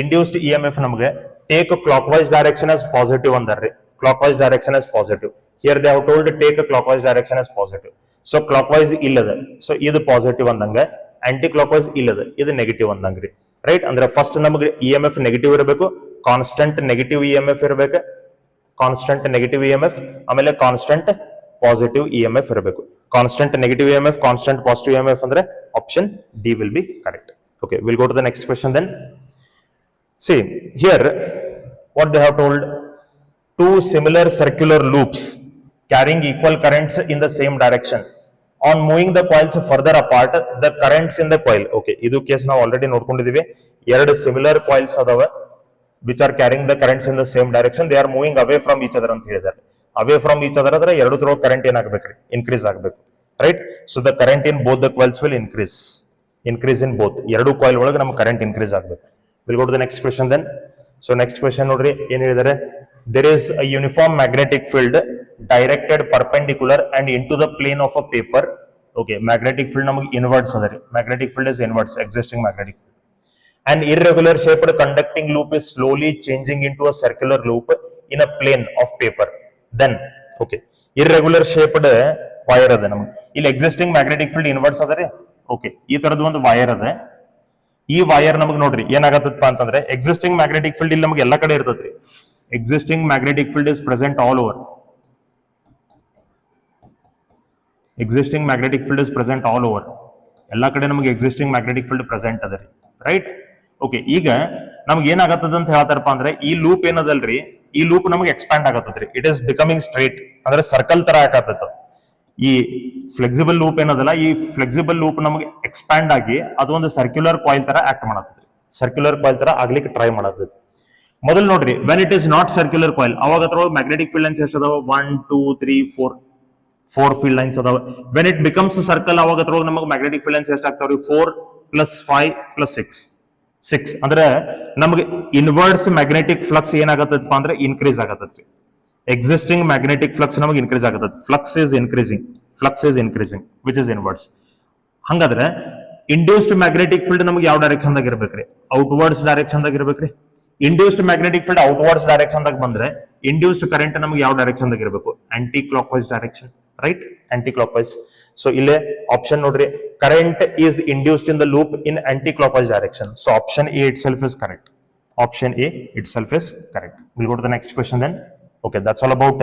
ಇಂಡ್ಯೂಸ್ಡ್ EMF ನಮಗೆ take clock wise direction as positive ಅಂದಾರ್ರಿ clock wise direction as positive here they have told take clock wise direction as positive so clock wise ಇಲ್ಲದ so ಇದು positive ಅಂದಂಗ aunty clock wise ಇಲ್ಲದ ಇದು negative ಅಂದಂಗ್ರಿ right ಅಂದ್ರೆ first ನಮಗೆ EMF negative ಇರಬೇಕು ಕಾನ್ಸ್ಟೆಂಟ್ ನೆಗೆಟಿವ್ EMF ಇರಬೇಕು ಕಾನ್ಸ್ಟೆಂಟ್ ನೆಗೆಟಿವ್ EMF ಆಮೇಲೆ ಕಾನ್ಸ್ಟೆಂಟ್ ಪಾಸಿಟಿವ್ EMF ಇರಬೇಕು constant negative EMF constant positive EMF ಅಂದ್ರೆ option D will be correct okay will go to the next question then see here what they have told two similar circular loops carrying equal currents in the same direction on moving the coils further apart the currents in the coil okay idu case ನಾವು already ನೋಡ್ಕೊಂಡಿದೀವಿ ಎರಡು similar coils ಅದಾವ which are carrying the currents in the same direction they are moving away from each other ಅಂತ ಹೇಳಿದ್ದಾರೆ away from each other ಅಂದ್ರೆ ಎರಡು through current ಏನಾಗಬೇಕ್ರಿ increase ಆಗಬೇಕು right so the current in both the coils will increase in both ಎರಡು coil ಒಳಗೆ ನಮಗೆ current increase ಆಗಬೇಕು will go to the next question then so next question ನೋಡ್ರಿ ಏನ್ ಹೇಳಿದ್ದಾರೆ there is a uniform magnetic field directed perpendicular and into the plane of a paper okay magnetic field ನಮಗೆ inwards ಅದರಿ magnetic field is inverse existing magnetic field an irregular shaped conducting loop is slowly changing into a circular loop in a plane of paper then okay irregular shaped wire ಅದ ನಮ್ಗೆ ಇಲ್ಲಿ existing magnetic field inverse ಅದ ರೀ. Okay, ಈ ತರದ್ದು ಒಂದು wire ಅದ. ಈ ವೈರ್ ನಮಗೆ ನೋಡ್ರಿ ಏನಾಗತ್ತಪ್ಪ ಅಂತಂದ್ರೆ ಎಕ್ಸಿಸ್ಟಿಂಗ್ ಮ್ಯಾಗ್ನೆಟಿಕ್ ಫೀಲ್ಡ್ ಇಲ್ಲಿ ನಮ್ಗೆ ಎಲ್ಲಾ ಕಡೆ ಇರ್ತದ್ರಿ. Existing magnetic field is present all over. Existing magnetic field is present all over. ಎಲ್ಲಾ ಕಡೆ ನಮಗೆ ಎಕ್ಸಿಸ್ಟಿಂಗ್ ಮ್ಯಾಗ್ನೆಟಿಕ್ ಫೀಲ್ಡ್ ಪ್ರೆಸೆಂಟ್ ಅದ ರೀ, ರೈಟ್. ಓಕೆ, ಈಗ ನಮ್ಗೆ ಏನಾಗತ್ತದ ಅಂತ ಹೇಳ್ತಾರಪ್ಪ ಅಂದ್ರೆ ಈ ಲೂಪ್ ಏನದಲ್ರಿ, ಈ ಲೂಪ್ ನಮಗೆ ಎಕ್ಸ್ಪ್ಯಾಂಡ್ ಆಗತ್ತದ್ರಿ. ಇಟ್ ಇಸ್ ಬಿಕಮಿಂಗ್ ಸ್ಟ್ರೈಟ್ ಅಂದ್ರೆ ಸರ್ಕಲ್ ತರ ಆಗತ್ತ. ಈ ಫ್ಲೆಕ್ಸಿಬಲ್ ಲೂಪ್ ಏನದಲ್ಲ, ಈ ಫ್ಲೆಕ್ಸಿಬಲ್ ಲೂಪ್ ನಮಗೆ ಎಕ್ಸ್ಪ್ಯಾಂಡ್ ಆಗಿ ಅದೊಂದು ಸರ್ಕ್ಯುಲರ್ ಕಾಯಿಲ್ ತರ ಆಕ್ಟ್ ಮಾಡತ್ತದ್ರಿ. ಸರ್ಕ್ಯುಲರ್ ಕಾಯಿಲ್ ತರ ಆಗ್ಲಿಕ್ಕೆ ಟ್ರೈ ಮಾಡತ್ತದ. ಮೊದಲು ನೋಡ್ರಿ, when it is not circular coil ಅವಾಗ ಅದ್ರೊಳಗೆ ಮ್ಯಾಗ್ನೆಟಿಕ್ ಫೀಲ್ಡ್ ಲೈನ್ಸ್ ಎಷ್ಟು ಅದಾವ? 1 2 3 4 ಫೀಲ್ಡ್ ಲೈನ್ಸ್ ಅದಾವ. ವೆನ್ ಇಟ್ ಬಿಕಮ್ಸ್ ಸರ್ಕಲ್ ಅವಾಗ ಅದ್ರೊಳಗೆ ನಮಗೆ ಮ್ಯಾಗ್ನೆಟಿಕ್ ಫೀಲ್ಡ್ ಲೈನ್ಸ್ ಎಷ್ಟು ಆಗ್ತಾವ್ರಿ? 4 + 5 + 6 ಅಂದ್ರೆ ನಮಗೆ ಇನ್ವರ್ಸ್ ಮ್ಯಾಗ್ನೆಟಿಕ್ ಫ್ಲಕ್ಸ್ ಏನಾಗತ್ತಪ್ಪ ಅಂದ್ರೆ ಇನ್ಕ್ರೀಸ್ ಆಗತ್ತದ್ರಿ. ಎಕ್ಸಿಸ್ಟಿಂಗ್ ಮ್ಯಾಗ್ನೆಟಿಕ್ ಫ್ಲಕ್ಸ್ ನಮಗೆ ಇನ್ಕ್ರೀಸ್ ಆಗತ್ತದ. Flux is increasing which is inverse. ಹಂಗಾದ್ರೆ ಇಂಡ್ಯೂಸ್ಡ್ ಮ್ಯಾಗ್ನೆಟಿಕ್ ಫೀಲ್ಡ್ ನಮಗೆ ಯಾವ ಡೈರೆಕ್ಷನ್ ದಾಗ ಇರ್ಬೇಕ್ರಿ? ಔಟ್ವರ್ಡ್ಸ್ ಡೈರೆಕ್ಷನ್ ದಾಗ ಇರ್ಬೇಕ್ರಿ. Induced magnetic field outwards direction ದಾಗ ಬಂದ್ರೆ ಇಂಡ್ಯೂಸ್ಡ್ ಕರೆಂಟ್ ನಮಗೆ ಯಾವ ಡೈರೆಕ್ಷನ್ ದಾಗ ಇರಬೇಕು? Aunty clock wise direction, right? Aunty clock wise. So ಇಲ್ಲೇ ಆಪ್ಷನ್ ನೋಡ್ರಿ, current is induced in the loop in aunty clock wise direction. So option A itself is correct. Option A itself is correct. We'll go to the next question then. Okay, that's all about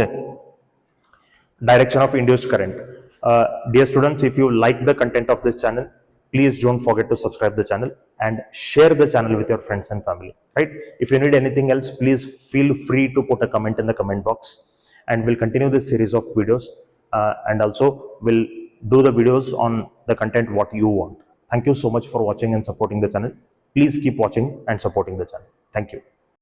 direction of induced current. Dear students, if you like the content of this channel, please don't forget to subscribe the channel and share the channel with your friends and family, right? If you need anything else, please feel free to put a comment in the comment box, and we'll continue this series of videos, and also we'll do the videos on the content what you want. Thank you so much for watching and supporting the channel. Please keep watching and supporting the channel. Thank you.